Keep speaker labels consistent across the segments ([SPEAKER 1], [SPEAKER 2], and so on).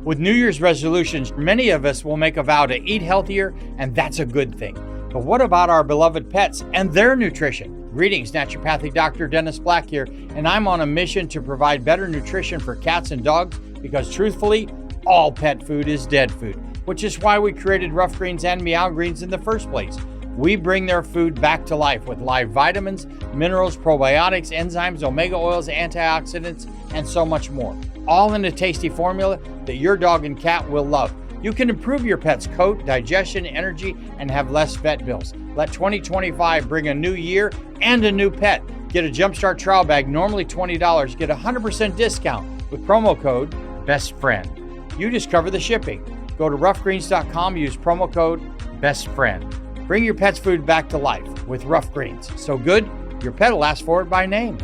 [SPEAKER 1] With New Year's resolutions, many of us will make a vow to eat healthier, and that's a good thing. But what about our beloved pets and their nutrition? Greetings, naturopathic Dr. Dennis Black here, and I'm on a mission to provide better nutrition for cats and dogs because truthfully, all pet food is dead food, which is why we created Rough Greens and Meow Greens in the first place. We bring their food back to life with live vitamins, minerals, probiotics, enzymes, omega oils, antioxidants, and so much more. All in a tasty formula that your dog and cat will love. You can improve your pet's coat, digestion, energy, and have less vet bills. Let 2025 bring a new year and a new pet. Get a Jumpstart trial bag, normally $20. Get a 100% discount with promo code BESTFRIEND. You discover the shipping. Go to roughgreens.com, use promo code BESTFRIEND. Bring your pet's food back to life with Rough Greens. So good, your pet will ask for it by name.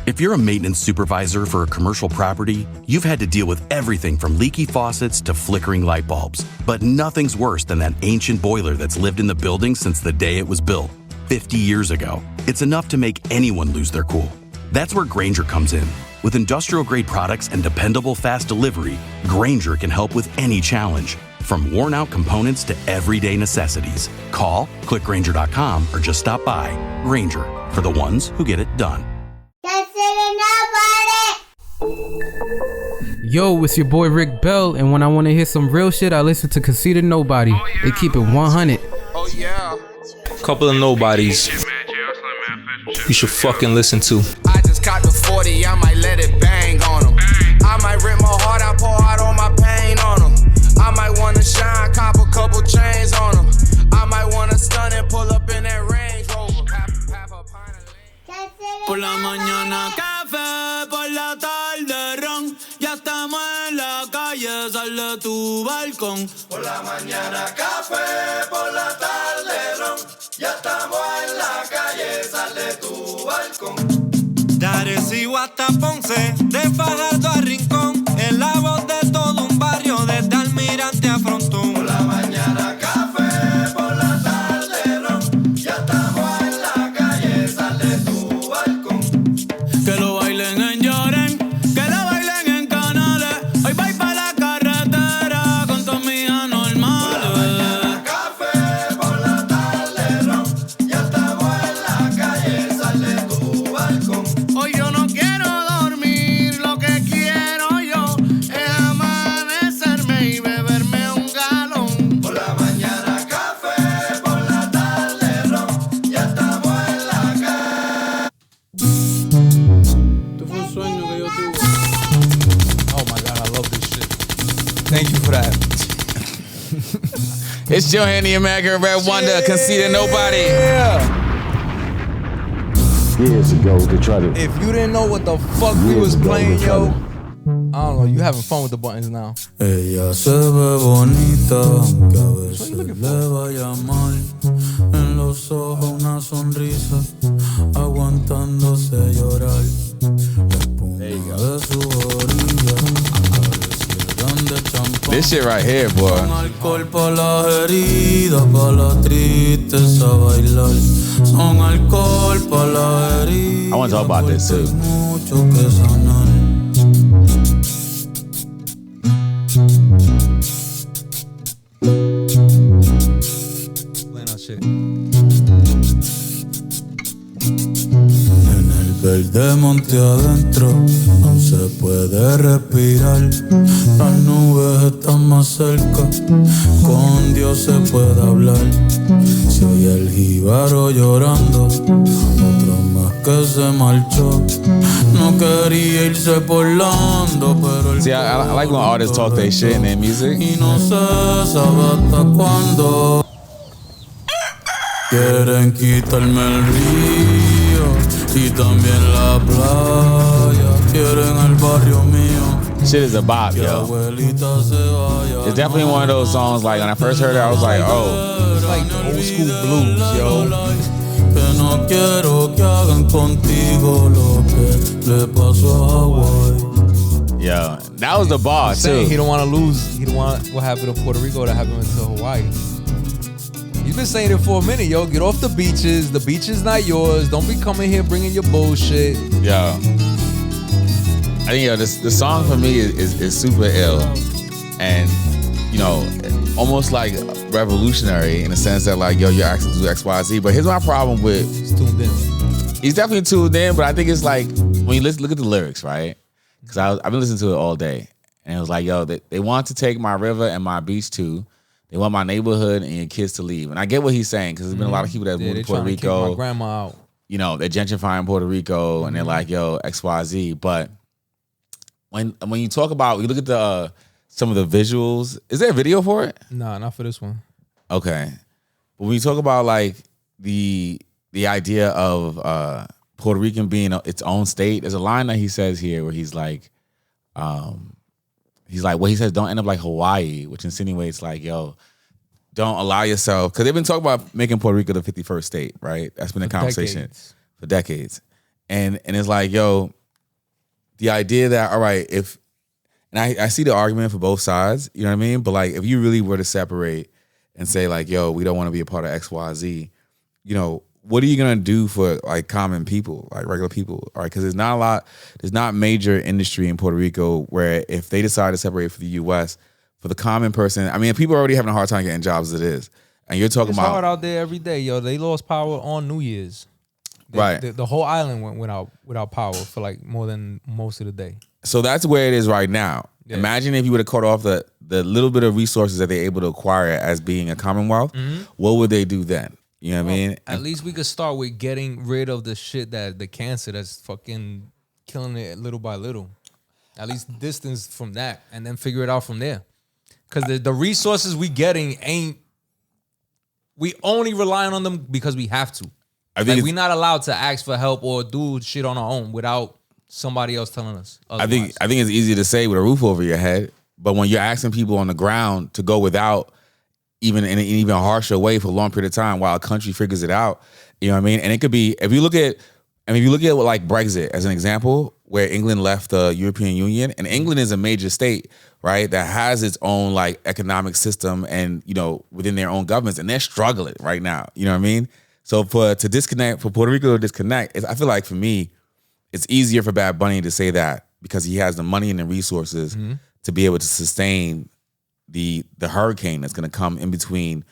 [SPEAKER 2] If you're a maintenance supervisor for a commercial property, you've had to deal with everything from leaky faucets to flickering light bulbs. But nothing's worse than that ancient boiler that's lived in the building since the day it was built, 50 years ago. It's enough to make anyone lose their cool. That's where Grainger comes in. With industrial-grade products and dependable fast delivery, Grainger can help with any challenge, from worn-out components to everyday necessities. Call, click Grainger.com, or just stop by. Grainger, for the ones who get it done.
[SPEAKER 3] Yo, it's your boy Rick Bell, and when I want to hear some real shit, I listen to Conceitednobodi. They keep it 100.
[SPEAKER 4] Oh yeah. Couple of nobodies you should fucking listen to.
[SPEAKER 5] I just caught the 40, I might let it bang on them. I might rip my heart, I pour out all my pain on them. I might wanna shine, cop a couple chains on them. I might wanna stun and pull up in that Range Rover.
[SPEAKER 6] Por la mañana café, por la tarde ron. Ya estamos en la calle, sal de tu balcón.
[SPEAKER 7] Por la mañana café, por la tarde ron. Ya estamos en la calle, sal de tu balcón.
[SPEAKER 6] De Arecibo hasta Ponce, de Fajardo a Rincón. En la voz de todo un barrio, desde Almirante a Frontón.
[SPEAKER 7] Por la mañana café, por la tarde ron. Ya estamos en la calle, sal de tu balcón.
[SPEAKER 6] Que lo bailen en Lloren, que lo bailen en Canales. Hoy voy pa' la carretera con todas mis anormales.
[SPEAKER 7] Por la mañana café, por la tarde ron. Ya estamos en la calle, sal de tu balcón.
[SPEAKER 6] Hoy yo no quiero dormir, lo que quiero yo es amanecerme y beberme un galón.
[SPEAKER 7] Por la mañana café, por la tarde ron. Ya estamos en la calle.
[SPEAKER 3] Esto fue un sueño que yo tuve.
[SPEAKER 4] Oh my god, I love this shit. Thank you for that. It's Johantheamerican, Red1der, Conceitednobodi.
[SPEAKER 8] Years ago to try to.
[SPEAKER 4] If you didn't know what the fuck we was playing, yo, I don't know, you having fun with the buttons now.
[SPEAKER 6] Ella se ve bonita, aunque a veces le vaya mal. En los ojos una sonrisa, aguantándose llorar. La espuma de su orilla, parecieran de champán.
[SPEAKER 4] This shit right here, boy.
[SPEAKER 6] Con alcohol pa' las heridas, pa' la tristeza bailar. Son alcohol pa' las heridas.
[SPEAKER 4] I want to talk about this too.
[SPEAKER 6] Mucho que sanar.
[SPEAKER 4] Playing that shit.
[SPEAKER 6] En el verde monte adentro no se puede respirar. Las nubes están más cerca, con Dios se puede hablar. Se oye el jíbaro llorando, otro más que se marchó. No quería irse por Lando, pero el
[SPEAKER 4] See, I like when artists talk their shit in their music.
[SPEAKER 6] y no se sabe hasta cuándo. Quieren quitarme el río y también la playa. Quieren el barrio mío.
[SPEAKER 4] Shit is a bop, yo. It's definitely one of those songs, like, when I first heard it, I was like, oh.
[SPEAKER 3] It's like old school blues, yo.
[SPEAKER 6] Que no quiero que hagan contigo lo que le pasó a Hawaii.
[SPEAKER 4] Yo, that was the bar, too.
[SPEAKER 9] He don't want to lose. He don't want what happened to Puerto Rico to happen to Hawaii. He's been saying it for a minute, yo. Get off the beaches. The beach is not yours. Don't be coming here bringing your bullshit.
[SPEAKER 4] Yo. I think the song for me is super ill, and almost like revolutionary in the sense that like you're asking to do X, Y, Z. But here's my problem with
[SPEAKER 9] He's tuned in.
[SPEAKER 4] He's definitely tuned in, but I think it's like when you look at the lyrics, right? Because I've been listening to it all day, and it was like, yo, they want to take my river and my beach too. They want my neighborhood and your kids to leave, and I get what he's saying because there's been a lot of people that moved to Puerto Rico.
[SPEAKER 9] Kick my grandma out.
[SPEAKER 4] They're gentrifying Puerto Rico, and they're like, yo, X, Y, Z. But when you talk about, you look at the some of the visuals. Is there a video for it?
[SPEAKER 9] Nah, not for this one.
[SPEAKER 4] Okay, but when you talk about like the idea of Puerto Rican being its own state, there's a line that he says here where he's like, he says, don't end up like Hawaii, which insinuates like, yo, don't allow yourself, because they've been talking about making Puerto Rico the 51st state, right? That's been a conversation for decades, and it's like, yo, the idea that, all right, and I see the argument for both sides, you know what I mean? But like, if you really were to separate and say like, yo, we don't want to be a part of X, Y, Z, what are you gonna do for like common people, like regular people? All right, because there's not major industry in Puerto Rico where if they decide to separate from the U.S., for the common person, I mean, people are already having a hard time getting jobs as it is, and you're talking
[SPEAKER 9] it's
[SPEAKER 4] about
[SPEAKER 9] hard out there every day, yo. They lost power on New Year's.
[SPEAKER 4] Right.
[SPEAKER 9] The whole island went out without power for like more than most of the day.
[SPEAKER 4] So that's where it is right now.
[SPEAKER 9] Yeah.
[SPEAKER 4] Imagine if you would have cut off the little bit of resources that they're able to acquire as being a commonwealth. What would they do then? You know what I mean?
[SPEAKER 9] At least we could start with getting rid of the shit the cancer that's fucking killing it little by little. At least distance from that, and then figure it out from there. Because the resources we getting we only relying on them because we have to.
[SPEAKER 4] I think
[SPEAKER 9] we're not allowed to ask for help or do shit on our own without somebody else telling us. Otherwise.
[SPEAKER 4] I think it's easy to say with a roof over your head, but when you're asking people on the ground to go without, even in an even harsher way for a long period of time while a country figures it out, you know what I mean? And it could be, if you look at like Brexit as an example, where England left the European Union, and England is a major state, right, that has its own like economic system and, within their own governments, and they're struggling right now. You know what I mean? So for Puerto Rico to disconnect, I feel like for me, it's easier for Bad Bunny to say that because he has the money and the resources to be able to sustain the hurricane that's going to come in between,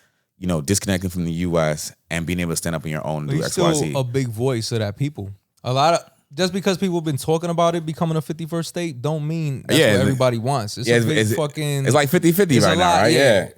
[SPEAKER 4] disconnecting from the U.S. and being able to stand up on your own and do X, Y, Z.
[SPEAKER 9] He's still a big voice of that people. Just because people have been talking about it becoming a 51st state don't mean that's what everybody wants. It's it's
[SPEAKER 4] like 50-50 right now, right? Yeah.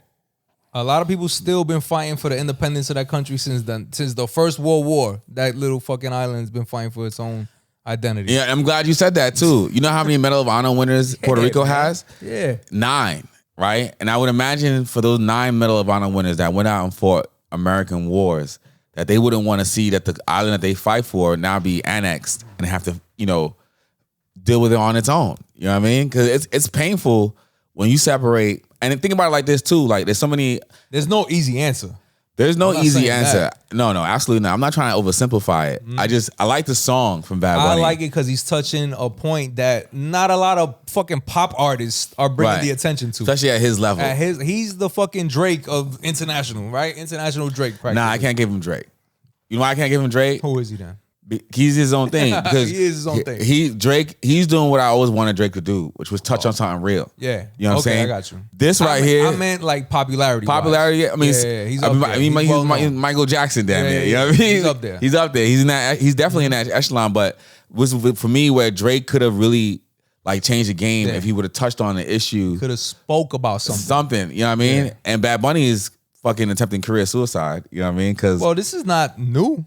[SPEAKER 9] A lot of people still been fighting for the independence of that country since the First World War. That little fucking island's been fighting for its own identity.
[SPEAKER 4] Yeah, I'm glad you said that too. You know how many Medal of Honor winners Puerto Rico has?
[SPEAKER 9] Yeah.
[SPEAKER 4] 9, right? And I would imagine for those 9 Medal of Honor winners that went out and fought American wars, that they wouldn't want to see that the island that they fight for now be annexed and have to, deal with it on its own. You know what I mean? Because it's painful when you separate. And think about it like this too. Like there's
[SPEAKER 9] no easy answer.
[SPEAKER 4] There's no easy answer. No, absolutely not. I'm not trying to oversimplify it. I like the song from Bad Bunny.
[SPEAKER 9] I like it because he's touching a point that not a lot of fucking pop artists are bringing the attention to.
[SPEAKER 4] Especially at his level.
[SPEAKER 9] He's the fucking Drake of international, right? International Drake, practically.
[SPEAKER 4] Nah, I can't give him Drake. You know why I can't give him Drake?
[SPEAKER 9] Who is he then?
[SPEAKER 4] He's his own thing. Because
[SPEAKER 9] he is his own thing.
[SPEAKER 4] He's doing what I always wanted Drake to do, which was touch on something real.
[SPEAKER 9] Yeah.
[SPEAKER 4] You know what I'm saying?
[SPEAKER 9] I got you.
[SPEAKER 4] This here.
[SPEAKER 9] I meant like popularity.
[SPEAKER 4] Yeah. I mean,
[SPEAKER 9] he's up there.
[SPEAKER 4] He's Michael Jackson damn near. You know what I mean?
[SPEAKER 9] He's up there.
[SPEAKER 4] He's up there. He's definitely in that echelon. But for me, where Drake could have really like changed the game if he would have touched on the issue.
[SPEAKER 9] Could have spoke about something.
[SPEAKER 4] You know what I mean? Yeah. And Bad Bunny is fucking attempting career suicide. You know what I mean? Well,
[SPEAKER 9] this is not new.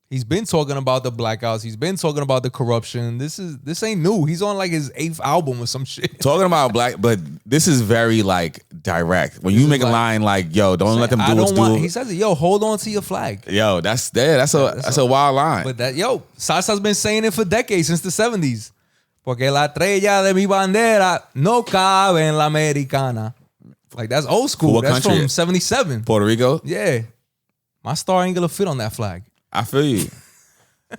[SPEAKER 9] He's been talking about the blackouts. He's been talking about the corruption. This ain't new. He's on like his 8th album or some shit.
[SPEAKER 4] Talking about but this is very like direct. When you make a line like, "Yo, don't let them do what's doing."
[SPEAKER 9] He says, "Yo, hold on to your flag."
[SPEAKER 4] Yo, that's a wild line.
[SPEAKER 9] But Salsa's been saying it for decades, since the 70s. Porque la estrella de mi bandera no cabe en la americana. Like that's old school. That's country? From 77.
[SPEAKER 4] Puerto Rico.
[SPEAKER 9] Yeah, my star ain't gonna fit on that flag.
[SPEAKER 4] I feel you.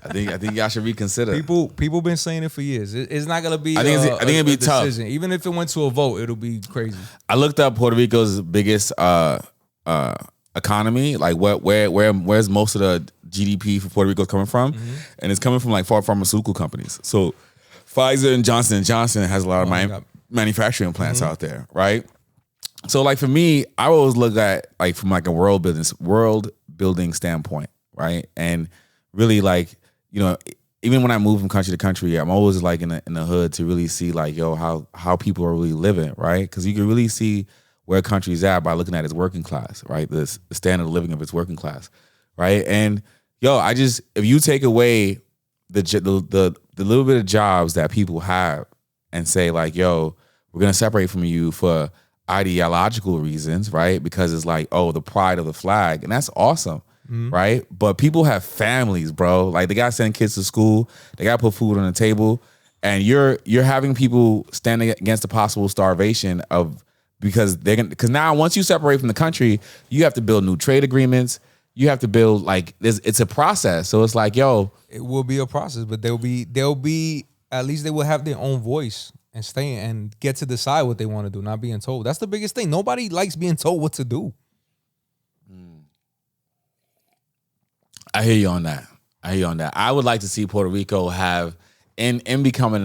[SPEAKER 4] I think y'all should reconsider.
[SPEAKER 9] People been saying it for years. It's not gonna be.
[SPEAKER 4] I think it'll be tough.
[SPEAKER 9] Decision. Even if it went to a vote, it'll be crazy.
[SPEAKER 4] I looked up Puerto Rico's biggest economy. Like where's most of the GDP for Puerto Rico coming from, and it's coming from like pharmaceutical companies. So Pfizer and Johnson & Johnson has a lot of manufacturing plants out there, right? So like for me, I always look at like from like a world building standpoint, right? And really like, you know, even when I move from country to country, I'm always like in the hood to really see like, yo, how people are really living, right? Because you can really see where a country's at by looking at its working class, right? The standard of living of its working class, right? And yo, if you take away the little bit of jobs that people have and say like, yo, we're gonna separate from you for ideological reasons, right? Because it's like, oh, the pride of the flag, and that's awesome. Right? But people have families, bro. Like they gotta send kids to school, they gotta put food on the table, and you're having people standing against the possible starvation because now once you separate from the country, you have to build new trade agreements. You have to build like it's a process. So it's like, yo,
[SPEAKER 9] it will be a process, but they'll be at least they will have their own voice and stay and get to decide what they want to do, not being told. That's the biggest thing. Nobody likes being told what to do.
[SPEAKER 4] I hear you on that. I would like to see Puerto Rico have, in becoming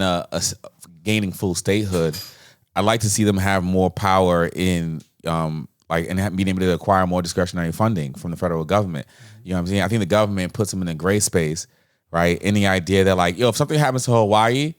[SPEAKER 4] gaining full statehood, I'd like to see them have more power in and being able to acquire more discretionary funding from the federal government. You know what I'm saying? I think the government puts them in a gray space, right? In the idea that like, yo, if something happens to Hawaii,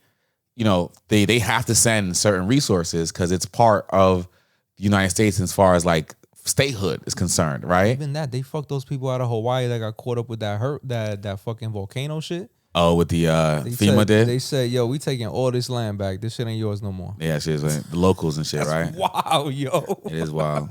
[SPEAKER 4] you know, they have to send certain resources because it's part of the United States as far as like statehood is concerned, right?
[SPEAKER 9] Even that, they fucked those people out of Hawaii that got caught up with that fucking volcano shit.
[SPEAKER 4] Oh, with the FEMA did?
[SPEAKER 9] They said, yo, we taking all this land back. This shit ain't yours no more.
[SPEAKER 4] Yeah, shit is the locals and shit, right?
[SPEAKER 9] Wow, yo.
[SPEAKER 4] It is wild.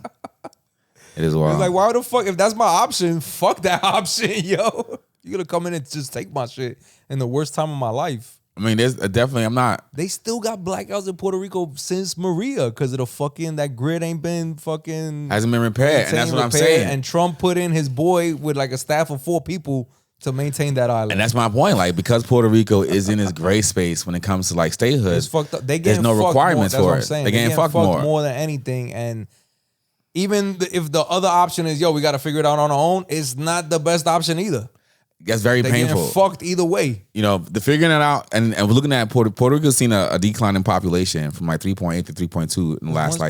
[SPEAKER 4] It is wild.
[SPEAKER 9] It's like, why the fuck, if that's my option, fuck that option, yo. You're gonna come in and just take my shit in the worst time of my life.
[SPEAKER 4] I mean, there's definitely, I'm not.
[SPEAKER 9] They still got blackouts in Puerto Rico since Maria because of the fucking, that grid ain't been fucking.
[SPEAKER 4] Hasn't been repaired. And that's what I'm saying.
[SPEAKER 9] And Trump put in his boy with like a staff of 4 people to maintain that island.
[SPEAKER 4] And that's my point. Like, because Puerto Rico is in this gray space when it comes to like statehood,
[SPEAKER 9] it's fucked up.
[SPEAKER 4] There's no requirements for it. They're getting fucked
[SPEAKER 9] more than anything. And even if the other option is, yo, we got to figure it out on our own, it's not the best option either.
[SPEAKER 4] That's very painful.
[SPEAKER 9] Getting fucked either way.
[SPEAKER 4] You know, the figuring it out, and we're looking at Puerto Rico's seen a decline in population from like 3.8 to 3.2 in the last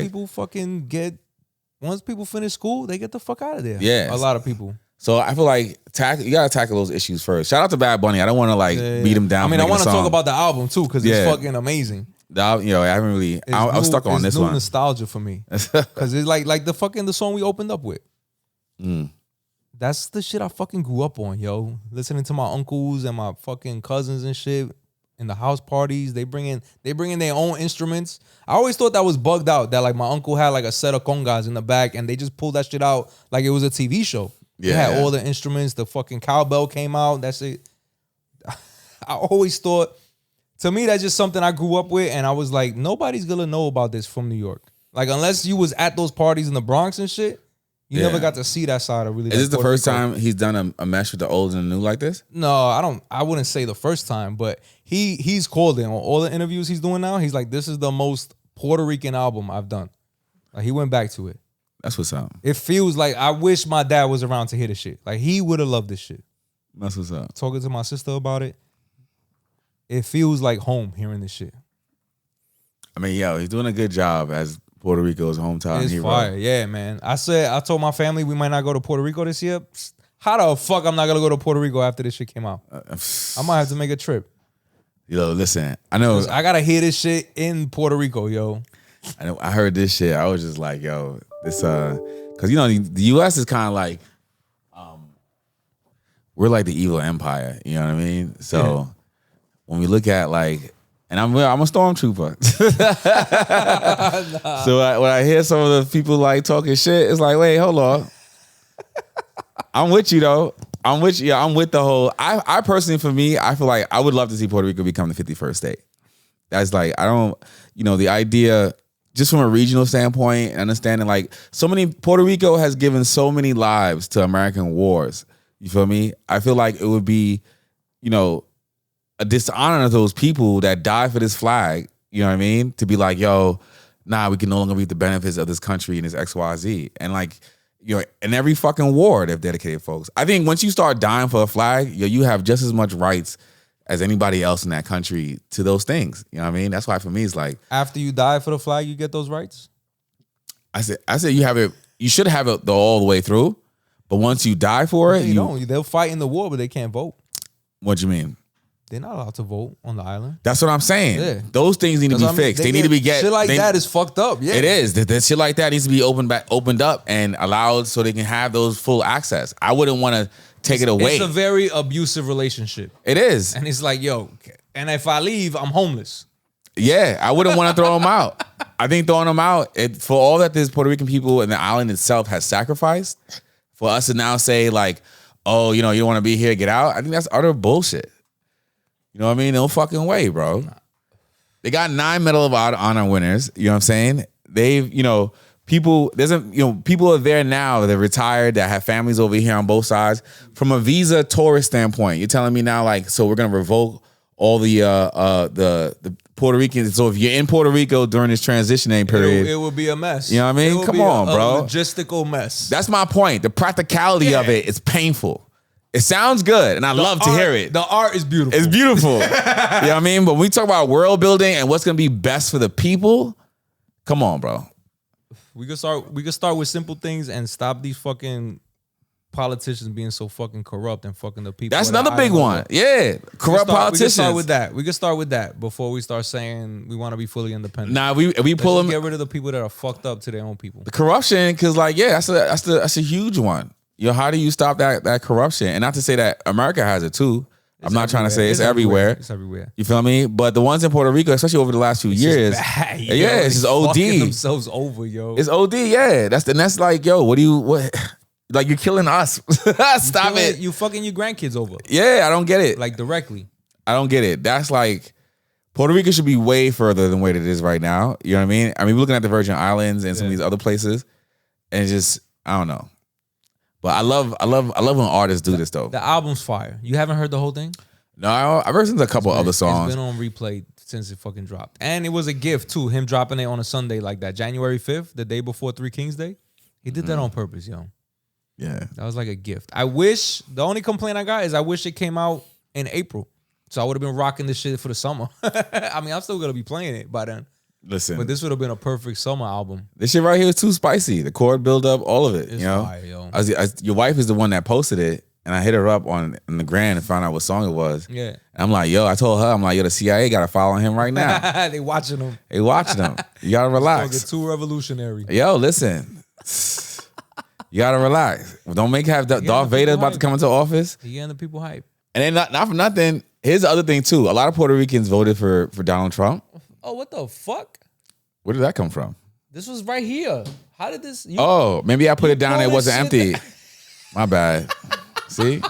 [SPEAKER 9] once people finish school, they get the fuck out of there.
[SPEAKER 4] Yeah,
[SPEAKER 9] a lot of people.
[SPEAKER 4] So I feel like you gotta tackle those issues first. Shout out to Bad Bunny. I don't want to like beat him down.
[SPEAKER 9] I mean, I want to talk about the album too because it's fucking amazing.
[SPEAKER 4] You know, I haven't really. I was stuck on this one.
[SPEAKER 9] It's nostalgia for me because it's like the song we opened up with. That's the shit I fucking grew up on, yo. Listening to my uncles and my fucking cousins and shit in the house parties. They bring in their own instruments. I always thought that was bugged out. That like my uncle had like a set of congas in the back and they just pulled that shit out like it was a TV show. Yeah. They had all the instruments. The fucking cowbell came out. That's it. I always thought, to me, that's just something I grew up with. And I was like, nobody's gonna know about this from New York. Like, unless you was at those parties in the Bronx and shit, you never got to see that side of really.
[SPEAKER 4] Is this the first time he's done a mesh with the old and the new like this?
[SPEAKER 9] No, I wouldn't say the first time, but he's called it on all the interviews he's doing now. He's like, this is the most Puerto Rican album I've done. Like, he went back to it.
[SPEAKER 4] That's what's up.
[SPEAKER 9] It feels like I wish my dad was around to hear this shit. Like, he would have loved this shit.
[SPEAKER 4] That's what's up.
[SPEAKER 9] Talking to my sister about it, it feels like home hearing this shit.
[SPEAKER 4] I mean, yo, he's doing a good job as Puerto Rico's hometown hero.
[SPEAKER 9] Fire. Yeah, man. I told my family we might not go to Puerto Rico this year. How the fuck I'm not gonna go to Puerto Rico after this shit came out? I might have to make a trip.
[SPEAKER 4] Yo, listen, I know
[SPEAKER 9] I gotta hear this shit in Puerto Rico, yo.
[SPEAKER 4] I heard this shit. I was just like, yo, this because you know the U.S. is kind of like we're like the evil empire. You know what I mean? So when we look at like. And I'm a stormtrooper. Nah. So when I hear some of the people like talking shit, it's like, wait, hold on. I'm with you though. I'm with you. Yeah, I'm with the whole. I personally, for me, I feel like I would love to see Puerto Rico become the 51st state. That's like, I don't, the idea, just from a regional standpoint, understanding like so many, Puerto Rico has given so many lives to American wars. You feel me? I feel like it would be, a dishonor to those people that died for this flag, you know what I mean? To be like, yo, nah, we can no longer reap the benefits of this country and this XYZ. And like, in every fucking war, they've dedicated folks. I think once you start dying for a flag, you have just as much rights as anybody else in that country to those things. You know what I mean? That's why for me it's like
[SPEAKER 9] After you die for the flag, you get those rights?
[SPEAKER 4] I said you have it. You should have it all the way through, but once you die for it,
[SPEAKER 9] They don't. They'll fight in the war, but they can't vote.
[SPEAKER 4] What do you mean?
[SPEAKER 9] They're not allowed to vote on the island.
[SPEAKER 4] That's what I'm saying.
[SPEAKER 9] Yeah.
[SPEAKER 4] Those things need to be fixed. They need to be
[SPEAKER 9] shit like that is fucked up. Yeah,
[SPEAKER 4] It is. That shit like that needs to be opened up and allowed so they can have those full access. I wouldn't want to take it away.
[SPEAKER 9] It's a very abusive relationship.
[SPEAKER 4] It is.
[SPEAKER 9] And it's like, yo, and if I leave, I'm homeless.
[SPEAKER 4] Yeah, I wouldn't want to throw them out. I think throwing them out, for all that this Puerto Rican people and the island itself has sacrificed, for us to now say like, oh, you don't want to be here, get out. I think that's utter bullshit. You know what I mean? No fucking way, bro. They got 9 Medal of Honor winners. You know what I'm saying? They've, people are there now that are retired, that have families over here on both sides. From a visa tourist standpoint, you're telling me now, like, so we're gonna revoke all the Puerto Ricans. So if you're in Puerto Rico during this transitioning period,
[SPEAKER 9] it will be a mess.
[SPEAKER 4] You know what I mean? Come on, bro.
[SPEAKER 9] A logistical mess.
[SPEAKER 4] That's my point. The practicality of it is painful. It sounds good, and I love to hear it.
[SPEAKER 9] The art is beautiful.
[SPEAKER 4] It's beautiful. You know what I mean? But when we talk about world building and what's going to be best for the people, come on, bro.
[SPEAKER 9] We could start with simple things and stop these fucking politicians being so fucking corrupt and fucking the people.
[SPEAKER 4] That's another big one. Yeah. Corrupt politicians.
[SPEAKER 9] We can start with that. We can start with that before we start saying we want to be fully independent.
[SPEAKER 4] Nah, we pull them.
[SPEAKER 9] Get rid of the people that are fucked up to their own people.
[SPEAKER 4] The corruption, because like, yeah, that's a huge one. How do you stop that corruption? And not to say that America has it too. I'm not trying to say it's everywhere.
[SPEAKER 9] It's everywhere.
[SPEAKER 4] You feel me? But the ones in Puerto Rico, especially over the last few years, it's just OD.
[SPEAKER 9] Fucking themselves over, yo.
[SPEAKER 4] It's OD, yeah. That's like, yo, what? Like, you're killing us. Stop it.
[SPEAKER 9] You fucking your grandkids over.
[SPEAKER 4] Yeah, I don't get it.
[SPEAKER 9] Like directly.
[SPEAKER 4] I don't get it. That's like, Puerto Rico should be way further than where it is right now. You know what I mean? I mean, we're looking at the Virgin Islands and some of these other places, and it's just, I don't know. But I love when artists do this though.
[SPEAKER 9] The album's fire. You haven't heard the whole thing?
[SPEAKER 4] No, I've heard a couple other songs.
[SPEAKER 9] It's been on replay since it fucking dropped. And it was a gift too, him dropping it on a Sunday like that. January 5th, the day before Three Kings Day. He did that on purpose, yo.
[SPEAKER 4] Yeah.
[SPEAKER 9] That was like a gift. The only complaint I got is I wish it came out in April. So I would have been rocking this shit for the summer. I mean, I'm still going to be playing it by then.
[SPEAKER 4] Listen.
[SPEAKER 9] But this would have been a perfect summer album.
[SPEAKER 4] This shit right here is too spicy. The chord build up, all of it.
[SPEAKER 9] It's
[SPEAKER 4] you know?
[SPEAKER 9] fire, yo.
[SPEAKER 4] Your wife is the one that posted it, and I hit her up on the gram and found out what song it was.
[SPEAKER 9] Yeah.
[SPEAKER 4] And I'm like, yo, I told her, I'm like, yo, the CIA got to follow him right now.
[SPEAKER 9] They watching him.
[SPEAKER 4] They watching him. You got to relax.
[SPEAKER 9] It's too revolutionary.
[SPEAKER 4] Yo, listen. You got to relax. Don't have Darth Vader about to come into office.
[SPEAKER 9] He getting the people hype.
[SPEAKER 4] And then not for nothing, here's the other thing too. A lot of Puerto Ricans voted for Donald Trump.
[SPEAKER 9] Oh, what the fuck?
[SPEAKER 4] Where did that come from?
[SPEAKER 9] This was right here. How did this?
[SPEAKER 4] Maybe I put it down and it wasn't empty. My bad. See?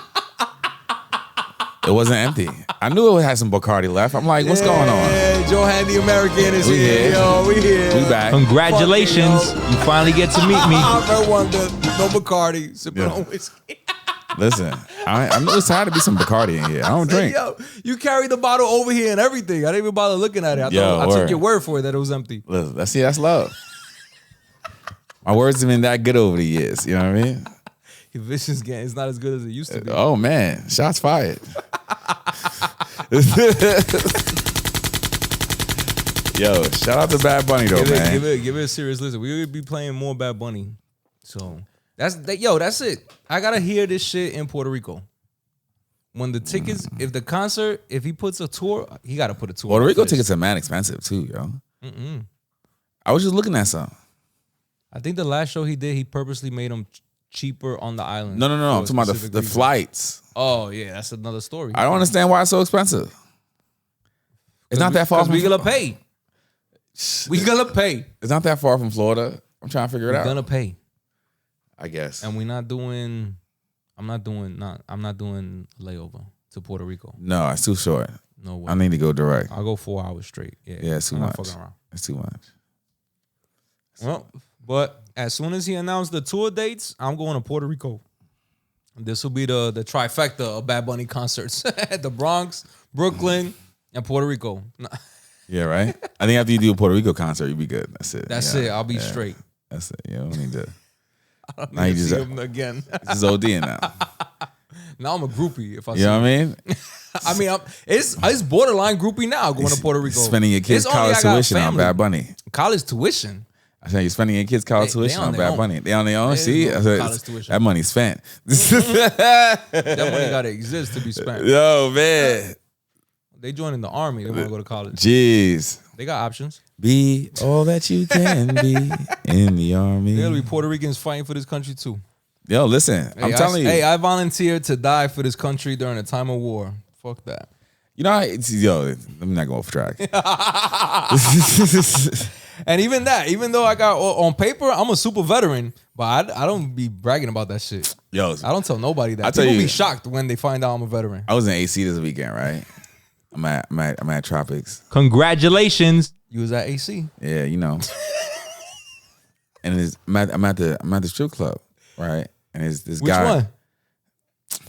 [SPEAKER 4] It wasn't empty. I knew it had some Bacardi left. I'm like, what's going on?
[SPEAKER 9] Yeah, Johantheamerican is
[SPEAKER 4] We
[SPEAKER 9] here. Yo, we here.
[SPEAKER 4] We back.
[SPEAKER 10] Congratulations. You finally get to meet me.
[SPEAKER 9] Red1der, no Bacardi, sipping on whiskey.
[SPEAKER 4] Listen, I knew it's had to be some Bacardi in here. I don't drink.
[SPEAKER 9] Yo, you carried the bottle over here and everything. I didn't even bother looking at it. I took your word for it that it was empty.
[SPEAKER 4] Listen, that's love. My words have been that good over the years. You know what I mean?
[SPEAKER 9] Your vision's getting, it's not as good as it used to be.
[SPEAKER 4] Oh man, shots fired. Yo, shout out to Bad Bunny though, man.
[SPEAKER 9] Give it a serious listen. We would be playing more Bad Bunny. So that's it. I gotta hear this shit in Puerto Rico. When the tickets, if he puts a tour, he gotta put a tour.
[SPEAKER 4] Puerto Rico tickets are mad expensive too, yo. I was just looking at some.
[SPEAKER 9] I think the last show he did, he purposely made them cheaper on the island.
[SPEAKER 4] No. I'm talking about the flights.
[SPEAKER 9] Oh yeah, that's another story.
[SPEAKER 4] I don't understand why it's so expensive. It's not that far.
[SPEAKER 9] We gonna pay. We gonna pay.
[SPEAKER 4] It's not that far from Florida. I'm trying to figure it out.
[SPEAKER 9] We're gonna pay.
[SPEAKER 4] I guess.
[SPEAKER 9] And we're not doing. I'm not doing layover to Puerto Rico.
[SPEAKER 4] No, it's too short.
[SPEAKER 9] No way.
[SPEAKER 4] I need to go direct.
[SPEAKER 9] I'll go 4 hours straight.
[SPEAKER 4] Yeah, it's too
[SPEAKER 9] I'm
[SPEAKER 4] much.
[SPEAKER 9] not fucking around.
[SPEAKER 4] It's too much.
[SPEAKER 9] Well, but as soon as he announced the tour dates, I'm going to Puerto Rico. This will be the trifecta of Bad Bunny concerts. The Bronx, Brooklyn, and Puerto Rico.
[SPEAKER 4] Yeah, right? I think after you do a Puerto Rico concert, you'll be good. That's it.
[SPEAKER 9] That's it. I'll be straight.
[SPEAKER 4] That's it. You don't need to.
[SPEAKER 9] I don't need to see him again.
[SPEAKER 4] This is ODing now.
[SPEAKER 9] Now I'm a groupie. If I
[SPEAKER 4] You know what I mean?
[SPEAKER 9] I mean, it's borderline groupie now going to Puerto Rico.
[SPEAKER 4] Spending your kids' college tuition on Bad Bunny.
[SPEAKER 9] College tuition.
[SPEAKER 4] I said you're spending your kids' college tuition on Bad Bunny. They on their own. See,
[SPEAKER 9] college tuition.
[SPEAKER 4] That money's spent.
[SPEAKER 9] That money got to exist to be spent.
[SPEAKER 4] Yo, man.
[SPEAKER 9] They joining the army. They want to go to college.
[SPEAKER 4] Jeez.
[SPEAKER 9] They got options.
[SPEAKER 4] Be all that you can be in the army.
[SPEAKER 9] There'll be Puerto Ricans fighting for this country too.
[SPEAKER 4] Yo, listen. I'm telling you.
[SPEAKER 9] Hey, I volunteered to die for this country during a time of war. Fuck that.
[SPEAKER 4] You know, let me not go off track.
[SPEAKER 9] And even that, even though I got on paper, I'm a super veteran, but I don't be bragging about that shit.
[SPEAKER 4] Yo,
[SPEAKER 9] I don't tell nobody that.
[SPEAKER 4] People
[SPEAKER 9] be shocked when they find out I'm a veteran.
[SPEAKER 4] I was in AC this weekend, right? I'm at Tropics.
[SPEAKER 10] Congratulations.
[SPEAKER 9] You was at AC.
[SPEAKER 4] Yeah, you know. And I'm at the strip club, right? And it's this guy.
[SPEAKER 9] Which one?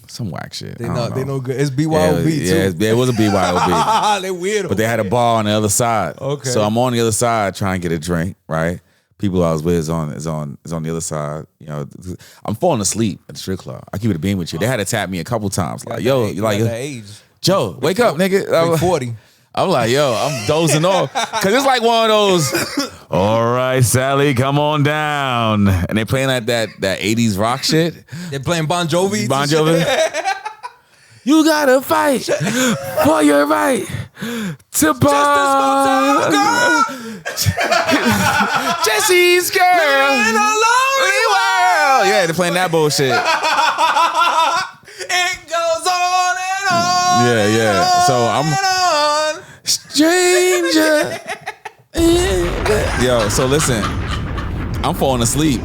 [SPEAKER 4] Some whack shit.
[SPEAKER 9] They know good. It's BYOB too.
[SPEAKER 4] Yeah, it was a BYOB.
[SPEAKER 9] They weird.
[SPEAKER 4] But they had a bar on the other side.
[SPEAKER 9] Okay.
[SPEAKER 4] So I'm on the other side trying to get a drink, right? People I was with is on the other side. You know, I'm falling asleep at the strip club. I keep it a beam with you. They had to tap me a couple times. Like, yo, you like
[SPEAKER 9] that age.
[SPEAKER 4] Joe, wake up, nigga.
[SPEAKER 9] Like 40.
[SPEAKER 4] I'm like, yo, I'm dozing off. Cause it's like one of those, all right, Sally, come on down. And they playing like that 80s rock shit.
[SPEAKER 9] They're playing Bon Jovi.
[SPEAKER 4] Bon Jovi. You gotta fight for your right to bar. Jesse's girl. Yeah, they're playing that bullshit.
[SPEAKER 9] It goes on and on.
[SPEAKER 4] Yeah. So I'm stranger. Yo, so listen, I'm falling asleep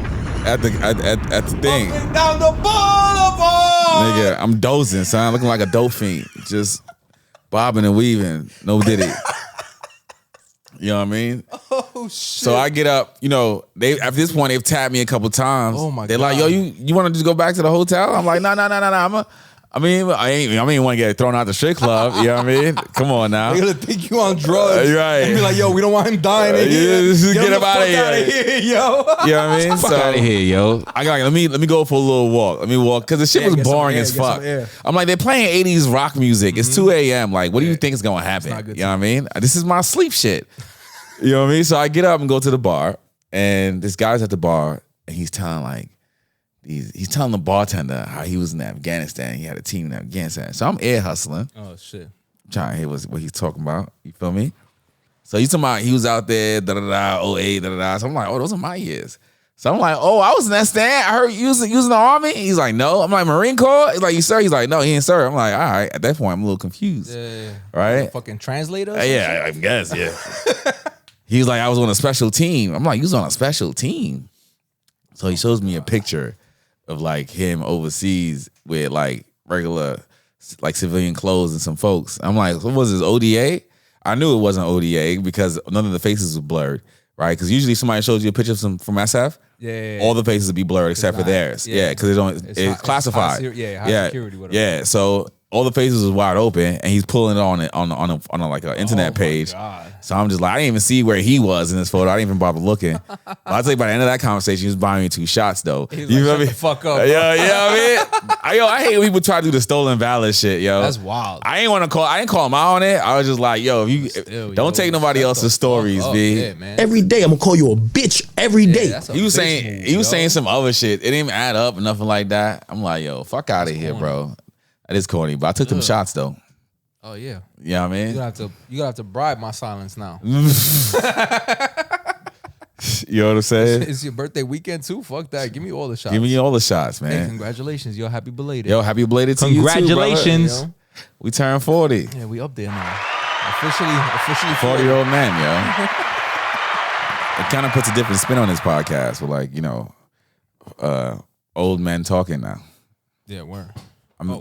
[SPEAKER 4] at the thing.
[SPEAKER 9] Walking down the boulevard.
[SPEAKER 4] Nigga, I'm dozing, son, looking like a dope fiend, just bobbing and weaving, no diddy. You know what I mean?
[SPEAKER 9] Oh shit!
[SPEAKER 4] So I get up. You know, at this point they've tapped me a couple times.
[SPEAKER 9] Oh my god!
[SPEAKER 4] They're like, yo, you want to just go back to the hotel? I'm like, no. I ain't want to get thrown out the strip club. You know what I mean? Come on now.
[SPEAKER 9] They're gonna think you on drugs.
[SPEAKER 4] Right.
[SPEAKER 9] And be like, yo, we don't want him dying in here.
[SPEAKER 4] Just get him out of here.
[SPEAKER 9] Out of here, yo.
[SPEAKER 4] You know what I mean?
[SPEAKER 10] Fuck out of here, yo.
[SPEAKER 4] I got let me go for a little walk. Let me walk because the shit was boring as fuck. I'm like, they're playing 80s rock music. It's 2 a.m. Like, what do you think is gonna happen? You know what I mean? This is my sleep shit. You know what I mean? So I get up and go to the bar, and this guy's at the bar, and he's telling he's telling the bartender how he was in Afghanistan. He had a team in Afghanistan. So I'm air hustling.
[SPEAKER 9] Oh shit!
[SPEAKER 4] I'm trying to hear what he's talking about. You feel me? So he's talking about he was out there, 08, So I'm like, oh, those are my years. So I'm like, oh, I was in that stand. I heard you using the army. He's like, no. I'm like, Marine Corps. He's like, you sir. He's like, no, he ain't sir. I'm like, all right. At that point, I'm a little confused.
[SPEAKER 9] Yeah.
[SPEAKER 4] Right?
[SPEAKER 9] Fucking translator.
[SPEAKER 4] Yeah, I guess. Yeah. He's like, I was on a special team. I'm like, you was on a special team. So he shows me a picture of like him overseas with like regular like civilian clothes and some folks. I'm like, what was this, ODA? I knew it wasn't ODA because none of the faces were blurred, right? Because usually somebody shows you a picture from SF, all the faces would be blurred except for theirs. Yeah, because it's classified.
[SPEAKER 9] High security, whatever.
[SPEAKER 4] Yeah, so all the faces was wide open, and he's pulling it on a like an internet page.
[SPEAKER 9] God.
[SPEAKER 4] So I'm just like, I didn't even see where he was in this photo. I didn't even bother looking. But I tell you, by the end of that conversation, he was buying me 2 shots though.
[SPEAKER 9] He was
[SPEAKER 4] you
[SPEAKER 9] like,
[SPEAKER 4] know
[SPEAKER 9] shut
[SPEAKER 4] what I mean?
[SPEAKER 9] the fuck up.
[SPEAKER 4] Yeah, I hate when people try to do the stolen valor shit, yo.
[SPEAKER 9] That's wild.
[SPEAKER 4] I didn't call him out on it. I was just like, yo, don't take nobody else's stories, B.
[SPEAKER 9] Yeah, man.
[SPEAKER 11] Every day I'm gonna call you a bitch every day.
[SPEAKER 4] He was saying some other shit. It didn't even add up or nothing like that. I'm like, yo, fuck out of here, bro. That is corny, but I took them shots though.
[SPEAKER 9] Oh yeah.
[SPEAKER 4] You know what I mean?
[SPEAKER 9] You gotta have to bribe my silence now.
[SPEAKER 4] You know what I'm saying?
[SPEAKER 9] It's your birthday weekend too. Fuck that. Give me all the shots.
[SPEAKER 4] Give me all the shots, man.
[SPEAKER 9] Hey, congratulations. Yo, happy belated.
[SPEAKER 4] Yo, happy belated to you too,
[SPEAKER 10] Congratulations.
[SPEAKER 4] brother. We turned 40.
[SPEAKER 9] Yeah, we up there now. Officially
[SPEAKER 4] 40-year-old man, yo. It kind of puts a different spin on this podcast. We're like, old men talking now.
[SPEAKER 9] Yeah, word.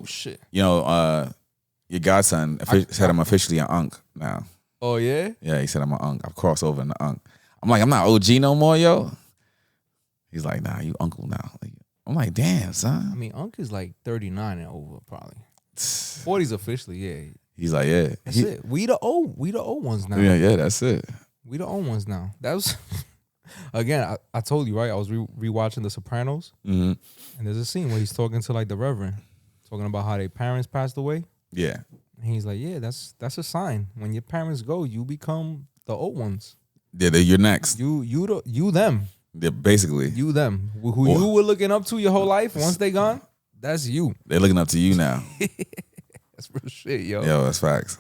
[SPEAKER 9] Shit.
[SPEAKER 4] Your godson said I'm officially an unk now.
[SPEAKER 9] Oh yeah?
[SPEAKER 4] Yeah, he said I'm an unk. I've crossed over into unk. I'm like, I'm not OG no more, yo. He's like, nah, you uncle now. I'm like, damn, son.
[SPEAKER 9] I mean, unk is like 39 and over, probably. 40's officially, yeah.
[SPEAKER 4] He's like, yeah.
[SPEAKER 9] That's it. We the old ones now.
[SPEAKER 4] Yeah, that's it.
[SPEAKER 9] We the old ones now. That was again, I told you, right? I was rewatching The Sopranos.
[SPEAKER 4] Mm-hmm.
[SPEAKER 9] And there's a scene where he's talking to like the Reverend, talking about how their parents passed away.
[SPEAKER 4] Yeah.
[SPEAKER 9] And he's like, yeah, that's a sign. When your parents go, you become the old ones.
[SPEAKER 4] Yeah, you're next.
[SPEAKER 9] You them.
[SPEAKER 4] Yeah, basically.
[SPEAKER 9] You them. Who you were looking up to your whole life, once they gone, that's you.
[SPEAKER 4] They're looking up to you now.
[SPEAKER 9] That's real shit, yo.
[SPEAKER 4] Yo, that's facts.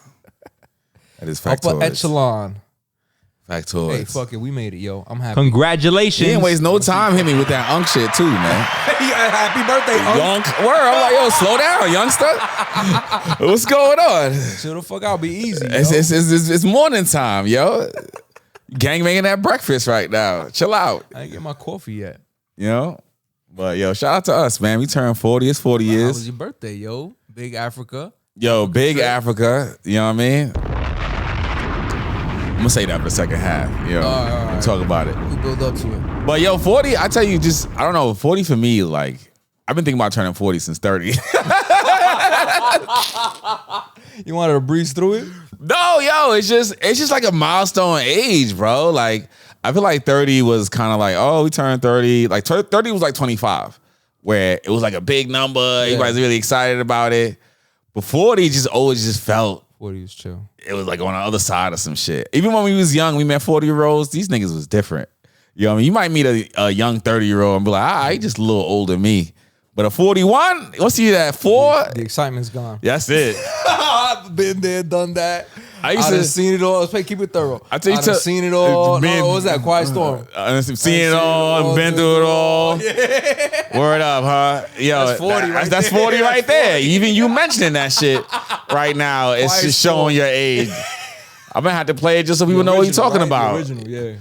[SPEAKER 4] That is factoids.
[SPEAKER 9] Upper echelon.
[SPEAKER 4] Factoids.
[SPEAKER 9] Hey, fuck it. We made it, yo. I'm happy.
[SPEAKER 10] Congratulations.
[SPEAKER 4] He didn't waste no time hitting me with that unk shit too, man.
[SPEAKER 9] Happy birthday, Unk.
[SPEAKER 4] Unk. Word. I'm like, yo, slow down, youngster. What's going on?
[SPEAKER 9] Chill the fuck out. Be easy, yo.
[SPEAKER 4] It's morning time, yo. Gang making that breakfast right now. Chill out.
[SPEAKER 9] I ain't get my coffee yet.
[SPEAKER 4] You know? But yo, shout out to us, man. We turned 40. It's 40 years.
[SPEAKER 9] How was your birthday, yo? Big Africa.
[SPEAKER 4] Yo, big Africa. You know what I mean? I'm gonna say that for the second half. Yo,
[SPEAKER 9] All right.
[SPEAKER 4] We'll talk about it.
[SPEAKER 9] We build up to it.
[SPEAKER 4] But yo, 40, I tell you, just I don't know, 40 for me, like, I've been thinking about turning 40 since 30.
[SPEAKER 9] You wanted to breeze through it?
[SPEAKER 4] No, yo, it's just like a milestone age, bro. Like, I feel like 30 was kind of like, oh, we turned 30. Like 30 was like 25, where it was like a big number. Everybody's really excited about it. But 40 just always just felt
[SPEAKER 9] 40 was chill.
[SPEAKER 4] It was like on the other side of some shit. Even when we was young, we met 40-year-olds. These niggas was different. You know what I mean? You might meet a young 30-year-old and be like, he just a little older than me. But a 41, once you that 4,
[SPEAKER 9] the excitement's gone.
[SPEAKER 4] That's it.
[SPEAKER 9] I've been there, done that.
[SPEAKER 4] I
[SPEAKER 9] done seen it all. Let's keep it thorough.
[SPEAKER 4] I tell you,
[SPEAKER 9] I've seen it all. What was that? Quiet Storm.
[SPEAKER 4] I've seen it all. Been through it all. Yeah. Word up, huh? Yo,
[SPEAKER 9] that's 40 right
[SPEAKER 4] that's
[SPEAKER 9] there.
[SPEAKER 4] 40 right there. Even you mentioning that shit right now, it's
[SPEAKER 9] Quiet
[SPEAKER 4] just
[SPEAKER 9] Storm.
[SPEAKER 4] showing your age. I'm gonna have to play it just so people know what you're talking about.
[SPEAKER 9] The original, yeah.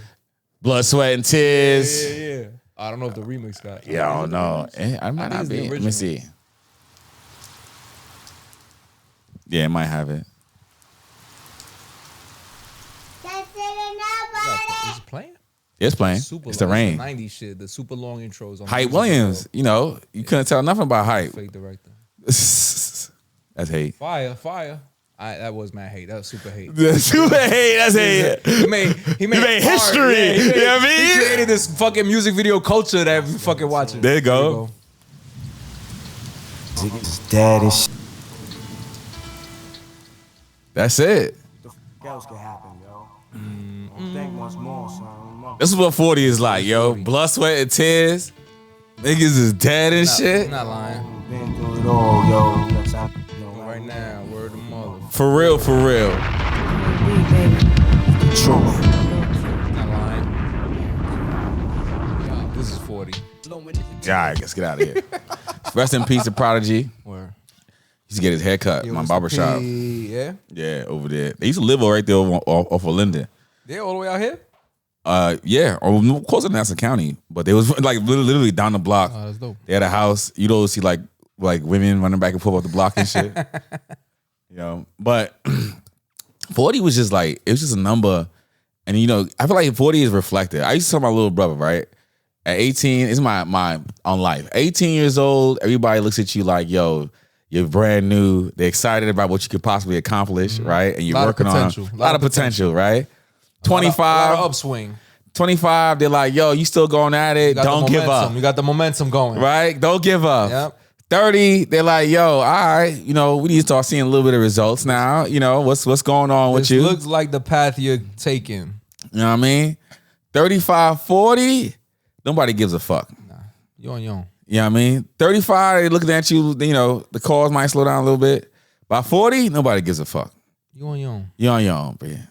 [SPEAKER 4] Blood, sweat, and tears.
[SPEAKER 9] Yeah. I don't know if the remix got.
[SPEAKER 4] Yeah, I don't know. I might not be. Let me see. Yeah, it might have it.
[SPEAKER 9] Is it playing?
[SPEAKER 4] It's playing. It's the rain.
[SPEAKER 9] 90s shit. The super long intros. On
[SPEAKER 4] Hype Williams. You know, you couldn't tell nothing about Hype.
[SPEAKER 9] Fake director.
[SPEAKER 4] That's hate.
[SPEAKER 9] Fire. That was mad hate. That was super hate.
[SPEAKER 4] Super hate. That's hate.
[SPEAKER 9] He made
[SPEAKER 4] history.
[SPEAKER 9] Yeah,
[SPEAKER 4] you know what I mean?
[SPEAKER 9] He created this fucking music video culture that we fucking watching.
[SPEAKER 4] There you go.
[SPEAKER 12] Dead as shit.
[SPEAKER 4] That's it.
[SPEAKER 12] What else can happen, yo? Think once more, son.
[SPEAKER 4] This is what 40 is like, yo. Blood, sweat, and tears. Niggas is dead and shit.
[SPEAKER 9] I'm not lying.
[SPEAKER 12] Been through it all, yo.
[SPEAKER 9] Right now, word of mother.
[SPEAKER 4] For real.
[SPEAKER 12] Truth.
[SPEAKER 9] Not lying. Yo, this is 40.
[SPEAKER 4] Yeah, all right, let's get out of here. Rest in peace to Prodigy.
[SPEAKER 9] Where?
[SPEAKER 4] He used to get his hair cut, my barbershop.
[SPEAKER 9] Yeah?
[SPEAKER 4] Yeah, over there. They used to live right there off of Linden.
[SPEAKER 9] Yeah, all the way out here?
[SPEAKER 4] Yeah, or closer to Nassau County. But they was like literally down the block.
[SPEAKER 9] Oh, that's dope.
[SPEAKER 4] They had a house. You'd always see like women running back and forth up the block and shit. You know, but 40 was just like, it was just a number. And you know, I feel like 40 is reflective. I used to tell my little brother, right? At 18, it's my on life. 18 years old, everybody looks at you like, yo, you're brand new. They're excited about what you could possibly accomplish, right? And you're working on a lot of potential, right? 25,
[SPEAKER 9] a lot of upswing.
[SPEAKER 4] 25, they're like, yo, you still going at it. Don't give up.
[SPEAKER 9] You got the momentum going.
[SPEAKER 4] Right? Don't give up.
[SPEAKER 9] Yep.
[SPEAKER 4] 30, they're like, yo, all right, you know, we need to start seeing a little bit of results now. You know, what's going on with you?
[SPEAKER 9] Looks like the path you're taking.
[SPEAKER 4] You know what I mean? 35, 40, nobody gives a fuck.
[SPEAKER 9] Nah, you on your own.
[SPEAKER 4] You know what I mean? 35, they looking at you, you know, the calls might slow down a little bit. By 40, nobody gives a fuck.
[SPEAKER 9] You on your own.
[SPEAKER 4] You on your own, man.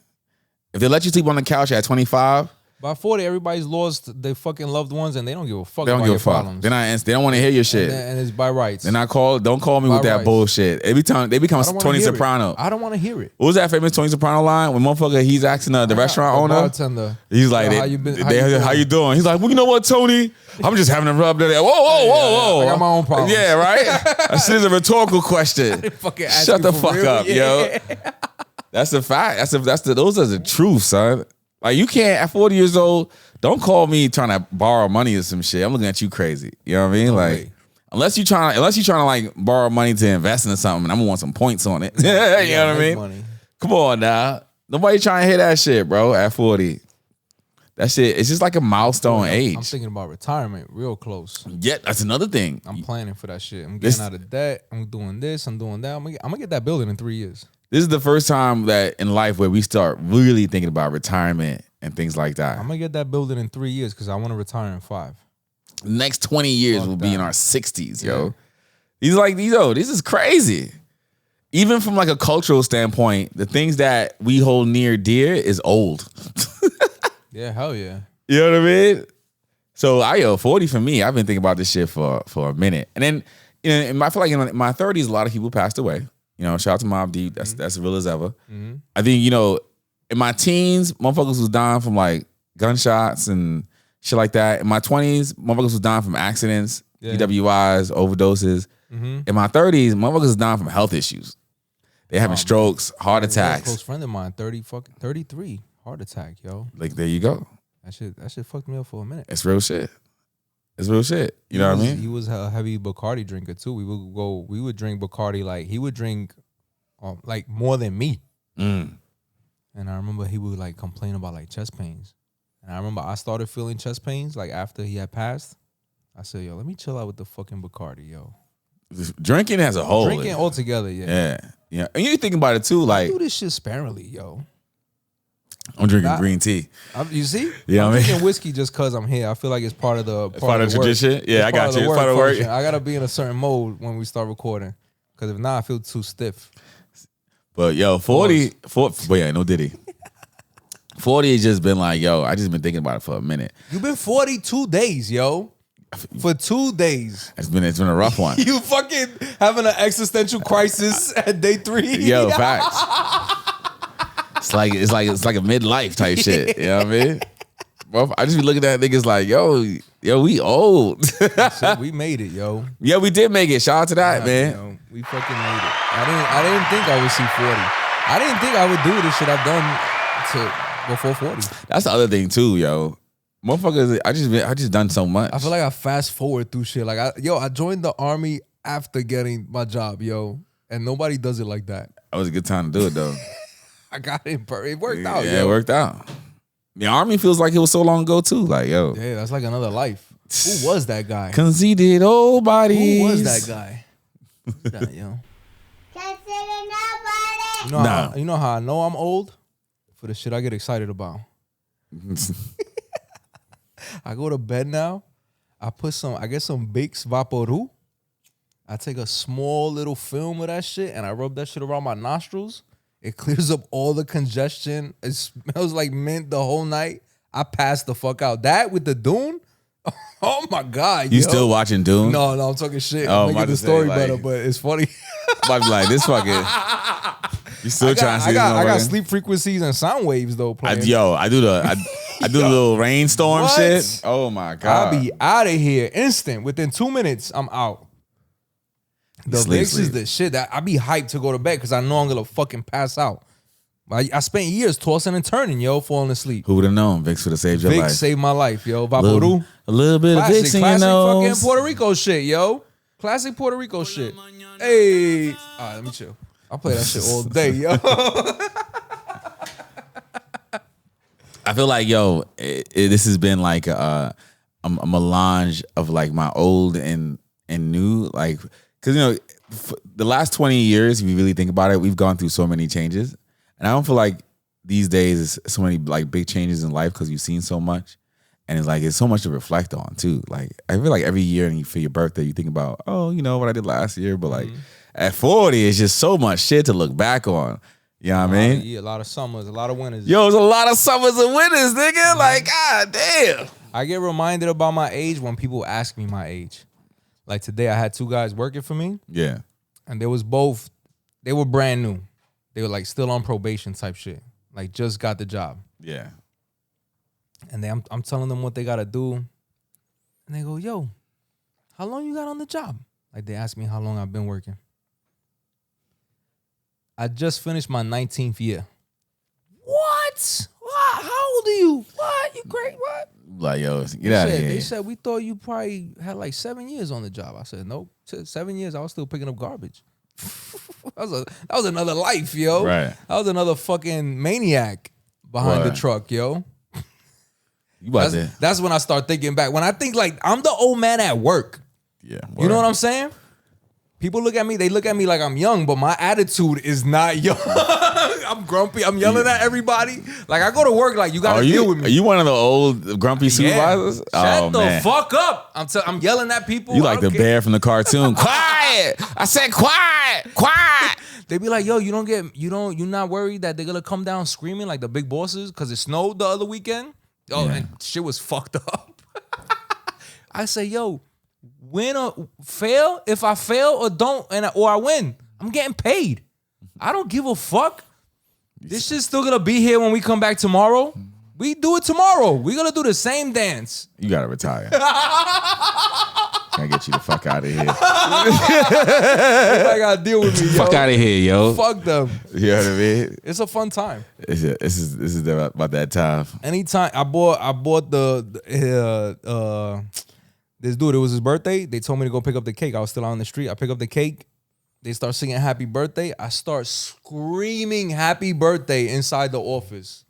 [SPEAKER 4] If they let you sleep on the couch at 25,
[SPEAKER 9] by 40, everybody's lost their fucking loved ones and they don't give a fuck
[SPEAKER 4] they don't
[SPEAKER 9] about
[SPEAKER 4] give
[SPEAKER 9] your
[SPEAKER 4] a fuck.
[SPEAKER 9] problems.
[SPEAKER 4] They don't want to hear your shit.
[SPEAKER 9] And it's by rights.
[SPEAKER 4] They're not don't call me
[SPEAKER 9] By
[SPEAKER 4] with that
[SPEAKER 9] rights.
[SPEAKER 4] bullshit. Every time they become Tony Soprano.
[SPEAKER 9] I don't want to hear it.
[SPEAKER 4] What was that famous Tony Soprano line when motherfucker he's asking the restaurant owner?
[SPEAKER 9] Bartender.
[SPEAKER 4] He's like,
[SPEAKER 9] How you been?
[SPEAKER 4] How you doing? He's like, well, you know what, Tony? I'm just having a rub there. Whoa.
[SPEAKER 9] I got my own problems.
[SPEAKER 4] Yeah, right? That shit is a rhetorical question. Shut the fuck up, yo. That's a fact. Those are the truth, son. Like, you can't, at 40 years old, don't call me trying to borrow money or some shit. I'm looking at you crazy. You know what I mean? Like, unless you're trying to like borrow money to invest into something, I'm gonna want some points on it. You know what I mean?
[SPEAKER 9] Money.
[SPEAKER 4] Come on now. Nobody trying to hear that shit, bro, at 40. That shit, it's just like a milestone age.
[SPEAKER 9] I'm thinking about retirement real close.
[SPEAKER 4] Yeah, that's another thing.
[SPEAKER 9] I'm planning for that shit. I'm getting out of debt. I'm doing this. I'm doing that. I'm gonna get that building in 3 years.
[SPEAKER 4] This is the first time that in life where we start really thinking about retirement and things like that.
[SPEAKER 9] I'm gonna get that building in 3 years because I want to retire in 5.
[SPEAKER 4] Next 20 years we'll be in our 60s, yo. He's like, yo, this is crazy. Even from like a cultural standpoint, the things that we hold near dear is old.
[SPEAKER 9] Yeah, hell yeah.
[SPEAKER 4] You know what I mean? So 40 for me, I've been thinking about this shit for a minute. And then, you know, I feel like in my 30s, a lot of people passed away. You know, shout out to Mobb Deep. That's real as ever.
[SPEAKER 9] Mm-hmm.
[SPEAKER 4] I think, you know, in my teens, motherfuckers was dying from like gunshots and shit like that. In my 20s, motherfuckers was dying from accidents, DWIs, overdoses.
[SPEAKER 9] Mm-hmm.
[SPEAKER 4] In my 30s, motherfuckers was dying from health issues. They having strokes, heart attacks.
[SPEAKER 9] A close friend of mine, 33, heart attack, yo.
[SPEAKER 4] Like, there you go.
[SPEAKER 9] That shit fucked me up for a minute.
[SPEAKER 4] It's real shit. It's real shit. You know what I mean?
[SPEAKER 9] He was a heavy Bacardi drinker too. We would drink Bacardi like he would drink like more than me.
[SPEAKER 4] Mm.
[SPEAKER 9] And I remember he would like complain about like chest pains. And I remember I started feeling chest pains like after he had passed. I said, yo, let me chill out with the fucking Bacardi, yo.
[SPEAKER 4] Drinking as a whole.
[SPEAKER 9] Drinking altogether, yeah.
[SPEAKER 4] Yeah. And you think about it too, like
[SPEAKER 9] I do this shit sparingly, yo.
[SPEAKER 4] I'm drinking green tea.
[SPEAKER 9] You see?
[SPEAKER 4] Yeah,
[SPEAKER 9] I'm
[SPEAKER 4] I mean,
[SPEAKER 9] drinking whiskey just because I'm here. I feel like it's part of the
[SPEAKER 4] part of the tradition. Yeah, I got you. It's part of the work.
[SPEAKER 9] I gotta be in a certain mode when we start recording, because if not, I feel too stiff.
[SPEAKER 4] But yo, 40, but yeah, no Diddy. 40 has just been like, yo, I just been thinking about it for a minute.
[SPEAKER 9] You've been 42 days, yo. For 2 days.
[SPEAKER 4] It's been a rough one.
[SPEAKER 9] You fucking having an existential crisis at day 3.
[SPEAKER 4] Yo, facts. It's like a midlife type shit. You know what I mean? Well, I just be looking at niggas like, yo, we old.
[SPEAKER 9] Shit, we made it, yo.
[SPEAKER 4] Yeah, we did make it. Shout out to that, man.
[SPEAKER 9] Yo, we fucking made it. I didn't think I would see 40. I didn't think I would do this shit I've done before 40.
[SPEAKER 4] That's the other thing too, yo. Motherfuckers, I just done so much.
[SPEAKER 9] I feel like I fast forward through shit. Like I joined the army after getting my job, yo, and nobody does it like that.
[SPEAKER 4] That was a good time to do it though.
[SPEAKER 9] I got it. It worked out.
[SPEAKER 4] Yeah,
[SPEAKER 9] yo.
[SPEAKER 4] it worked out. The army feels like it was so long ago too. Like, yo,
[SPEAKER 9] yeah, that's like another life. Who was that guy?
[SPEAKER 4] Conceitednobodi.
[SPEAKER 9] Who was that guy? Who's that, yo? You know how I know I'm old? For the shit I get excited about. I go to bed now. I get some Vicks Vaporub. I take a small little film of that shit and I rub that shit around my nostrils. It clears up all the congestion. It smells like mint the whole night. I passed the fuck out. That with the Dune? Oh my God.
[SPEAKER 4] You still watching Dune?
[SPEAKER 9] No, I'm talking shit.
[SPEAKER 4] Oh,
[SPEAKER 9] I'm making the story better, but it's funny.
[SPEAKER 4] Might be like, this fucking. You still trying to see
[SPEAKER 9] I got sleep frequencies and sound waves though playing.
[SPEAKER 4] I do the little rainstorm shit. Oh my God.
[SPEAKER 9] I'll be out of here instant. Within 2 minutes, I'm out. The Vicks is the shit that I be hyped to go to bed because I know I'm gonna fucking pass out. I spent years tossing and turning, yo, falling asleep.
[SPEAKER 4] Who would have known? Vicks would have saved your life.
[SPEAKER 9] Vicks saved my life, yo. Vaporub.
[SPEAKER 4] A little bit of Vicks in your nose.
[SPEAKER 9] Fucking Puerto Rico shit, yo. Classic Puerto Rico shit. Hey. All right, let me chill. I play that shit all day, yo.
[SPEAKER 4] I feel like, yo, this has been like a melange of like my old and new, like, because, you know, the last 20 years, if you really think about it, we've gone through so many changes. And I don't feel like these days so many like big changes in life because you've seen so much. And it's like, it's so much to reflect on too. Like, I feel like every year for your birthday, you think about, oh, you know what I did last year. But like at 40, it's just so much shit to look back on. You know what I mean?
[SPEAKER 9] Yeah, a lot of summers, a lot of winters.
[SPEAKER 4] Yo, it's a lot of summers and winters, nigga. Like, God damn.
[SPEAKER 9] I get reminded about my age when people ask me my age. Like today, I had 2 guys working for me.
[SPEAKER 4] Yeah.
[SPEAKER 9] And they were brand new. They were like still on probation type shit. Like just got the job.
[SPEAKER 4] Yeah.
[SPEAKER 9] And then I'm telling them what they gotta do. And they go, yo, how long you got on the job? Like they ask me how long I've been working. I just finished my 19th year. What? How old are you? What? You great? What?
[SPEAKER 4] Like, yo, get out of here.
[SPEAKER 9] They said, we thought you probably had like 7 years on the job. I said, nope. 7 years, I was still picking up garbage. that was another life, yo.
[SPEAKER 4] Right.
[SPEAKER 9] That was another fucking maniac behind the truck, yo. That's when I start thinking back. When I think like I'm the old man at work.
[SPEAKER 4] Yeah.
[SPEAKER 9] You know what I'm saying? People look at me, they look at me like I'm young, but my attitude is not young. I'm grumpy. I'm yelling at everybody. Like, I go to work like, you got to deal with me.
[SPEAKER 4] Are you one of the old grumpy supervisors?
[SPEAKER 9] Shut the fuck up. I'm yelling at people.
[SPEAKER 4] You like the bear from the cartoon. Quiet. I said quiet. Quiet.
[SPEAKER 9] They be like, yo, you're not worried that they're going to come down screaming like the big bosses because it snowed the other weekend? Oh, and shit was fucked up. I say, yo, win or fail. If I fail or don't, or I win, I'm getting paid. I don't give a fuck. This shit's still gonna be here when we come back tomorrow. We do it tomorrow. We're gonna do the same dance.
[SPEAKER 4] You gotta retire. Gotta get you the fuck out of here.
[SPEAKER 9] I gotta deal with me. Yo.
[SPEAKER 4] Fuck out of here, yo.
[SPEAKER 9] Fuck them.
[SPEAKER 4] You know what I mean?
[SPEAKER 9] It's a fun time.
[SPEAKER 4] This is about that time.
[SPEAKER 9] Anytime I bought this dude, it was his birthday. They told me to go pick up the cake. I was still out on the street. I pick up the cake. They start singing happy birthday. I start screaming happy birthday inside the office.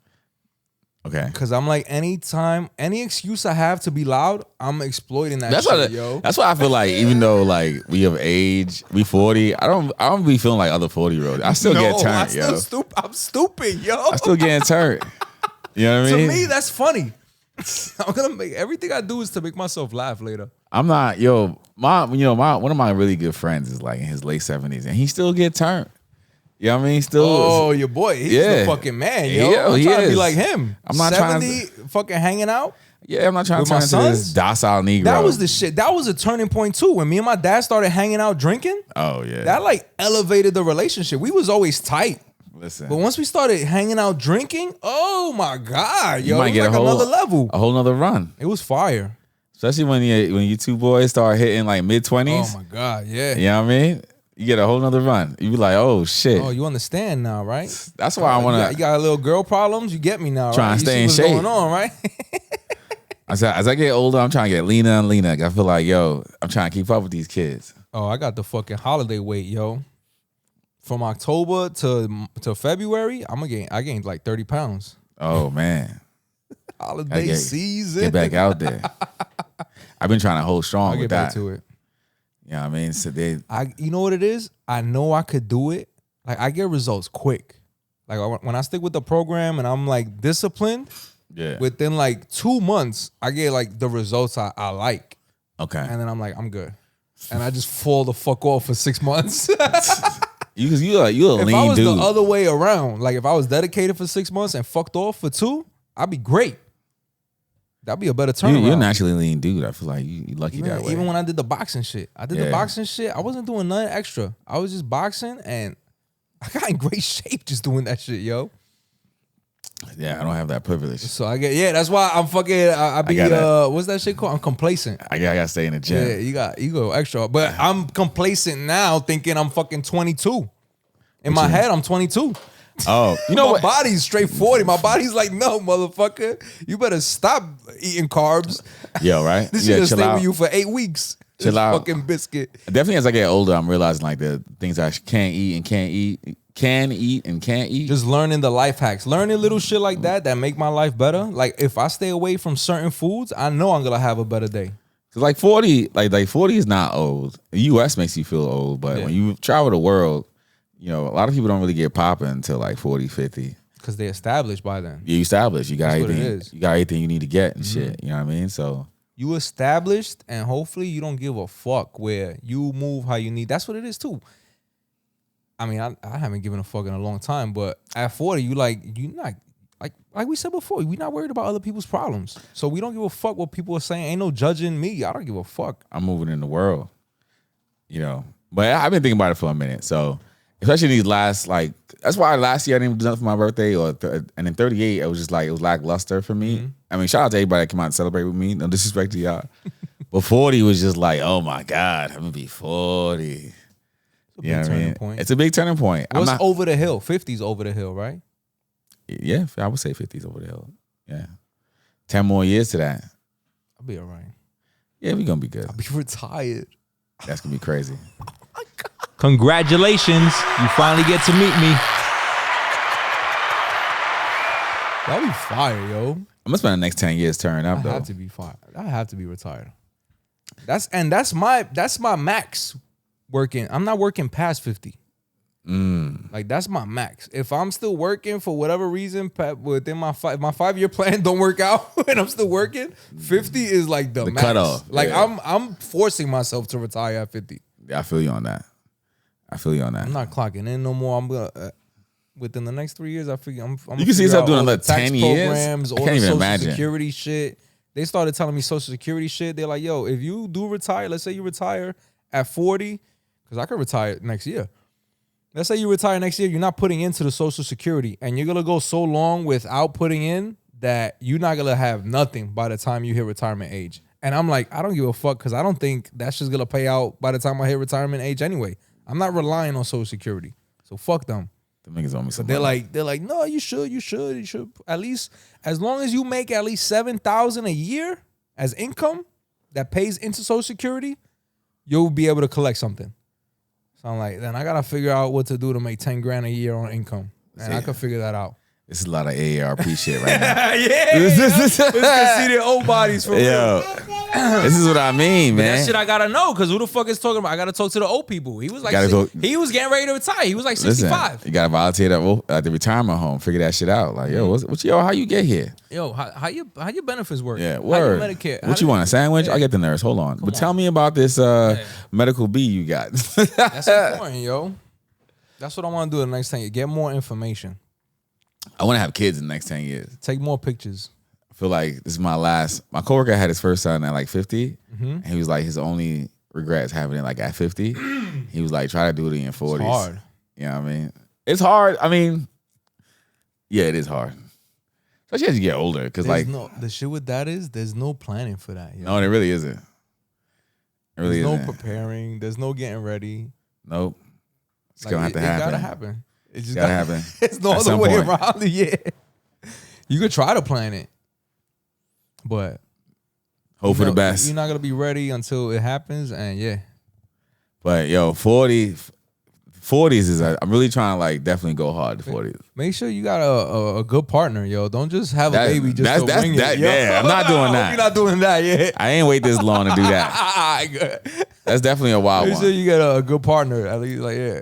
[SPEAKER 4] Okay.
[SPEAKER 9] Because I'm like, anytime, any excuse I have to be loud, I'm exploiting that shit, yo.
[SPEAKER 4] That's why I feel like, even though like we have age, we 40, I don't be feeling like other 40-year-olds. I still get turned, yo.
[SPEAKER 9] I'm stupid, yo.
[SPEAKER 4] I still getting turned. You know what I mean?
[SPEAKER 9] To me, that's funny. I'm gonna make everything I do is to make myself laugh later.
[SPEAKER 4] I'm not, yo. One of my really good friends is like in his late 70s, and he still get turned. You know what I mean? Still,
[SPEAKER 9] your boy, he's the fucking man, yo. I'm trying to be like him.
[SPEAKER 4] I'm not
[SPEAKER 9] 70,
[SPEAKER 4] trying to
[SPEAKER 9] fucking hanging out.
[SPEAKER 4] Yeah, I'm not trying
[SPEAKER 9] with
[SPEAKER 4] to turn
[SPEAKER 9] my
[SPEAKER 4] into this
[SPEAKER 9] sons?
[SPEAKER 4] docile Negro.
[SPEAKER 9] That was the shit. That was a turning point too. When me and my dad started hanging out drinking.
[SPEAKER 4] Oh yeah.
[SPEAKER 9] That like elevated the relationship. We was always tight.
[SPEAKER 4] Listen.
[SPEAKER 9] But once we started hanging out drinking, oh my God, yo,
[SPEAKER 4] You might
[SPEAKER 9] it was
[SPEAKER 4] get
[SPEAKER 9] like another level.
[SPEAKER 4] a whole nother run.
[SPEAKER 9] It was fire.
[SPEAKER 4] Especially when you two boys start hitting like mid-20s.
[SPEAKER 9] Oh my God, yeah.
[SPEAKER 4] You know what I mean? You get a whole nother run. You be like, oh shit.
[SPEAKER 9] Oh, you understand now, right?
[SPEAKER 4] That's why I want to.
[SPEAKER 9] You got a little girl problems. You get me now,
[SPEAKER 4] Trying
[SPEAKER 9] right?
[SPEAKER 4] to stay
[SPEAKER 9] you
[SPEAKER 4] in
[SPEAKER 9] see
[SPEAKER 4] shape.
[SPEAKER 9] what's going on, right?
[SPEAKER 4] As I get older, I'm trying to get leaner and leaner. I feel like, yo, I'm trying to keep up with these kids.
[SPEAKER 9] Oh, I got the fucking holiday weight, yo. From October to February, I gained like 30 pounds.
[SPEAKER 4] Oh man.
[SPEAKER 9] Holiday season.
[SPEAKER 4] Get back out there. I've been trying to hold strong
[SPEAKER 9] I'll
[SPEAKER 4] with
[SPEAKER 9] get
[SPEAKER 4] that.
[SPEAKER 9] back to it.
[SPEAKER 4] You know what I mean? So
[SPEAKER 9] you know what it is? I know I could do it. Like, I get results quick. Like, when I stick with the program and I'm like disciplined, within like 2 months, I get like the results I like.
[SPEAKER 4] Okay.
[SPEAKER 9] And then I'm like, I'm good. And I just fall the fuck off for 6 months.
[SPEAKER 4] You a lean dude.
[SPEAKER 9] If I was the other way around, like if I was dedicated for 6 months and fucked off for 2, I'd be great. That'd be a better turnaround.
[SPEAKER 4] You're a naturally lean dude. I feel like you lucky that way.
[SPEAKER 9] Even when I did the boxing shit. I wasn't doing nothing extra. I was just boxing and I got in great shape just doing that shit, yo.
[SPEAKER 4] Yeah, I don't have that privilege.
[SPEAKER 9] So that's why I'm fucking, what's that shit called? I'm complacent.
[SPEAKER 4] I gotta stay in the gym.
[SPEAKER 9] Yeah, you go extra. But I'm complacent now thinking I'm fucking 22. In my head, I'm 22.
[SPEAKER 4] Oh, you know
[SPEAKER 9] my
[SPEAKER 4] what?
[SPEAKER 9] body's straight 40. My body's like, no, motherfucker. You better stop eating carbs.
[SPEAKER 4] Yo, right?
[SPEAKER 9] This shit will stay with you for 8 weeks.
[SPEAKER 4] Chill
[SPEAKER 9] this
[SPEAKER 4] out.
[SPEAKER 9] Fucking biscuit.
[SPEAKER 4] Definitely as I get older, I'm realizing like the things I can eat and can't eat.
[SPEAKER 9] Just learning the life hacks. Learning little shit like that make my life better. Like if I stay away from certain foods, I know I'm gonna have a better day.
[SPEAKER 4] So like 40, like 40 is not old. The US makes you feel old, but when you travel the world, you know, a lot of people don't really get popping until like 40, 50.
[SPEAKER 9] Because they're established by then.
[SPEAKER 4] You established. You got
[SPEAKER 9] That's what
[SPEAKER 4] everything.
[SPEAKER 9] it is.
[SPEAKER 4] You got everything you need to get and shit. You know what I mean? So
[SPEAKER 9] you established, and hopefully you don't give a fuck where you move how you need. That's what it is too. I mean, I haven't given a fuck in a long time, but at 40, you not like we said before, we not worried about other people's problems. So we don't give a fuck what people are saying. Ain't no judging me. I don't give a fuck.
[SPEAKER 4] I'm moving in the world, you know. But I've been thinking about it for a minute. So especially these last, like, that's why last year I didn't do nothing for my birthday, and in 38 it was just like, it was lackluster for me.
[SPEAKER 9] Mm-hmm.
[SPEAKER 4] I mean, shout out to everybody that came out and celebrate with me. No disrespect to y'all. But 40 was just like, oh my God, I'm gonna be 40. You know what I mean?
[SPEAKER 9] Point.
[SPEAKER 4] It's a big turning point.
[SPEAKER 9] What's over the hill? 50's over the hill, right?
[SPEAKER 4] Yeah, I would say 50's over the hill. Yeah. 10 more years to that.
[SPEAKER 9] I'll be all right.
[SPEAKER 4] Yeah, we're gonna be good.
[SPEAKER 9] I'll be retired.
[SPEAKER 4] That's gonna be crazy.
[SPEAKER 10] Congratulations. You finally get to meet me.
[SPEAKER 9] That'll be fire, yo.
[SPEAKER 4] I'm gonna spend the next 10 years turning up, though.
[SPEAKER 9] I have to be fire. I have to be retired. That's my max. working. I'm not working past 50. Like that's my max. If I'm still working for whatever reason within my 5-year plan don't work out and I'm still working, 50 is like the max.
[SPEAKER 4] Cutoff.
[SPEAKER 9] Like
[SPEAKER 4] yeah.
[SPEAKER 9] I'm forcing myself to retire at 50.
[SPEAKER 4] Yeah, I feel you on that.
[SPEAKER 9] I'm not clocking in no more. I'm gonna within the next 3 years. I figure I'm
[SPEAKER 4] you can see yourself doing another 10 years.
[SPEAKER 9] Programs,
[SPEAKER 4] I
[SPEAKER 9] all
[SPEAKER 4] can't
[SPEAKER 9] the
[SPEAKER 4] even
[SPEAKER 9] Social
[SPEAKER 4] imagine.
[SPEAKER 9] Security shit. They started telling me Social Security shit. They're like, yo, if you do retire, let's say you retire at 40, because I could retire next year. Let's say you retire next year, you're not putting into the Social Security, and you're gonna go so long without putting in that you're not gonna have nothing by the time you hit retirement age. And I'm like, I don't give a fuck because I don't think that's just gonna pay out by the time I hit retirement age anyway. I'm not relying on Social Security, so fuck them.
[SPEAKER 4] The niggas owe me some
[SPEAKER 9] They're
[SPEAKER 4] money.
[SPEAKER 9] like, no, you should at least as long as you make at least $7,000 a year as income that pays into Social Security, you'll be able to collect something. So I'm like, then I gotta figure out what to do to make 10 grand a year on income, and I could figure that out.
[SPEAKER 4] This is a lot of AARP shit right now.
[SPEAKER 9] It's conceited old bodies for real.
[SPEAKER 4] This is what I mean, man.
[SPEAKER 9] That shit I gotta know, because who the fuck is talking about? I gotta talk to the old people. He was like, he was getting ready to retire. He was like 65.
[SPEAKER 4] Listen, you gotta volunteer at the retirement home. Figure that shit out. Like, yo, how you get here?
[SPEAKER 9] Yo, how your benefits work?
[SPEAKER 4] Yeah, word.
[SPEAKER 9] How your Medicare?
[SPEAKER 4] What you want, a sandwich? I'll get the nurse. Hold on. Tell me about this medical B you got.
[SPEAKER 9] That's important, yo. That's what I want to do the next 10 years. Get more information.
[SPEAKER 4] I want to have kids in the next 10 years.
[SPEAKER 9] Take more pictures.
[SPEAKER 4] I feel like this is my coworker had his first son at like 50. And he was like, his only regret is having it like at 50. He was like, try to do it in your 40s. It's
[SPEAKER 9] hard.
[SPEAKER 4] You know what I mean? It's hard. I mean, yeah, it is hard. Especially as you get older. Because like,
[SPEAKER 9] the shit with that is there's no planning for that.
[SPEAKER 4] No, there really isn't.
[SPEAKER 9] There's no preparing. There's no getting ready.
[SPEAKER 4] Nope. It's going to have to happen.
[SPEAKER 9] It gotta happen. It just
[SPEAKER 4] gotta happen.
[SPEAKER 9] It's no other way around it. Yeah. You could try to plan it, but
[SPEAKER 4] hope for the best.
[SPEAKER 9] You're not gonna be ready until it happens, and yeah.
[SPEAKER 4] But yo, 40s is I'm really trying to like definitely go hard to 40s.
[SPEAKER 9] Make sure you got a good partner, yo. Don't just have a baby just to wing it.
[SPEAKER 4] Yeah, I'm not doing that.
[SPEAKER 9] You're not doing that yet.
[SPEAKER 4] I ain't wait this long to do that. That's definitely a wild one.
[SPEAKER 9] Make sure you get a good partner, at least. Like, yeah.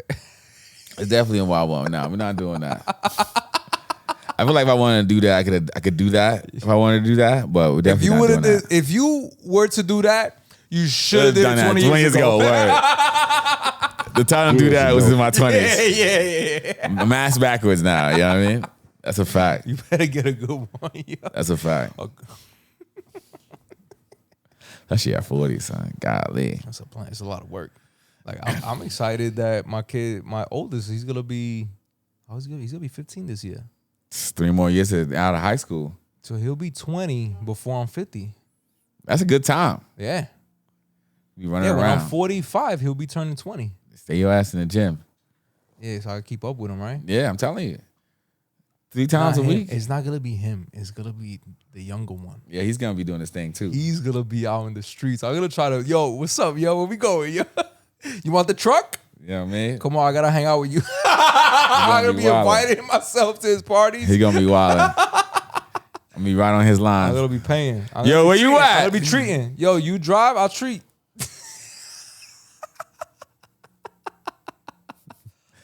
[SPEAKER 4] It's definitely a wild one. No, we're not doing that. I feel like if I wanted to do that, I could do that if I wanted to do that. But we're definitely not doing that.
[SPEAKER 9] If you were to do that, you should have done it 20 years ago.
[SPEAKER 4] The time to do that was in my 20s.
[SPEAKER 9] Yeah.
[SPEAKER 4] I'm ass backwards now. You know what I mean? That's a fact.
[SPEAKER 9] You better get a good one. Yo.
[SPEAKER 4] That's a fact. That shit at 40, son. Golly.
[SPEAKER 9] That's a plan. It's a lot of work. Like I'm excited that my kid, my oldest, he's gonna be 15 this year.
[SPEAKER 4] It's 3 more years out of high school.
[SPEAKER 9] So he'll be 20 before I'm 50.
[SPEAKER 4] That's a good time.
[SPEAKER 9] Yeah.
[SPEAKER 4] Be running around.
[SPEAKER 9] When I'm 45, he'll be turning 20.
[SPEAKER 4] Stay your ass in the gym.
[SPEAKER 9] Yeah, so I can keep up with him, right?
[SPEAKER 4] Yeah, I'm telling you. 3 times a week.
[SPEAKER 9] It's not gonna be him. It's gonna be the younger one.
[SPEAKER 4] Yeah, he's gonna be doing this thing too.
[SPEAKER 9] He's gonna be out in the streets. I'm gonna try to, yo, what's up, yo? Where we going, yo? You want the truck?
[SPEAKER 4] Yeah, man.
[SPEAKER 9] Come on, I gotta hang out with you. I'm gonna be inviting myself to his parties.
[SPEAKER 4] He gonna be wilding. I'm gonna be right on his line.
[SPEAKER 9] I'm gonna be paying.
[SPEAKER 4] Yo, where you at?
[SPEAKER 9] I'm gonna be treating. Yo, you drive, I'll treat.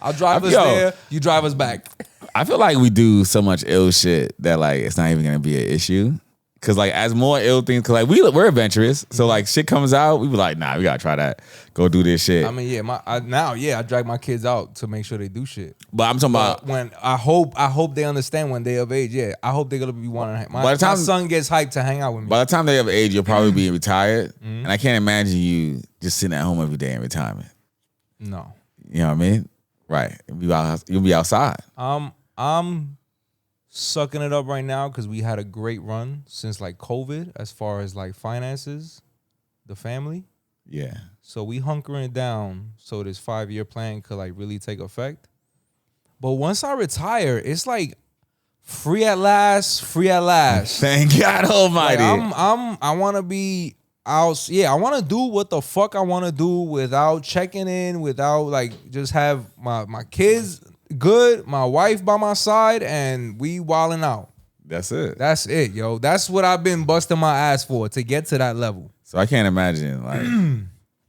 [SPEAKER 9] I'll drive us there. You drive us back.
[SPEAKER 4] I feel like we do so much ill shit that like it's not even gonna be an issue. Cause like as more ill things, cause like we're adventurous, so like shit comes out, we be like, nah, we gotta try that, go do this shit.
[SPEAKER 9] I mean, yeah, I drag my kids out to make sure they do shit.
[SPEAKER 4] But I'm talking about
[SPEAKER 9] when I hope they understand when they're of age. Yeah, I hope they're gonna be wanting. My son gets hyped to hang out with me.
[SPEAKER 4] By the time they're of age, you'll probably be retired, and I can't imagine you just sitting at home every day in retirement.
[SPEAKER 9] No,
[SPEAKER 4] you know what I mean? Right? You'll be outside.
[SPEAKER 9] I'm sucking it up right now because we had a great run since like COVID as far as like finances, the family.
[SPEAKER 4] Yeah.
[SPEAKER 9] So we hunkering it down so this 5-year plan could like really take effect. But once I retire, it's like free at last.
[SPEAKER 4] Thank God Almighty.
[SPEAKER 9] Like I want to be out. Yeah, I want to do what the fuck I want to do without checking in, without like just have my kids good, my wife by my side, and we wilding out.
[SPEAKER 4] That's it,
[SPEAKER 9] yo. That's what I've been busting my ass for, to get to that level.
[SPEAKER 4] So I can't imagine like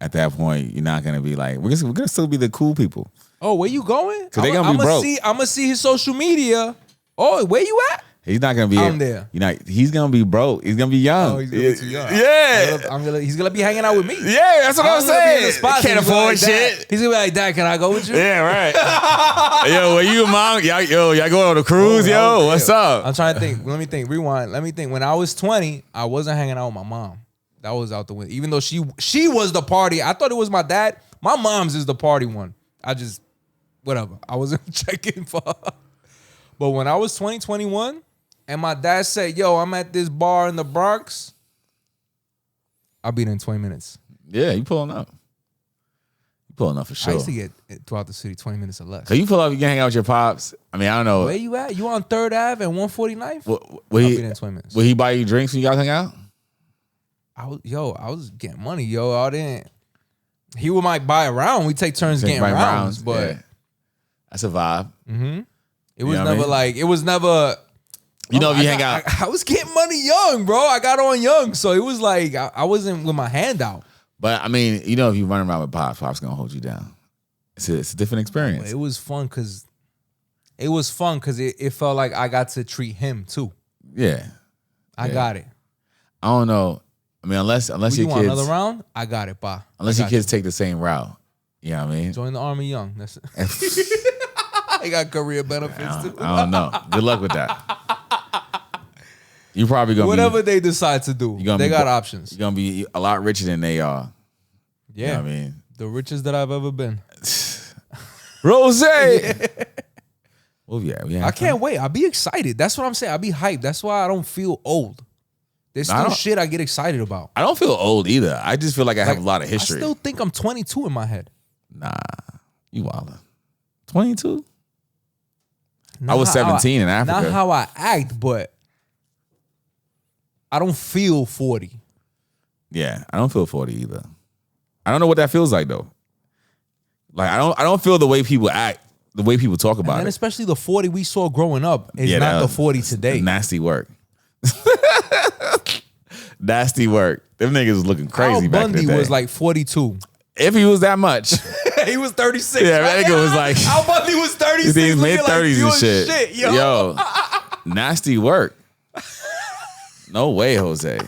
[SPEAKER 4] at that point, you're not gonna be like, we're gonna still be the cool people.
[SPEAKER 9] Oh, where you going?
[SPEAKER 4] Because they're gonna be broke.
[SPEAKER 9] I'm gonna see his social media. Oh, where you at?
[SPEAKER 4] He's not gonna be.
[SPEAKER 9] I'm there.
[SPEAKER 4] He's gonna be broke. He's gonna be young.
[SPEAKER 9] Oh, he's gonna be too young.
[SPEAKER 4] Yeah.
[SPEAKER 9] He's gonna be hanging out with me.
[SPEAKER 4] Yeah, that's what I'm saying. Can't afford
[SPEAKER 9] like,
[SPEAKER 4] shit.
[SPEAKER 9] He's gonna be like, Dad, can I go with you?
[SPEAKER 4] Yeah, right. Yo, were you mom? Y'all going on a cruise? What's up?
[SPEAKER 9] I'm trying to think. Let me think. Rewind. Let me think. When I was 20, I wasn't hanging out with my mom. That was out the window. Even though she was the party. I thought it was my dad. My mom's is the party one. I just, whatever. I wasn't checking for her. But when I was 20, 21, and my dad said, yo, I'm at this bar in the Bronx, I'll be there in 20 minutes.
[SPEAKER 4] Yeah, you pulling up. You pulling up for sure.
[SPEAKER 9] I used to get throughout the city 20 minutes or less.
[SPEAKER 4] So you pull up, you can hang out with your pops. I mean, I don't know.
[SPEAKER 9] Where you at? You on 3rd Ave and 149th?
[SPEAKER 4] Will
[SPEAKER 9] I'll
[SPEAKER 4] he,
[SPEAKER 9] be there in 20 minutes.
[SPEAKER 4] Will he buy you drinks when you guys hang out?
[SPEAKER 9] I was getting money, yo. I didn't. He might buy a round. We take turns getting rounds, but
[SPEAKER 4] yeah. That's a vibe.
[SPEAKER 9] Mm-hmm. It was never like, it was never.
[SPEAKER 4] You know, if you hang out.
[SPEAKER 9] I was getting money young, bro. I got on young. So it was like, I wasn't with my hand out.
[SPEAKER 4] But I mean, you know, if you run around with Pop's going to hold you down. It's a different experience.
[SPEAKER 9] But it was fun because it felt like I got to treat him too.
[SPEAKER 4] Yeah.
[SPEAKER 9] I got it.
[SPEAKER 4] I don't know. I mean, unless your kids. You
[SPEAKER 9] want another round? I got it, pa.
[SPEAKER 4] Unless your kids take the same route. You know what I mean?
[SPEAKER 9] Join the Army young. That's I got career benefits too.
[SPEAKER 4] I don't know. Good luck with that. You probably gonna
[SPEAKER 9] whatever they decide to do. They got options.
[SPEAKER 4] You're gonna be a lot richer than they are.
[SPEAKER 9] Yeah,
[SPEAKER 4] you know what I mean,
[SPEAKER 9] the richest that I've ever been.
[SPEAKER 4] Rose. Well, yeah.
[SPEAKER 9] I can't wait. I'll be excited. That's what I'm saying. I'll be hyped. That's why I don't feel old. There's still shit I get excited about.
[SPEAKER 4] I don't feel old either. I just feel like I have a lot of history.
[SPEAKER 9] I still think I'm 22 in my head.
[SPEAKER 4] Nah, you wilder. 22. I was 17 in Africa.
[SPEAKER 9] Not how I act, but I don't feel 40.
[SPEAKER 4] Yeah, I don't feel 40 either. I don't know what that feels like though. Like I don't feel the way people act, the way people talk about
[SPEAKER 9] and
[SPEAKER 4] it.
[SPEAKER 9] Especially the 40 we saw growing up is not the 40 today.
[SPEAKER 4] Nasty work. Nasty work. Them niggas was looking crazy back in the day.
[SPEAKER 9] Bundy was like 42.
[SPEAKER 4] If he was that much.
[SPEAKER 9] He was 36.
[SPEAKER 4] Yeah, that nigga was like.
[SPEAKER 9] Al Bundy was 36.
[SPEAKER 4] He's mid-30s
[SPEAKER 9] like
[SPEAKER 4] and shit. Yo, nasty work. No way, Jose.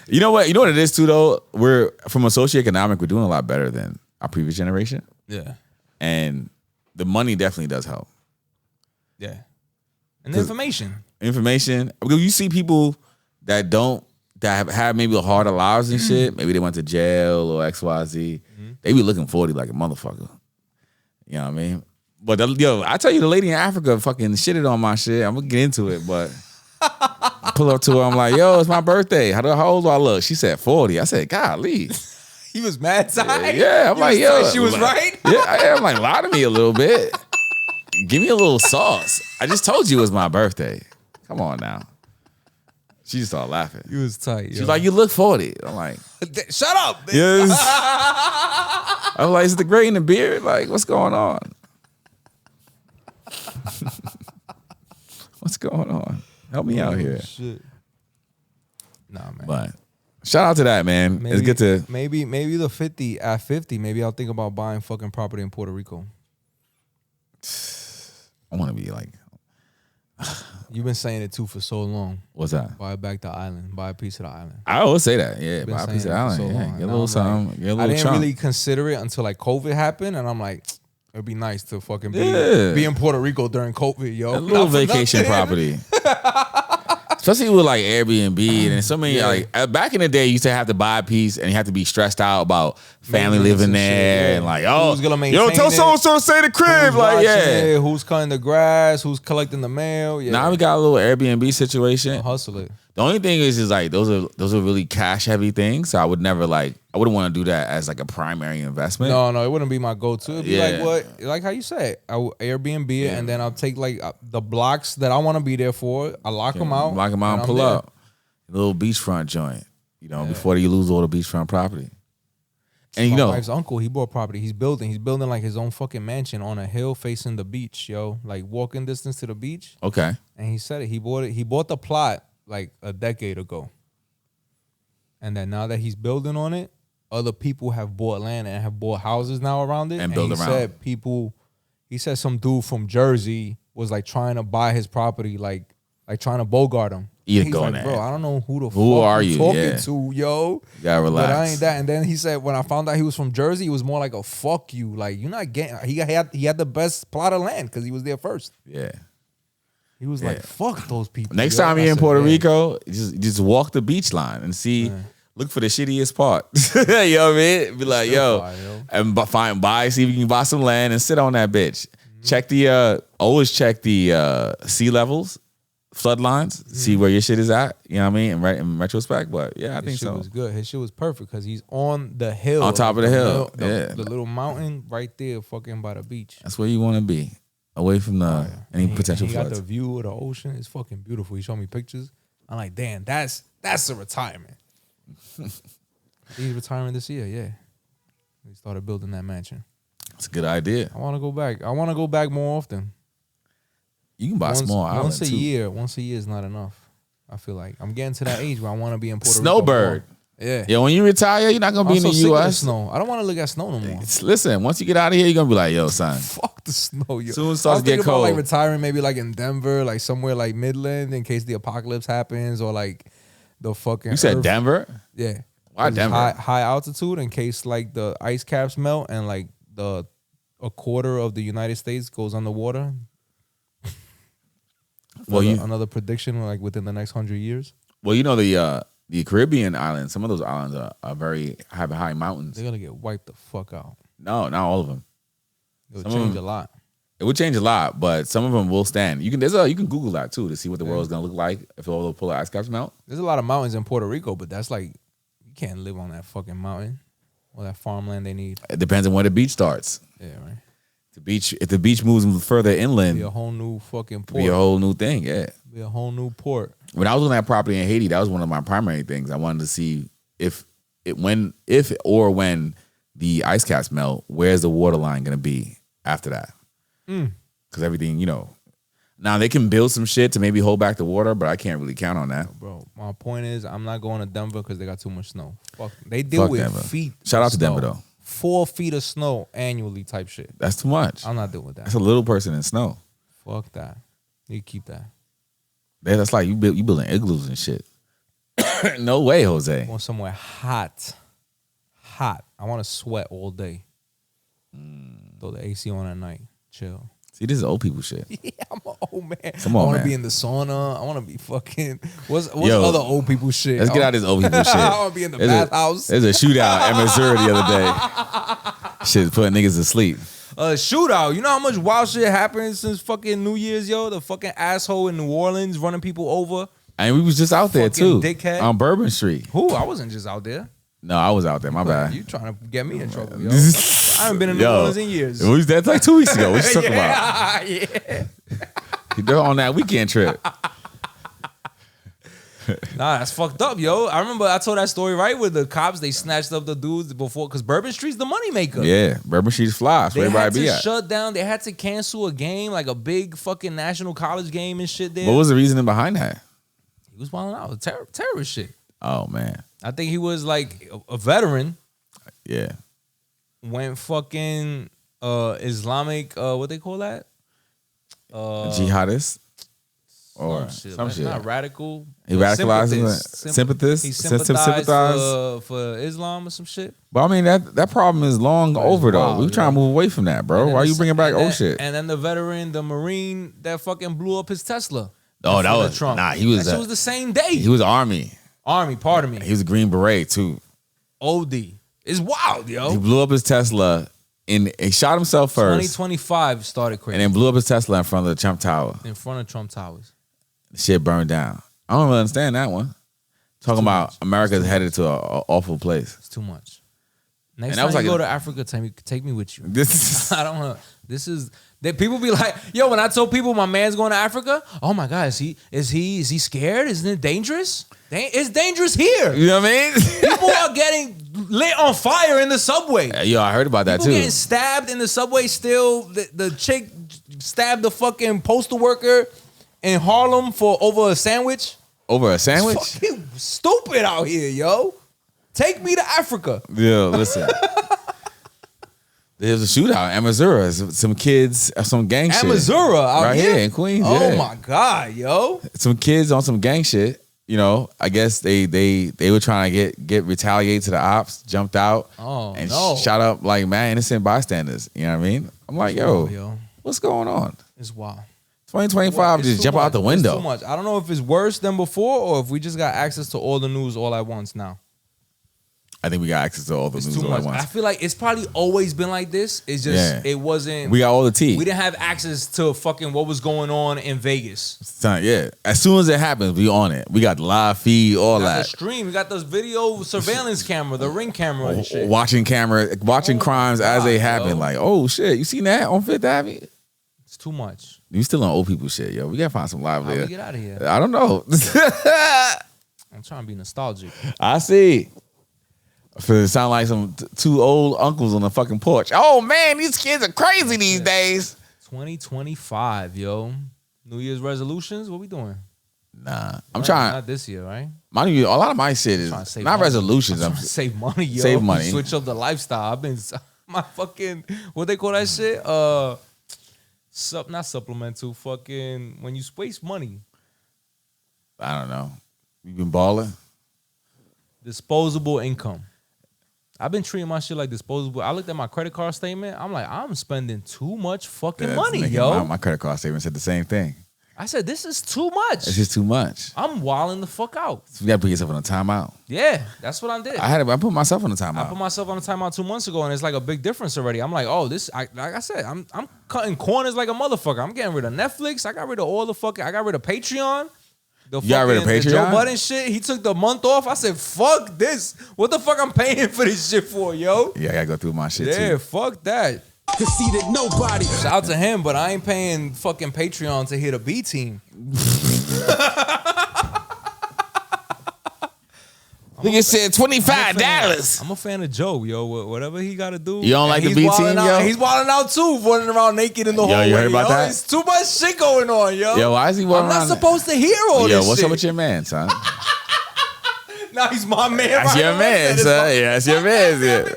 [SPEAKER 4] You know what? You know what it is too, though? We're from a socioeconomic, we're doing a lot better than our previous generation.
[SPEAKER 9] Yeah.
[SPEAKER 4] And the money definitely does help.
[SPEAKER 9] Yeah. And the information.
[SPEAKER 4] Because you see people that have had maybe harder lives and shit. Maybe they went to jail or XYZ. They be looking 40 like a motherfucker. You know what I mean? But I tell you, the lady in Africa fucking shitted on my shit. I'm gonna get into it, but I pull up to her. I'm like, yo, it's my birthday. How old do I look? She said 40. I said, golly.
[SPEAKER 9] He was mad tight.
[SPEAKER 4] Yeah, I'm like, yo.
[SPEAKER 9] She was right?
[SPEAKER 4] Yeah, I'm like, lie to me a little bit. Give me a little sauce. I just told you it was my birthday. Come on now. She just started laughing.
[SPEAKER 9] You was tight.
[SPEAKER 4] She's like, you look 40. I'm like,
[SPEAKER 9] shut up.
[SPEAKER 4] Yes. I was like, is it the gray in the beard? Like, what's going on? What's going on? Help me out here.
[SPEAKER 9] Shit. Nah, man.
[SPEAKER 4] But shout out to that, man. It's good to
[SPEAKER 9] maybe the 50 at 50. Maybe I'll think about buying fucking property in Puerto Rico.
[SPEAKER 4] I want to be like.
[SPEAKER 9] You've been saying it too for so long.
[SPEAKER 4] What's that?
[SPEAKER 9] Buy back the island. Buy a piece of the island.
[SPEAKER 4] I always say that. Yeah, buy a piece of the island. Yeah, get a little something. Get a little
[SPEAKER 9] I didn't
[SPEAKER 4] chunk.
[SPEAKER 9] really consider it until like COVID happened, and I'm like, it'd be nice to fucking be in Puerto Rico during COVID, yo.
[SPEAKER 4] A little vacation property. Especially with like Airbnb and so many like back in the day, you used to have to buy a piece and you have to be stressed out about family living there and like, oh,
[SPEAKER 9] who's gonna maintain
[SPEAKER 4] tell so stay the crib, like
[SPEAKER 9] who's cutting the grass, who's collecting the mail. Yeah,
[SPEAKER 4] now we got a little Airbnb situation.
[SPEAKER 9] Hustle it.
[SPEAKER 4] The only thing is like those are really cash heavy things. So I wouldn't want to do that as like a primary investment.
[SPEAKER 9] No, it wouldn't be my go-to. It'd be like how you say, I will Airbnb it and then I'll take like the blocks that I want to be there for. I lock them out.
[SPEAKER 4] Lock them out and pull up. A little beachfront joint, before you lose all the beachfront property. And
[SPEAKER 9] my wife's uncle, he bought property. He's building like his own fucking mansion on a hill facing the beach, yo. Like walking distance to the beach.
[SPEAKER 4] Okay.
[SPEAKER 9] And he said he bought the plot like a decade ago. and that now that he's building on it, other people have bought land and have bought houses now around it.
[SPEAKER 4] And build around.
[SPEAKER 9] Said he said some dude from Jersey was like trying to buy his property, like trying to bogart him.
[SPEAKER 4] He's
[SPEAKER 9] like,
[SPEAKER 4] there.
[SPEAKER 9] bro, I don't know who the
[SPEAKER 4] Who
[SPEAKER 9] fuck
[SPEAKER 4] are
[SPEAKER 9] you
[SPEAKER 4] you
[SPEAKER 9] talking to, yo.
[SPEAKER 4] You gotta relax.
[SPEAKER 9] But I ain't that. And then he said when I found out he was from Jersey, it was more like a fuck you. Like you're not getting. He had the best plot of land because he was there first.
[SPEAKER 4] Yeah.
[SPEAKER 9] He was like, fuck those people.
[SPEAKER 4] Next time you're in Puerto Rico, just walk the beach line and see. Look for the shittiest part. You know what I mean? Be like, and see if you can buy some land and sit on that bitch. Check always check the sea levels, flood lines, see where your shit is at. You know what I mean? In retrospect, but yeah, I think so.
[SPEAKER 9] His shit was good. His shit was perfect because he's on the hill.
[SPEAKER 4] On top of the hill.
[SPEAKER 9] The little mountain right there fucking by the beach.
[SPEAKER 4] That's where you want to be. Away from any potential
[SPEAKER 9] he
[SPEAKER 4] floods.
[SPEAKER 9] Got the view of the ocean. It's fucking beautiful. He showed me pictures. I'm like, damn, that's a retirement. He's retiring this year, yeah. We started building that mansion.
[SPEAKER 4] That's a good idea.
[SPEAKER 9] I want to go back. I want to go back more often.
[SPEAKER 4] You can buy a small island
[SPEAKER 9] once a
[SPEAKER 4] too.
[SPEAKER 9] year. Once a year is not enough. I feel like I'm getting to that age where I want to be in Puerto Rico.
[SPEAKER 4] Snowbird.
[SPEAKER 9] Yeah.
[SPEAKER 4] Yeah, when you retire, you're not gonna be in the U.S.
[SPEAKER 9] Snow. I don't want to look at snow no more.
[SPEAKER 4] Listen, once you get out of here, you're gonna be like, yo, son.
[SPEAKER 9] Fuck the snow, yo.
[SPEAKER 4] Soon as it starts to get cold.
[SPEAKER 9] Like retiring, maybe like in Denver, like somewhere like Midland, in case the apocalypse happens, or like the fucking.
[SPEAKER 4] You said Denver?
[SPEAKER 9] Yeah.
[SPEAKER 4] Why Denver?
[SPEAKER 9] High altitude in case like the ice caps melt and like a quarter of the United States goes underwater. Well, another prediction like within the next 100 years.
[SPEAKER 4] Well, you know the Caribbean islands. Some of those islands have high mountains.
[SPEAKER 9] They're gonna get wiped the fuck out.
[SPEAKER 4] No, not all of them.
[SPEAKER 9] It would change a lot.
[SPEAKER 4] It would change a lot, but some of them will stand. You can Google that too to see what the world's gonna look like if all the polar ice caps melt.
[SPEAKER 9] There's a lot of mountains in Puerto Rico, but that's like you can't live on that fucking mountain or that farmland they need.
[SPEAKER 4] It depends on where the beach starts.
[SPEAKER 9] Yeah, right.
[SPEAKER 4] If the beach moves further inland,
[SPEAKER 9] be a whole new fucking port.
[SPEAKER 4] Be a whole new thing, yeah.
[SPEAKER 9] Be a whole new port.
[SPEAKER 4] When I was on that property in Haiti, that was one of my primary things. I wanted to see when the ice caps melt, where's the water line gonna be after that? Because everything, now they can build some shit to maybe hold back the water, but I can't really count on that.
[SPEAKER 9] Bro, my point is, I'm not going to Denver because they got too much snow. Fuck, they deal with
[SPEAKER 4] Denver.
[SPEAKER 9] feet.
[SPEAKER 4] Shout out to
[SPEAKER 9] snow.
[SPEAKER 4] Denver though.
[SPEAKER 9] 4 feet of snow annually type shit.
[SPEAKER 4] That's too much.
[SPEAKER 9] I'm not doing that.
[SPEAKER 4] That's a little person in snow.
[SPEAKER 9] Fuck that. You keep that.
[SPEAKER 4] That's like you building igloos and shit. No way, Jose.
[SPEAKER 9] I want somewhere hot. Hot. I want to sweat all day. Throw the AC on at night. Chill.
[SPEAKER 4] See, this is old people shit.
[SPEAKER 9] Yeah, I'm an old man.
[SPEAKER 4] Come on,
[SPEAKER 9] I want to
[SPEAKER 4] man.
[SPEAKER 9] be in the sauna. I want to be fucking. What's other old people shit?
[SPEAKER 4] Let's get out of this old people shit.
[SPEAKER 9] I want to be in the bathhouse.
[SPEAKER 4] There's a shootout in Missouri the other day. Shit, putting niggas to sleep.
[SPEAKER 9] Shootout. You know how much wild shit happened since fucking New Year's, yo? The fucking asshole in New Orleans running people over.
[SPEAKER 4] And we was just out there too.
[SPEAKER 9] Dickhead.
[SPEAKER 4] On Bourbon Street.
[SPEAKER 9] Who? I wasn't just out there.
[SPEAKER 4] No, I was out there. My bad.
[SPEAKER 9] You trying to get me in trouble, yo. I haven't been in New Orleans in years.
[SPEAKER 4] That's like 2 weeks ago. What you talking about?
[SPEAKER 9] Yeah.
[SPEAKER 4] They're on that weekend trip.
[SPEAKER 9] Nah, that's fucked up, yo. I remember I told that story, right? With the cops, they snatched up the dudes before, because Bourbon Street's the moneymaker.
[SPEAKER 4] Yeah, Bourbon Street's fly. That's where everybody be at.
[SPEAKER 9] Shut down. They had to cancel a game, like a big fucking national college game and shit there.
[SPEAKER 4] What was the reasoning behind that?
[SPEAKER 9] He was wilding out. Terrorist shit.
[SPEAKER 4] Oh, man.
[SPEAKER 9] I think he was like a veteran.
[SPEAKER 4] Yeah.
[SPEAKER 9] Went fucking Islamic, what they call that?
[SPEAKER 4] Jihadist? Or some shit.
[SPEAKER 9] Not radical.
[SPEAKER 4] He radicalized sympathist.
[SPEAKER 9] He sympathized for Islam or some shit.
[SPEAKER 4] But I mean, that problem is long over though. We trying to move away from that, bro. Why you bringing back old shit?
[SPEAKER 9] And then the veteran, the Marine that fucking blew up his Tesla.
[SPEAKER 4] Oh, that was
[SPEAKER 9] Trump.
[SPEAKER 4] Nah, he was.
[SPEAKER 9] That shit was the same day.
[SPEAKER 4] He was Army.
[SPEAKER 9] Pardon me.
[SPEAKER 4] He was a Green Beret too.
[SPEAKER 9] OD. It's wild, yo.
[SPEAKER 4] He blew up his Tesla and he shot himself first.
[SPEAKER 9] 2025 started crazy.
[SPEAKER 4] And then blew up his Tesla in front of the Trump Tower.
[SPEAKER 9] In front of Trump Towers.
[SPEAKER 4] The shit burned down. I don't really understand that one. Talking about America's headed to an awful place.
[SPEAKER 9] It's too much. Next time you go to Africa, take me with you. I don't know. This is that people be like, yo, when I told people my man's going to Africa, oh my God, is he scared? Isn't it dangerous? It's dangerous here.
[SPEAKER 4] You know what I mean?
[SPEAKER 9] People are getting lit on fire in the subway.
[SPEAKER 4] Yo, I heard about that too.
[SPEAKER 9] People getting stabbed in the subway still. The chick stabbed the fucking postal worker in Harlem for over a sandwich.
[SPEAKER 4] Over a sandwich?
[SPEAKER 9] It's fucking stupid out here, yo. Take me to Africa.
[SPEAKER 4] Yeah, listen. There's a shootout in Missouri. Some kids, some gang shit.
[SPEAKER 9] Missouri,
[SPEAKER 4] right here in Queens.
[SPEAKER 9] Oh my God, yo!
[SPEAKER 4] Some kids on some gang shit. You know, I guess they were trying to get retaliate to the ops, jumped out, and shot up like innocent bystanders. You know what I mean? I'm like, yo, what's going on?
[SPEAKER 9] It's wild.
[SPEAKER 4] 2025 just jump out the window.
[SPEAKER 9] It's too much. I don't know if it's worse than before or if we just got access to all the news all at once now.
[SPEAKER 4] I think we got access to all the news all at once.
[SPEAKER 9] I feel like it's probably always been like this. It's just it wasn't.
[SPEAKER 4] We got all the tea.
[SPEAKER 9] We didn't have access to fucking what was going on in Vegas.
[SPEAKER 4] Yeah, as soon as it happens, we on it. We got the live feed, all
[SPEAKER 9] we got
[SPEAKER 4] that.
[SPEAKER 9] The stream. We got this video surveillance camera, the Ring camera, and shit.
[SPEAKER 4] Watching crimes as they happen. Yo. Like, oh shit, you seen that on Fifth Avenue?
[SPEAKER 9] It's too much.
[SPEAKER 4] You still on old people shit, yo. We gotta find some live there.
[SPEAKER 9] How we get out of here?
[SPEAKER 4] I don't know.
[SPEAKER 9] I'm trying to be nostalgic.
[SPEAKER 4] I see. It sound like some two old uncles on the fucking porch. Oh man, these kids are crazy these days.
[SPEAKER 9] 2025, yo. New Year's resolutions? What we doing?
[SPEAKER 4] Nah, I'm trying.
[SPEAKER 9] Not this year, right?
[SPEAKER 4] My New Year, a lot of my shit is not
[SPEAKER 9] money.
[SPEAKER 4] resolutions.
[SPEAKER 9] I'm save money, yo.
[SPEAKER 4] Save money.
[SPEAKER 9] Switch up the lifestyle. I've been my fucking what they call that shit? Not supplemental. Fucking when you waste money.
[SPEAKER 4] I don't know. You been balling?
[SPEAKER 9] Disposable income. I've been treating my shit like disposable. I looked at my credit card statement. I'm like, I'm spending too much fucking money, yo.
[SPEAKER 4] My credit card statement said the same thing.
[SPEAKER 9] I said, this is too much.
[SPEAKER 4] It's just too much.
[SPEAKER 9] I'm wilding the fuck out.
[SPEAKER 4] So you gotta put yourself on a timeout.
[SPEAKER 9] Yeah, that's what I did.
[SPEAKER 4] I put myself on a timeout.
[SPEAKER 9] I put myself on a timeout 2 months ago, and it's like a big difference already. I'm like, oh, like I said, I'm cutting corners like a motherfucker. I'm getting rid of Netflix. I got rid of all the fucking. I got rid of Patreon.
[SPEAKER 4] You got rid of Patreon?
[SPEAKER 9] The Joe Budden shit. He took the month off. I said, fuck this. What the fuck I'm paying for this shit for, yo?
[SPEAKER 4] Yeah, I gotta go through my shit too.
[SPEAKER 9] Yeah, fuck that.
[SPEAKER 11] Conceitednobodi.
[SPEAKER 9] Shout out to him, but I ain't paying fucking Patreon to hear the B team.
[SPEAKER 4] Nigga said $25.
[SPEAKER 9] I'm a fan of Joe, yo. Whatever he got to do.
[SPEAKER 4] You don't like the B team, yo?
[SPEAKER 9] He's wilding out too, running around naked in the hallway.
[SPEAKER 4] You heard about that?
[SPEAKER 9] It's too much shit going on, yo.
[SPEAKER 4] Yo, why is he walking around?
[SPEAKER 9] I'm not supposed to hear all this shit.
[SPEAKER 4] Yo, what's up with your man, son?
[SPEAKER 9] Nah, he's my man.
[SPEAKER 4] That's your man, son. Yeah, that's your man. Yeah.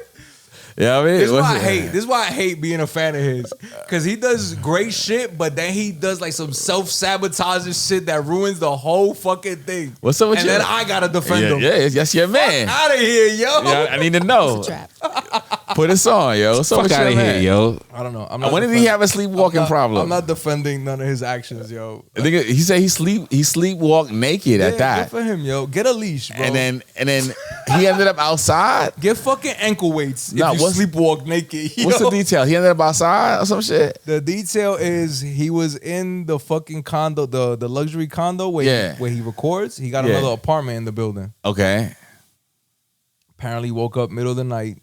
[SPEAKER 4] Yeah, I mean,
[SPEAKER 9] this is why I hate being a fan of his, because he does great shit, but then he does like some self-sabotaging shit that ruins the whole fucking thing.
[SPEAKER 4] What's up with you?
[SPEAKER 9] And then I gotta defend him.
[SPEAKER 4] Yeah, that's your man.
[SPEAKER 9] Out of here, yo.
[SPEAKER 4] Yeah, I need to know. Put us on, yo. So
[SPEAKER 9] Fuck
[SPEAKER 4] out of here, yo.
[SPEAKER 9] I don't know.
[SPEAKER 4] When did he have a sleepwalking problem?
[SPEAKER 9] I'm not defending none of his actions, yo.
[SPEAKER 4] He said he sleepwalked naked at that.
[SPEAKER 9] Good for him, yo. Get a leash, bro.
[SPEAKER 4] And then he ended up outside.
[SPEAKER 9] Get fucking ankle weights if you sleepwalk naked. Yo.
[SPEAKER 4] What's the detail? He ended up outside or some shit?
[SPEAKER 9] The detail is he was in the fucking condo, the luxury condo where he records. He got another apartment in the building.
[SPEAKER 4] Okay.
[SPEAKER 9] Apparently woke up middle of the night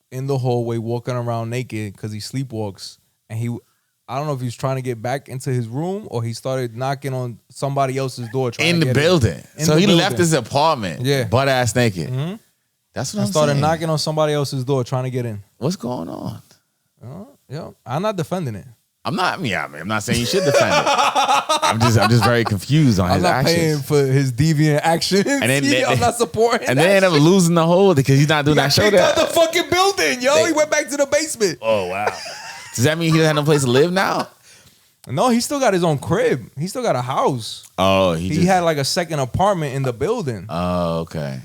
[SPEAKER 9] in the hallway walking around naked because he sleepwalks. And I don't know if he was trying to get back into his room or he started knocking on somebody else's door.
[SPEAKER 4] In the building. So he left his apartment butt ass naked.
[SPEAKER 9] Mm-hmm.
[SPEAKER 4] That's what I'm saying.
[SPEAKER 9] Started knocking on somebody else's door trying to get in.
[SPEAKER 4] What's going on?
[SPEAKER 9] I'm not defending it.
[SPEAKER 4] I'm not saying you should defend it. I'm just very confused on his actions.
[SPEAKER 9] I'm not paying for his deviant actions. And then, I'm not supporting.
[SPEAKER 4] And then they end up losing the whole because he's not doing that show there.
[SPEAKER 9] He got the fucking building, yo. He went back to the basement.
[SPEAKER 4] Oh wow. Does that mean he doesn't have no place to live now?
[SPEAKER 9] No, he still got his own crib. He still got a house.
[SPEAKER 4] Oh,
[SPEAKER 9] he had like a second apartment in the building.
[SPEAKER 4] Oh, okay.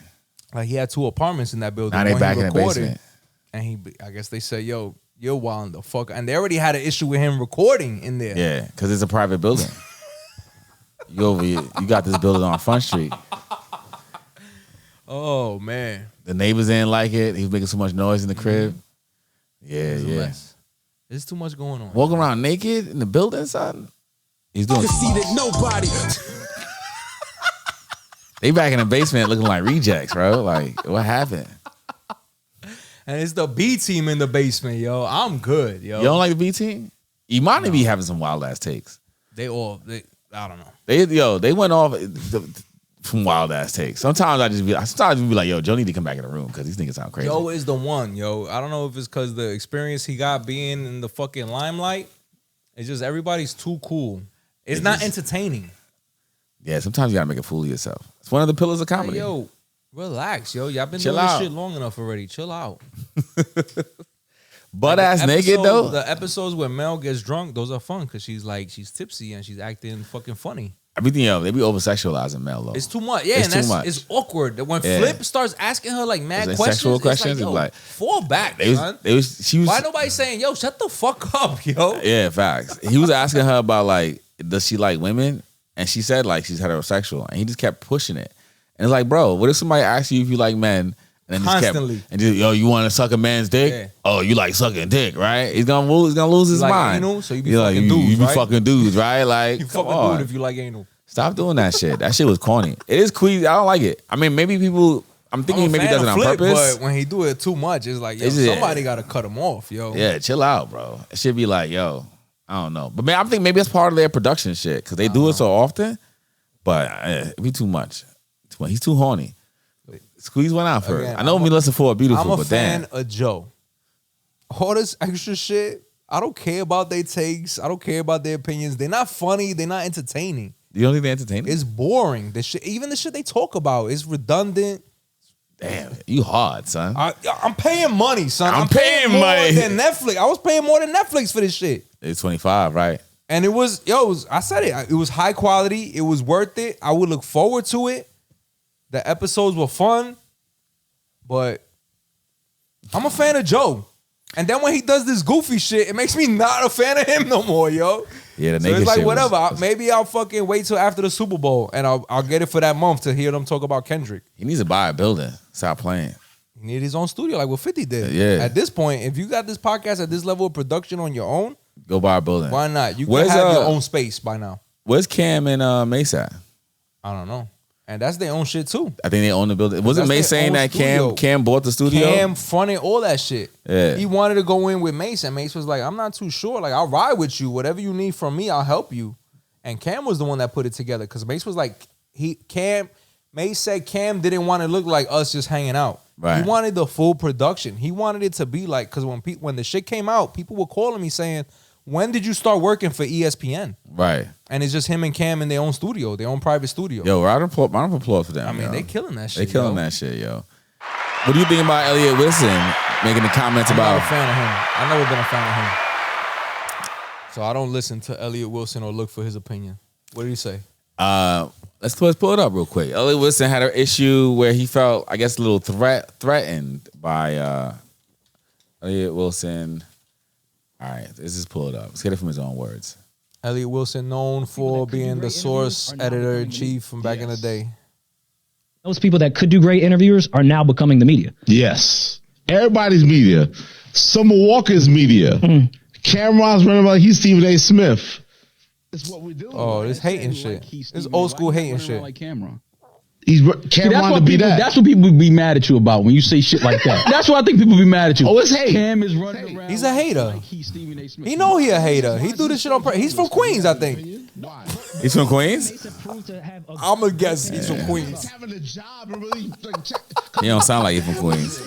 [SPEAKER 9] Like he had 2 apartments in that building.
[SPEAKER 4] Now they back in the basement.
[SPEAKER 9] And I guess they said, yo, you're wilding the fuck. And they already had an issue with him recording in there.
[SPEAKER 4] Yeah, because it's a private building. You got this building on Front Street.
[SPEAKER 9] Oh, man.
[SPEAKER 4] The neighbors didn't like it. He was making so much noise in the crib. Yeah.
[SPEAKER 9] There's too much going on.
[SPEAKER 4] Walking around naked in the building, son. He's doing
[SPEAKER 11] Conceitednobodi.
[SPEAKER 4] They back in the basement looking like rejects, bro. Like, what happened?
[SPEAKER 9] And it's the B team in the basement, yo. I'm good, yo.
[SPEAKER 4] You don't like the B team? Imani be having some wild ass takes.
[SPEAKER 9] I don't know.
[SPEAKER 4] They went off from wild ass takes. Sometimes I just be like, yo, Joe need to come back in the room because these niggas sound crazy.
[SPEAKER 9] Joe is the one, yo. I don't know if it's because the experience he got being in the fucking limelight. It's just everybody's too cool. It's not entertaining.
[SPEAKER 4] Yeah, sometimes you gotta make a fool of yourself. It's one of the pillars of comedy.
[SPEAKER 9] Like, yo, Relax, yo. Y'all been
[SPEAKER 4] Chill
[SPEAKER 9] doing
[SPEAKER 4] out.
[SPEAKER 9] this shit long enough already. Chill out.
[SPEAKER 4] Butt ass naked though.
[SPEAKER 9] The episodes where Mel gets drunk, those are fun because she's tipsy and she's acting fucking funny.
[SPEAKER 4] Everything else, they be over sexualizing Mel though.
[SPEAKER 9] It's too much. Yeah,
[SPEAKER 4] It's
[SPEAKER 9] and
[SPEAKER 4] too much.
[SPEAKER 9] it's awkward. When
[SPEAKER 4] Yeah.
[SPEAKER 9] Flip starts asking her like mad
[SPEAKER 4] Like
[SPEAKER 9] questions,
[SPEAKER 4] sexual questions,
[SPEAKER 9] it's
[SPEAKER 4] it's
[SPEAKER 9] like,
[SPEAKER 4] like-
[SPEAKER 9] fall back, son.
[SPEAKER 4] She was.
[SPEAKER 9] Why nobody saying, yo, shut the fuck up, yo?
[SPEAKER 4] Yeah, facts. He was asking her about like, does she like women? And she said like she's heterosexual, and he just kept pushing it. And it's like, bro, what if somebody asks you if you like men, and then
[SPEAKER 9] Constantly.
[SPEAKER 4] just kept and just, yo, you want to suck a man's dick?
[SPEAKER 9] Yeah.
[SPEAKER 4] Oh, you like sucking dick, right? He's gonna lose his
[SPEAKER 9] You like
[SPEAKER 4] mind.
[SPEAKER 9] anal, so you be
[SPEAKER 4] You're
[SPEAKER 9] fucking
[SPEAKER 4] like,
[SPEAKER 9] dudes,
[SPEAKER 4] you be
[SPEAKER 9] right?
[SPEAKER 4] fucking dudes, right? Like,
[SPEAKER 9] You
[SPEAKER 4] come
[SPEAKER 9] fucking
[SPEAKER 4] on.
[SPEAKER 9] dude if you like anal.
[SPEAKER 4] Stop doing that shit. That shit was corny. It is queasy. I don't like it. I mean, maybe people. I'm thinking maybe he does it on purpose.
[SPEAKER 9] But when he do it too much, it's like, yo,
[SPEAKER 4] It's- yeah.
[SPEAKER 9] somebody got to cut him off, yo.
[SPEAKER 4] Yeah, chill out, bro. It should be like, yo, I don't know. But man, I think maybe it's part of their production shit because they do it so often. But it be too much. He's too horny. Squeeze one out first.
[SPEAKER 9] Again,
[SPEAKER 4] I know me listen for a beautiful,
[SPEAKER 9] I'm a
[SPEAKER 4] but
[SPEAKER 9] fan
[SPEAKER 4] damn.
[SPEAKER 9] of Joe. All this extra shit, I don't care about their takes. I don't care about their opinions. They're not funny. They're not entertaining.
[SPEAKER 4] You don't think they're entertaining?
[SPEAKER 9] It's boring. The shit, even the shit they talk about is redundant.
[SPEAKER 4] Damn, you hard, son.
[SPEAKER 9] I'm paying money, son.
[SPEAKER 4] I'm paying
[SPEAKER 9] more
[SPEAKER 4] money.
[SPEAKER 9] than Netflix. I was paying more than Netflix for this shit.
[SPEAKER 4] It's 25, right?
[SPEAKER 9] And it was, I said it. It was high quality. It was worth it. I would look forward to it. The episodes were fun, but I'm a fan of Joe. And then when he does this goofy shit, it makes me not a fan of him no more, yo.
[SPEAKER 4] Yeah, the
[SPEAKER 9] So
[SPEAKER 4] naked
[SPEAKER 9] it's like
[SPEAKER 4] shit
[SPEAKER 9] whatever. Maybe I'll fucking wait till after the Super Bowl and I'll get it for that month to hear them talk about Kendrick.
[SPEAKER 4] He needs to buy a building. Stop playing.
[SPEAKER 9] He needed his own studio like what 50 did.
[SPEAKER 4] Yeah.
[SPEAKER 9] At this point, if you got this podcast at this level of production on your own,
[SPEAKER 4] Go buy a building.
[SPEAKER 9] why not? You
[SPEAKER 4] Where's,
[SPEAKER 9] can have your own space by now.
[SPEAKER 4] Where's Cam and Mace at?
[SPEAKER 9] I don't know. And that's their own shit too.
[SPEAKER 4] I think they own the building. Wasn't
[SPEAKER 9] That's
[SPEAKER 4] Mace
[SPEAKER 9] their
[SPEAKER 4] saying
[SPEAKER 9] own
[SPEAKER 4] that
[SPEAKER 9] studio.
[SPEAKER 4] Cam bought the studio?
[SPEAKER 9] Cam fronted all that shit.
[SPEAKER 4] Yeah.
[SPEAKER 9] He wanted to go in with Mace, and Mace was like, I'm not too sure. Like, I'll ride with you. Whatever you need from me, I'll help you. And Cam was the one that put it together because Mace was like, Mace said Cam didn't want to look like us just hanging out.
[SPEAKER 4] Right.
[SPEAKER 9] He wanted the full production. He wanted it to be like, because when the shit came out, people were calling me saying, when did you start working for ESPN?
[SPEAKER 4] Right.
[SPEAKER 9] And it's just him and Cam in their own studio, their own private studio.
[SPEAKER 4] Yo, round of applause for them.
[SPEAKER 9] I mean,
[SPEAKER 4] yo.
[SPEAKER 9] they killing that shit.
[SPEAKER 4] They killing
[SPEAKER 9] yo.
[SPEAKER 4] that shit, yo. What do you think about Elliot Wilson making the comments
[SPEAKER 9] I'm not
[SPEAKER 4] about?
[SPEAKER 9] a fan of him. I've never been a fan of him. So I don't listen to Elliot Wilson or look for his opinion. What did he say?
[SPEAKER 4] Let's pull it up real quick. Elliot Wilson had an issue where he felt, I guess, a little threatened by Elliot Wilson. All right, let's just pull it up. Let's get it from his own words.
[SPEAKER 9] Elliot Wilson, known for being the source editor-in-chief from back in the day.
[SPEAKER 13] Those people that could do great interviewers are now becoming the media.
[SPEAKER 14] Yes. Everybody's media. Summer Walker's media. Cameron's running about he's Stephen A. Smith. That's what we're doing.
[SPEAKER 9] Oh, this hating shit. This old school hating shit.
[SPEAKER 14] He's Cameron
[SPEAKER 13] That's what people be mad at you about when you say shit like that. That's what I think people be mad at you.
[SPEAKER 14] Oh, it's hate.
[SPEAKER 13] Cam is running around.
[SPEAKER 9] He's a hater.
[SPEAKER 13] Like he's Stephen A. Smith.
[SPEAKER 9] He know he a hater. He do this shit on purpose. He's from Queens, I think.
[SPEAKER 4] He's from Queens?
[SPEAKER 9] I'm going to guess he's from Queens.
[SPEAKER 4] He don't sound like he's from Queens.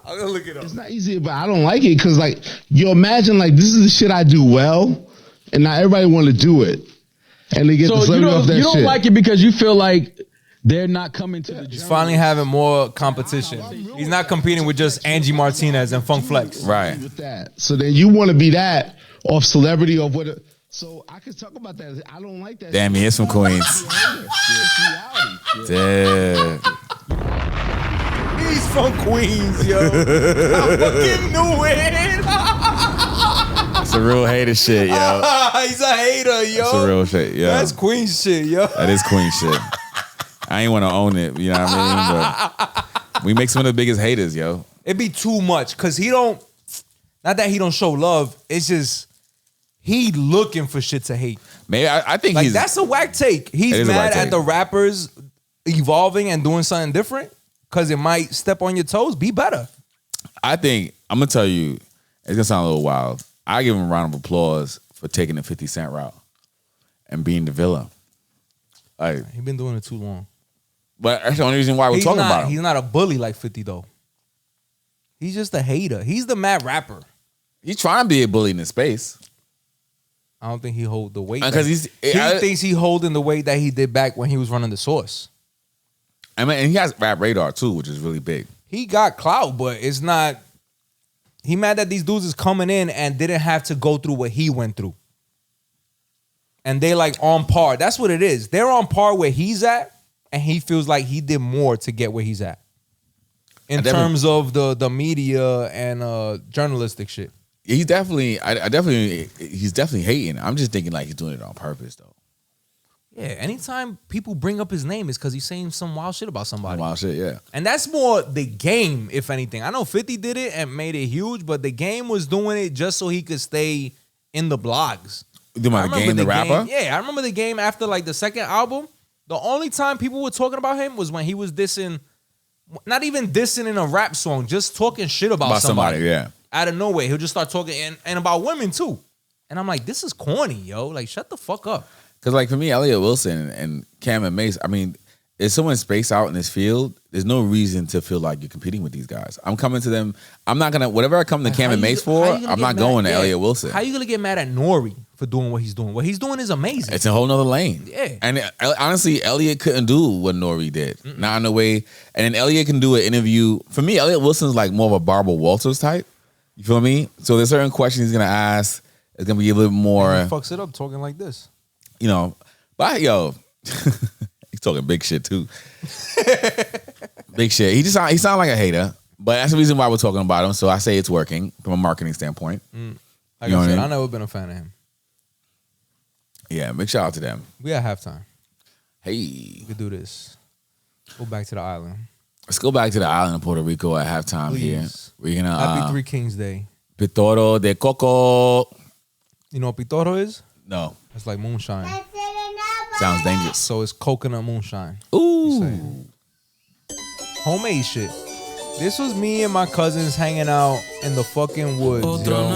[SPEAKER 9] I'm going to look it up.
[SPEAKER 14] It's not easy, but I don't like it because, like, you imagine, like, this is the shit I do well, and not everybody want to do it. And they get the celebrity off that shit.
[SPEAKER 13] You don't like it because you feel like they're not coming to the
[SPEAKER 9] He's finally having more competition. He's not competing with just Angie Martinez and Funk Flex.
[SPEAKER 4] Right.
[SPEAKER 14] With that. So then you want to be that off celebrity or what? So I can talk about that. I don't like that.
[SPEAKER 4] Damn, he is from Queens. Damn.
[SPEAKER 9] He's from Queens, yo. I fucking knew it.
[SPEAKER 4] It's a real hater shit, yo.
[SPEAKER 9] He's a hater, yo.
[SPEAKER 4] It's a real shit, yo.
[SPEAKER 9] That's Queens shit, yo.
[SPEAKER 4] That is Queens shit. I ain't want to own it, you know what I mean? But we make some of the biggest haters, yo.
[SPEAKER 9] It'd be too much because he don't, not that he don't show love, it's just he looking for shit to hate.
[SPEAKER 4] Maybe I think
[SPEAKER 9] Like,
[SPEAKER 4] he's
[SPEAKER 9] that's a whack take.
[SPEAKER 4] It
[SPEAKER 9] He's
[SPEAKER 4] is a
[SPEAKER 9] mad
[SPEAKER 4] whack
[SPEAKER 9] at
[SPEAKER 4] take.
[SPEAKER 9] the rappers evolving and doing something different because it might step on your toes. Be better.
[SPEAKER 4] I think I'm gonna tell you, it's gonna sound a little wild. I give him a round of applause for taking the 50 Cent route and being the villain. Like,
[SPEAKER 9] He's been doing it too long.
[SPEAKER 4] but that's the only reason why we're talking about him.
[SPEAKER 9] He's not a bully like 50 though. He's just a hater. He's the mad rapper.
[SPEAKER 4] He's trying to be a bully in the space.
[SPEAKER 9] I don't think he hold the weight.
[SPEAKER 4] Because
[SPEAKER 9] he thinks he holding the weight that he did back when he was running the Source.
[SPEAKER 4] I mean, and he has Rap Radar too, which is really big.
[SPEAKER 9] He got clout, but it's not. He mad that these dudes is coming in and didn't have to go through what he went through. And they like on par. That's what it is. They're on par where he's at, and he feels like he did more to get where he's at. In terms of the media and journalistic shit.
[SPEAKER 4] He's definitely, he's definitely hating. I'm just thinking like he's doing it on purpose though.
[SPEAKER 9] Yeah, anytime people bring up his name, it's because he's saying some wild shit about somebody.
[SPEAKER 4] Wild shit, yeah.
[SPEAKER 9] And that's more the game, if anything. I know 50 did it and made it huge, but the game was doing it just so he could stay in the blogs.
[SPEAKER 4] The Game, the rapper?
[SPEAKER 9] Yeah, I remember the Game after like the second album. The only time people were talking about him was when he was dissing, not even dissing in a rap song, just talking shit about somebody.
[SPEAKER 4] Yeah.
[SPEAKER 9] Out of nowhere, he'll just start talking and about women too. And I'm like, this is corny, yo. Like, shut the fuck up.
[SPEAKER 4] Because like for me, Elliott Wilson and Cam and Mace, I mean, if someone's spaced out in this field, there's no reason to feel like you're competing with these guys. I'm coming to them. I'm not going to, whatever I come to Cam and Mace for, I'm not going to Elliott Wilson.
[SPEAKER 9] How you going to get mad at Nori for doing what he's doing? What he's doing is amazing.
[SPEAKER 4] It's a whole nother lane.
[SPEAKER 9] Yeah.
[SPEAKER 4] And honestly, Elliott couldn't do what Nori did. Not in a way. And then Elliott can do an interview. For me, Elliott Wilson's like more of a Barbara Walters type. You feel me? So there's certain questions he's going to ask. It's going to be a little more.
[SPEAKER 9] And he fucks it up talking like this.
[SPEAKER 4] You know, but yo, he's talking big shit too. Big shit. He sounds like a hater, but that's the reason why we're talking about him. So I say it's working from a marketing standpoint.
[SPEAKER 9] Like I said, I've never been a fan of him.
[SPEAKER 4] Yeah, big shout out to them.
[SPEAKER 9] We at halftime.
[SPEAKER 4] Hey,
[SPEAKER 9] we could do this. Go back to the island.
[SPEAKER 4] Let's go back to the island of Puerto Rico at halftime.
[SPEAKER 9] Please.
[SPEAKER 4] Here. We're gonna
[SPEAKER 9] Happy Three Kings Day.
[SPEAKER 4] Pitoro de Coco.
[SPEAKER 9] You know what pitoro is?
[SPEAKER 4] No.
[SPEAKER 9] It's like moonshine.
[SPEAKER 4] Sounds dangerous.
[SPEAKER 9] So it's coconut moonshine.
[SPEAKER 4] Ooh.
[SPEAKER 9] Homemade shit. This was me and my cousins hanging out in the fucking woods, yo.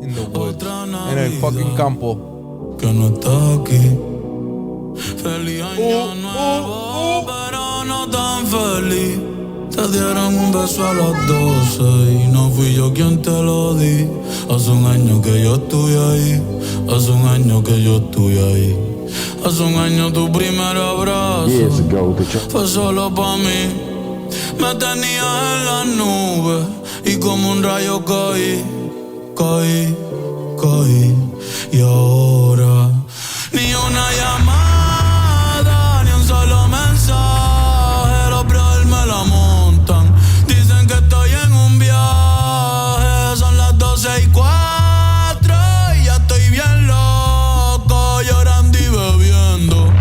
[SPEAKER 9] In the woods. In el fucking campo.
[SPEAKER 6] Que no está aquí. Feliz año nuevo, pero no tan feliz. Te dieron un beso a las 12 y no fui yo quien te lo di. Hace un año que yo estoy ahí. Hace un año que yo estoy ahí. Hace un año tu primer abrazo fue solo pa' mí. Me tenías en las nubes y como un rayo caí. Y ahora ni una llamada, ni un solo mensaje. Los brothers me la montan. Dicen que estoy en un viaje. Son las 12:04 y ya estoy bien loco, llorando y bebiendo.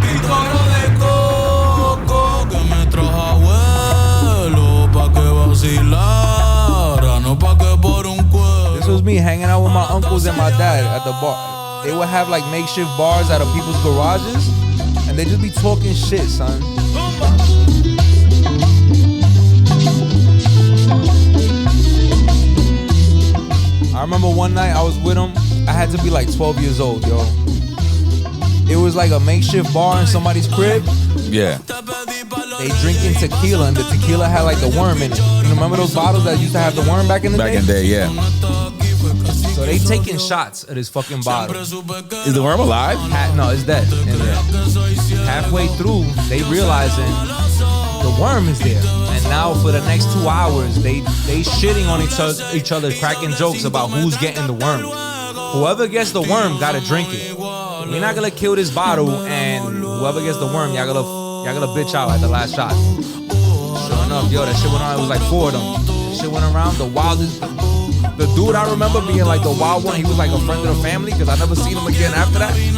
[SPEAKER 6] Pitoro de coco que me trajo abuelo pa' que vacilara, no pa' que por un cuero.
[SPEAKER 9] This was me hanging out with my uncles and my dad at the bar. They would have like makeshift bars out of people's garages, and they just be talking shit, son. I remember one night I was with them. I had to be like 12 years old, yo. It was like a makeshift bar in somebody's crib.
[SPEAKER 4] Yeah.
[SPEAKER 9] They drinking tequila, and the tequila had like the worm in it. You remember those bottles that used to have the worm back in the day?
[SPEAKER 4] Back in the day, yeah.
[SPEAKER 9] So they taking shots of this fucking bottle.
[SPEAKER 4] Is the worm alive?
[SPEAKER 9] No, it's dead. Halfway through, they realizing the worm is there. And now for the next 2 hours, they shitting on each other, cracking jokes about who's getting the worm. Whoever gets the worm gotta drink it. We're not gonna kill this bottle, and whoever gets the worm, y'all gonna bitch out at the last shot. Sure enough, yo, that shit went on. It was like 4 of them. Shit went around. The wildest. The dude I remember being like the wild one, he was like a friend of the family because I never seen him again after that. He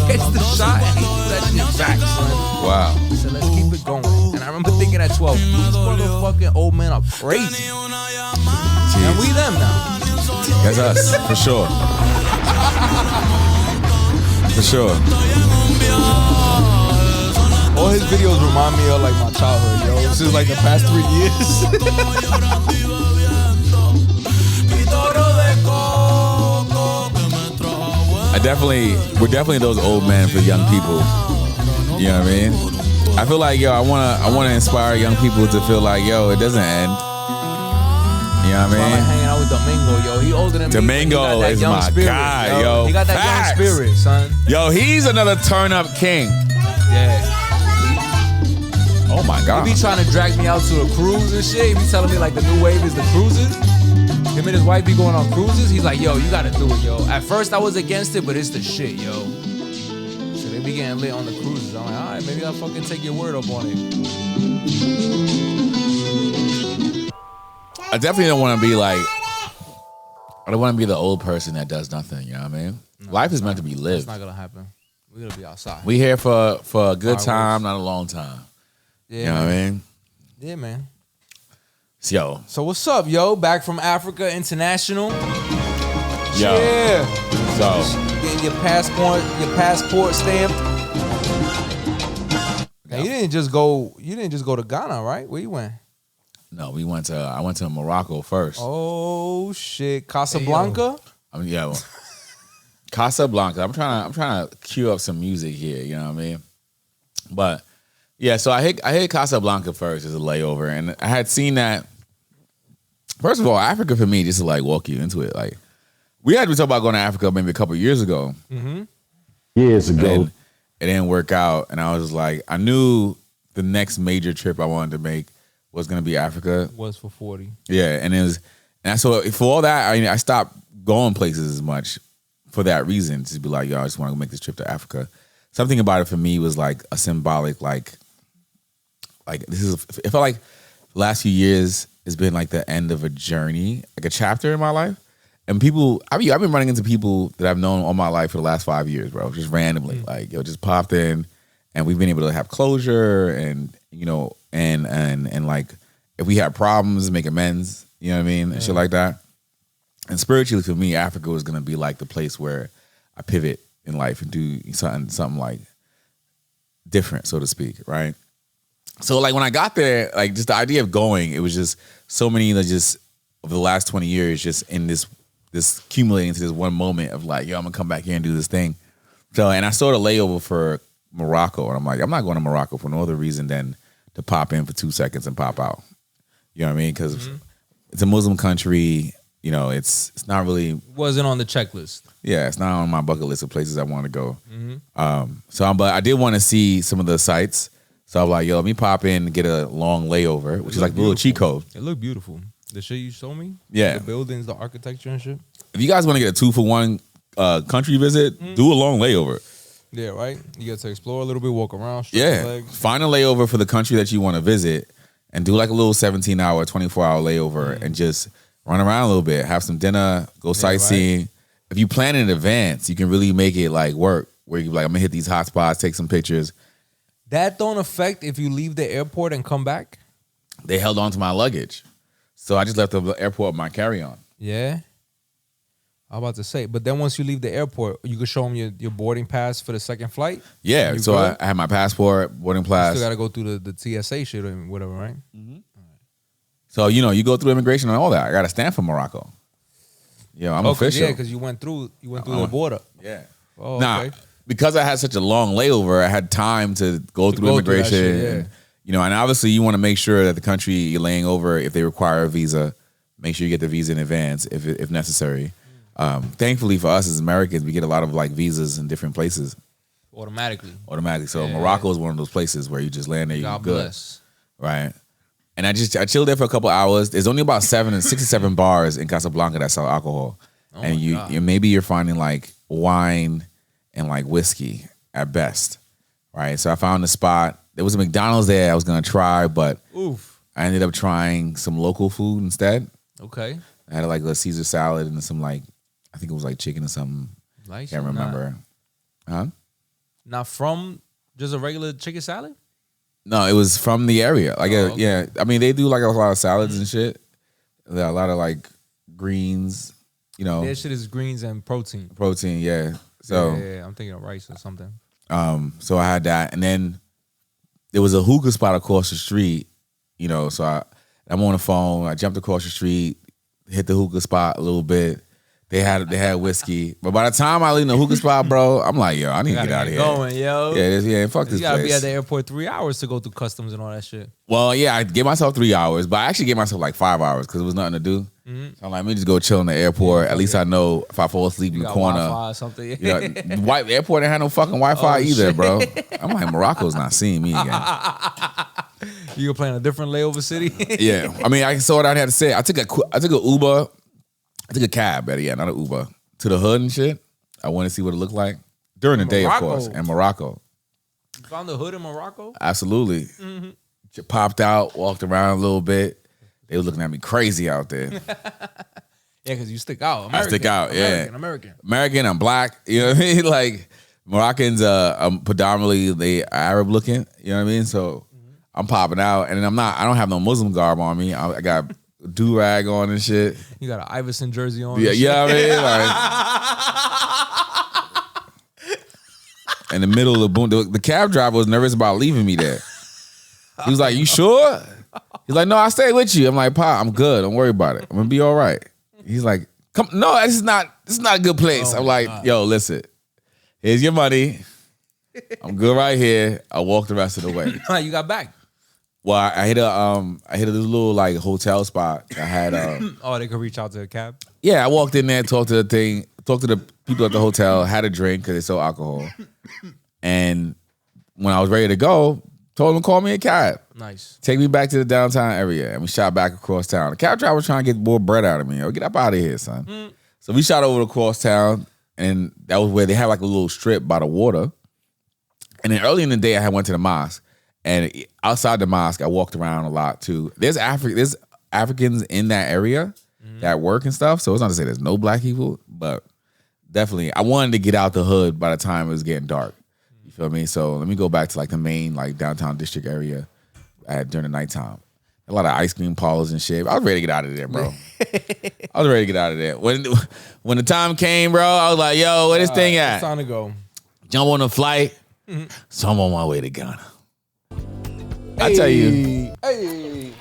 [SPEAKER 9] gets the shot and he threw that shit back, son.
[SPEAKER 4] Wow.
[SPEAKER 9] So let's keep it going. And I remember thinking at 12, these motherfucking old men are crazy.
[SPEAKER 4] Jeez.
[SPEAKER 9] And we them now.
[SPEAKER 4] That's us, for sure. For sure.
[SPEAKER 9] All his videos remind me of like my childhood, yo. This is like the past 3 years.
[SPEAKER 4] We're definitely those old men for young people. You know what I mean? I feel like, yo, I wanna inspire young people to feel like, yo, it doesn't end. You know what
[SPEAKER 9] I
[SPEAKER 4] I
[SPEAKER 9] like
[SPEAKER 4] mean?
[SPEAKER 9] hanging out with Domingo, yo. He older than me.
[SPEAKER 4] Domingo
[SPEAKER 9] but he got that
[SPEAKER 4] is
[SPEAKER 9] young
[SPEAKER 4] my
[SPEAKER 9] spirit,
[SPEAKER 4] guy, yo.
[SPEAKER 9] He got that
[SPEAKER 4] Facts.
[SPEAKER 9] young spirit, son.
[SPEAKER 4] Yo, he's another turn up king.
[SPEAKER 9] Yeah.
[SPEAKER 4] Oh my God.
[SPEAKER 9] He be trying to drag me out to a cruise and shit. He be telling me like the new wave is the cruises. Him and his wife be going on cruises. He's like, yo, you gotta do it, yo. At first I was against it, but it's the shit, yo. So they be getting lit on the cruises. I'm like, all right, maybe I'll fucking take your word up on it.
[SPEAKER 4] I definitely don't want to be like, I don't want to be the old person that does nothing. You know what I mean?
[SPEAKER 9] No,
[SPEAKER 4] life is meant to be lived.
[SPEAKER 9] It's not gonna happen. We're gonna be outside.
[SPEAKER 4] We here for a good
[SPEAKER 9] Fireworks.
[SPEAKER 4] time, not a long time.
[SPEAKER 9] Yeah,
[SPEAKER 4] you know what I mean?
[SPEAKER 9] Yeah, man.
[SPEAKER 4] Yo.
[SPEAKER 9] So what's up, yo? Back from Africa International.
[SPEAKER 4] Yo.
[SPEAKER 9] Yeah.
[SPEAKER 4] So
[SPEAKER 9] getting your passport stamped. Now, you didn't just go to Ghana, right? Where you went?
[SPEAKER 4] No, I went to Morocco first.
[SPEAKER 9] Oh shit. Casablanca?
[SPEAKER 4] I mean, yeah. Well, Casablanca. I'm trying to cue up some music here, you know what I mean? But yeah, so I hit Casablanca first as a layover, and I had seen that. First of all, Africa for me, just to like walk you into it, like we talked about going to Africa maybe a couple of years ago.
[SPEAKER 9] Mm-hmm.
[SPEAKER 8] Years ago.
[SPEAKER 4] It didn't work out, and I was like, I knew the next major trip I wanted to make was going to be Africa.
[SPEAKER 9] Was for 40.
[SPEAKER 4] Yeah, and so for all that, I stopped going places as much for that reason, to be like, yo, I just want to go make this trip to Africa. Something about it for me was like a symbolic, like this is. It felt like the last few years has been like the end of a journey, like a chapter in my life. And people, I've been running into people that I've known all my life for the last 5 years, bro, just randomly, like, yo, just popped in, and we've been able to have closure, and you know, and like if we have problems, make amends, you know what I mean, and shit like that. And spiritually, for me, Africa was gonna be like the place where I pivot in life and do something like different, so to speak, right? So like when I got there, like just the idea of going, it was just so many that just over the last 20 years, just in this accumulating into this one moment of like, yo, I'm gonna come back here and do this thing. So, and I saw the layover for Morocco, and I'm like, I'm not going to Morocco for no other reason than to pop in for 2 seconds and pop out. You know what I mean? Because it's a Muslim country. You know, it's not really
[SPEAKER 9] Wasn't on the checklist.
[SPEAKER 4] Yeah, it's not on my bucket list of places I want to go. But I did want to see some of the sites. So I'm like, yo, let me pop in and get a long layover, which is like a little cheat code.
[SPEAKER 9] It looked beautiful. The shit you showed me?
[SPEAKER 4] Yeah.
[SPEAKER 9] The buildings, the architecture and shit.
[SPEAKER 4] If you guys want to get a 2-for-1 country visit, do a long layover.
[SPEAKER 9] Yeah, right? You get to explore a little bit, walk around, stretch
[SPEAKER 4] Yeah.
[SPEAKER 9] your legs.
[SPEAKER 4] Find a layover for the country that you want to visit and do like a little 17-hour, 24-hour layover and just run around a little bit, have some dinner, go sightseeing. Right. If you plan in advance, you can really make it like work where you're like, I'm going to hit these hot spots, take some pictures.
[SPEAKER 9] That don't affect if you leave the airport and come back?
[SPEAKER 4] They held on to my luggage. So I just left the airport with my carry-on.
[SPEAKER 9] Yeah. I'm about to say, but then once you leave the airport, you can show them your boarding pass for the second flight?
[SPEAKER 4] Yeah, so I had my passport, boarding pass.
[SPEAKER 9] You still got to go through the TSA shit or whatever, right?
[SPEAKER 4] Mm-hmm. So, you know, you go through immigration and all that. I got a stamp for Morocco. Yeah, I'm official.
[SPEAKER 9] Yeah, because you went through the border.
[SPEAKER 4] Yeah.
[SPEAKER 9] Oh,
[SPEAKER 4] now,
[SPEAKER 9] okay.
[SPEAKER 4] because I had such a long layover, I had time to go through immigration.
[SPEAKER 9] Through that shit,
[SPEAKER 4] and, you know, and obviously you want to make sure that the country you're laying over, if they require a visa, make sure you get the visa in advance if necessary. Thankfully for us as Americans, we get a lot of like visas in different places.
[SPEAKER 9] Automatically.
[SPEAKER 4] So Morocco is one of those places where you just land there, you're
[SPEAKER 9] God
[SPEAKER 4] good.
[SPEAKER 9] bless.
[SPEAKER 4] Right. And I chilled there for a couple hours. There's only about 6 or 7 bars in Casablanca that sell alcohol. And maybe you're finding like wine and like whiskey at best. Right. So I found a spot. There was a McDonald's there I was gonna try, but I ended up trying some local food instead.
[SPEAKER 9] Okay.
[SPEAKER 4] I had like a Caesar salad and some like, I think it was like chicken or something. Can't remember. Huh?
[SPEAKER 9] Not from just a regular chicken salad?
[SPEAKER 4] No, it was from the area. Like, yeah. I mean, they do like a lot of salads and shit. There are a lot of like greens, you know.
[SPEAKER 9] Their shit is greens and protein.
[SPEAKER 4] Protein, yeah. So
[SPEAKER 9] yeah, I'm thinking of rice or something.
[SPEAKER 4] So I had that, and then there was a hookah spot across the street, you know. So I'm on the phone. I jumped across the street, hit the hookah spot a little bit. They had whiskey, but by the time I leave the hookah spot, bro, I'm like, yo, I need to get out of here.
[SPEAKER 9] Going, yo.
[SPEAKER 4] Yeah, fuck this place.
[SPEAKER 9] You gotta be at the airport 3 hours to go through customs and all that shit.
[SPEAKER 4] Well, yeah, I gave myself 3 hours, but I actually gave myself like 5 hours because there was nothing to do. So I'm like, let me just go chill in the airport. At least I know if I fall asleep in the corner.
[SPEAKER 9] Wi-Fi or something.
[SPEAKER 4] The airport ain't had no fucking Wi-Fi either, bro. I'm like, Morocco's not seeing me again.
[SPEAKER 9] You were playing a different layover city?
[SPEAKER 4] Yeah. I mean, I saw what I had to say. I took a Uber. I took a cab, better yet, not an Uber, to the hood and shit. I wanted to see what it looked like. During the day, of course, in Morocco.
[SPEAKER 9] You found the hood in Morocco?
[SPEAKER 4] Absolutely. Popped out, walked around a little bit. They were looking at me crazy out there.
[SPEAKER 9] Yeah, because you stick out.
[SPEAKER 4] I stick out,
[SPEAKER 9] American.
[SPEAKER 4] I'm black. You know what I mean? Like, Moroccans predominantly, they Arab looking. You know what I mean? So I'm popping out. And then I don't have no Muslim garb on me. I got a do-rag on and shit.
[SPEAKER 9] You got an Iverson jersey on.
[SPEAKER 4] Yeah, I mean? Like, in the middle of the boom, the cab driver was nervous about leaving me there. He was like, "You sure?" He's like, "No, I'll stay with you." I'm like, "Pa, I'm good. Don't worry about it. I'm gonna be all right." He's like, "Come, no, this is not a good place." I'm like, "Yo, listen, here's your money. I'm good right here." I walked the rest of the way.
[SPEAKER 9] You got back.
[SPEAKER 4] Well, I hit a little like hotel spot. I had
[SPEAKER 9] they could reach out to a cab.
[SPEAKER 4] Yeah, I walked in there, talked to the people at the hotel, had a drink because they sold alcohol, and when I was ready to go, told them to call me a cab.
[SPEAKER 9] Nice.
[SPEAKER 4] Take me back to the downtown area, and we shot back across town. The cab driver was trying to get more bread out of me. Yo, get up out of here, son. So we shot over across town, and that was where they had like a little strip by the water. And then early in the day, I had went to the mosque, and outside the mosque, I walked around a lot too. There's Africans in that area that work and stuff. So it's not to say there's no black people, but definitely I wanted to get out the hood by the time it was getting dark. You feel me? So let me go back to like the main like downtown district area during the nighttime. A lot of ice cream parlors and shit. I was ready to get out of there, bro. I was ready to get out of there. When the time came, bro, I was like, yo, where this thing at?
[SPEAKER 9] It's time to go.
[SPEAKER 4] Jump on a flight. So I'm on my way to Ghana. I tell you.
[SPEAKER 9] Hey.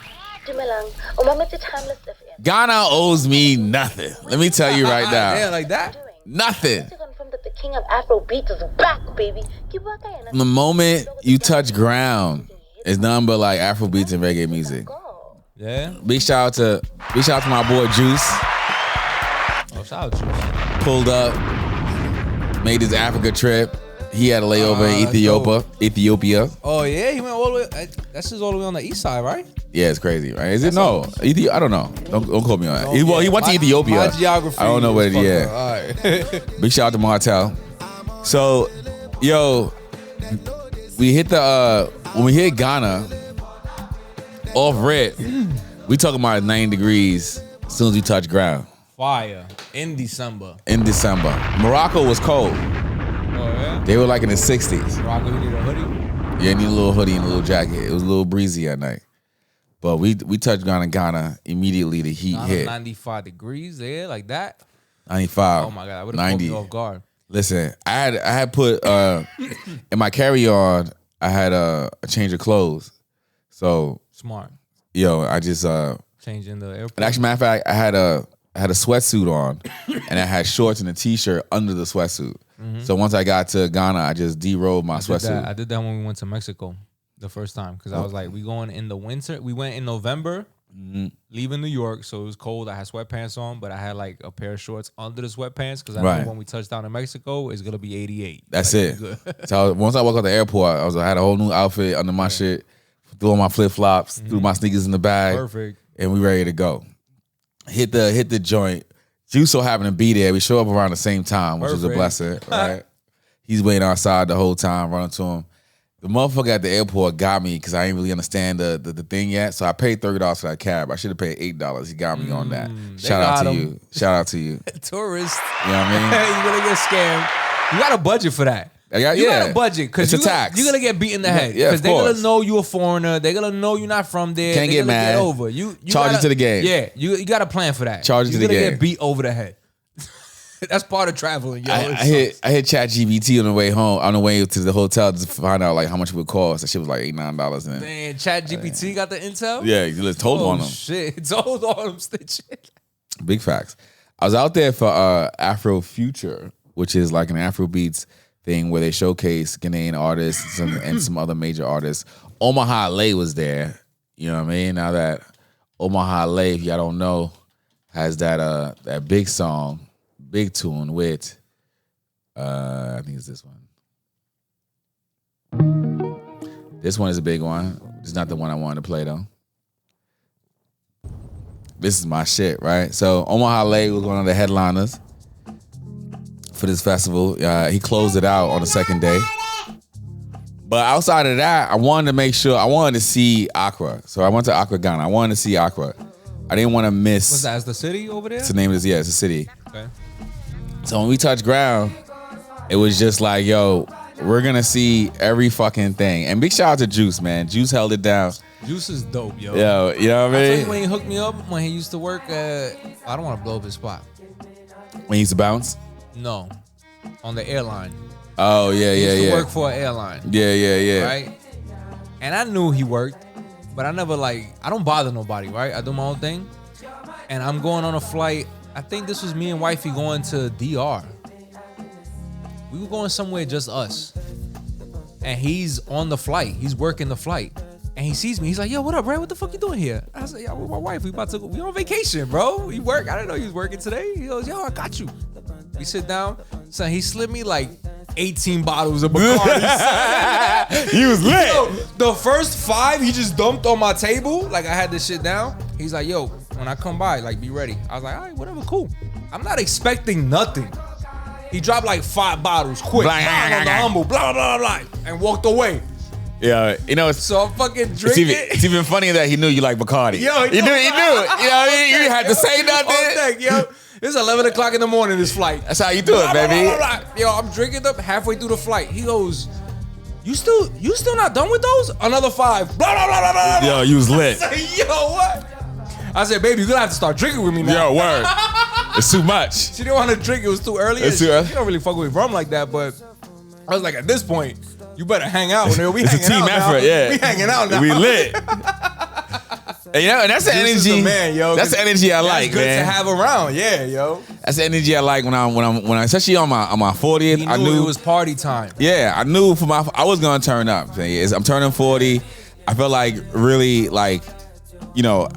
[SPEAKER 4] Ghana owes me nothing. Let me tell you right now.
[SPEAKER 9] Yeah, like that?
[SPEAKER 4] Nothing.
[SPEAKER 15] The king of Afrobeat is back, baby.
[SPEAKER 4] The moment you touch ground, it's nothing but like Afrobeats and reggae music.
[SPEAKER 9] Yeah.
[SPEAKER 4] Big shout out to my boy Juice.
[SPEAKER 9] Oh, shout out Juice.
[SPEAKER 4] Pulled up, made his Africa trip. He had a layover in Ethiopia.
[SPEAKER 9] Oh yeah, he went all the way. That's just all the way on the east side, right?
[SPEAKER 4] Yeah, it's crazy, right? Is it? No, I don't know. Don't quote me on that. He went to Ethiopia.
[SPEAKER 9] My geography.
[SPEAKER 4] I don't know what it is.
[SPEAKER 9] All right.
[SPEAKER 4] Big shout out to Martel. So, yo, we hit when we hit Ghana off red. We talking about 90 degrees as soon as we touch ground.
[SPEAKER 9] Fire in December.
[SPEAKER 4] Morocco was cold. They were like in the 60s.
[SPEAKER 9] Morocco, you need a hoodie?
[SPEAKER 4] Yeah, you need a little hoodie and a little jacket. It was a little breezy at night. But we touched Ghana immediately. The heat hit.
[SPEAKER 9] 95 degrees there, like that.
[SPEAKER 4] 95.
[SPEAKER 9] Oh my God, I would have caught me off guard.
[SPEAKER 4] Listen, I had put in my carry-on. I had a change of clothes. So
[SPEAKER 9] smart.
[SPEAKER 4] Yo, I just
[SPEAKER 9] changing the airport.
[SPEAKER 4] And actually, matter of fact, I had a sweatsuit on, and I had shorts and a t-shirt under the sweatsuit. So once I got to Ghana, I just de-rolled my sweatsuit.
[SPEAKER 9] I did that when we went to Mexico the first time because I was like, we going in the winter. We went in November, leaving New York, so it was cold. I had sweatpants on, but I had like a pair of shorts under the sweatpants because I know when we touch down in Mexico, it's gonna be 88.
[SPEAKER 4] That's it. So once I walked out the airport, I had a whole new outfit under my shit, threw on my flip flops, threw my sneakers in the bag,
[SPEAKER 9] perfect,
[SPEAKER 4] and we ready to go. Hit the joint. Juice so happened to be there. We show up around the same time, which is a blessing, right? He's waiting outside the whole time, running to him. The motherfucker at the airport got me because I didn't really understand the thing yet. So I paid $30 for that cab. I should have paid $8. He got me on that. Shout out to you. Shout out to you.
[SPEAKER 9] Tourist.
[SPEAKER 4] You know what I mean?
[SPEAKER 9] You're going to get scammed. You got a budget for that. You got a budget because
[SPEAKER 4] it's a tax.
[SPEAKER 9] You're gonna get beat in the head
[SPEAKER 4] because
[SPEAKER 9] they're gonna know you're a foreigner. They're gonna know you're not from there.
[SPEAKER 4] Can't get mad.
[SPEAKER 9] Get over you.
[SPEAKER 4] Charge it to the game.
[SPEAKER 9] Yeah, you got a plan for that.
[SPEAKER 4] Charge it to the game.
[SPEAKER 9] You're gonna get beat over the head. That's part of traveling. Yo.
[SPEAKER 4] I hit ChatGPT on the way home, on the way to the hotel to find out like how much it would cost. That shit was like $8-9.
[SPEAKER 9] Man, ChatGPT got the intel.
[SPEAKER 4] Yeah, you just told on them.
[SPEAKER 9] Shit, told on them. Shit.
[SPEAKER 4] Big facts. I was out there for Afro Future, which is like an Afrobeats thing where they showcase Ghanaian artists and some other major artists. Omaha Lay was there. You know what I mean? Now that Omaha Lay, if y'all don't know, has that big song, big tune with I think it's this one. This one is a big one. It's not the one I wanted to play though. This is my shit, right? So Omaha Lake was one of the headliners for this festival. He closed it out on the second day. But outside of that, I wanted to see Accra. So I went to Accra, Ghana. I wanted to see Accra. I didn't want to miss.
[SPEAKER 9] What's that? Is the city over there?
[SPEAKER 4] It's the name of this, yeah, it's a city.
[SPEAKER 9] Okay.
[SPEAKER 4] So when we touched ground, it was just like, yo, we're gonna see every fucking thing. And big shout out to Juice, man. Juice held it down.
[SPEAKER 9] Juice is dope, yo.
[SPEAKER 4] Yo, you know what I
[SPEAKER 9] I tell
[SPEAKER 4] mean?
[SPEAKER 9] you when he hooked me up, when he used to work at, I don't want to blow up his spot.
[SPEAKER 4] When he used to bounce?
[SPEAKER 9] No, on the airline.
[SPEAKER 4] Oh, yeah,
[SPEAKER 9] He
[SPEAKER 4] yeah,
[SPEAKER 9] used
[SPEAKER 4] yeah.
[SPEAKER 9] to work for an airline.
[SPEAKER 4] Yeah, yeah, yeah.
[SPEAKER 9] Right? And I knew he worked, but I never I don't bother nobody, right? I do my own thing. And I'm going on a flight. I think this was me and wifey going to DR. We were going somewhere just us. And he's on the flight. He's working the flight. And he sees me. He's like, yo, what up, Red? What the fuck you doing here? I was like, yo, with my wife. We on vacation, bro. You work. I didn't know you was working today. He goes, yo, I got you. We sit down. So he slid me 18 bottles of Bacardi.
[SPEAKER 4] He was lit.
[SPEAKER 9] Yo, the first 5 he just dumped on my table. I had this shit down. He's like, yo, when I come by, be ready. I was like, all right, whatever, cool. I'm not expecting nothing. He dropped 5 bottles quick. Blah, humble, blah, blah, blah, and walked away.
[SPEAKER 4] Yeah, you know,
[SPEAKER 9] so I'm fucking drinking.
[SPEAKER 4] It's even funnier that he knew you like Bacardi.
[SPEAKER 9] Yo,
[SPEAKER 4] he knew. You know what I mean? You didn't have to say nothing.
[SPEAKER 9] Yo, it's 11 o'clock in the morning, this flight.
[SPEAKER 4] That's how you do it, baby.
[SPEAKER 9] Blah, blah, blah. Yo, I'm drinking up halfway through the flight. He goes, you still not done with those? Another 5. Blah, blah, blah, blah, blah.
[SPEAKER 4] Yo, you was lit.
[SPEAKER 9] I said, yo, what? I said, baby, you're gonna have to start drinking with me now.
[SPEAKER 4] Yo, word. It's too much.
[SPEAKER 9] She didn't want to drink. It was too early.
[SPEAKER 4] It's too early.
[SPEAKER 9] She don't really fuck with rum like that, but I was like, at this point, you better hang out. We
[SPEAKER 4] it's a team effort, yeah.
[SPEAKER 9] We hanging out now.
[SPEAKER 4] We lit. And that's the energy.
[SPEAKER 9] Man, yo,
[SPEAKER 4] that's the energy I like,
[SPEAKER 9] that's good
[SPEAKER 4] man.
[SPEAKER 9] to have around, yeah, yo.
[SPEAKER 4] That's the energy I like when I especially on my 40th.
[SPEAKER 9] I knew it was party time.
[SPEAKER 4] Yeah, I knew I was gonna turn up. I'm turning 40. I felt really I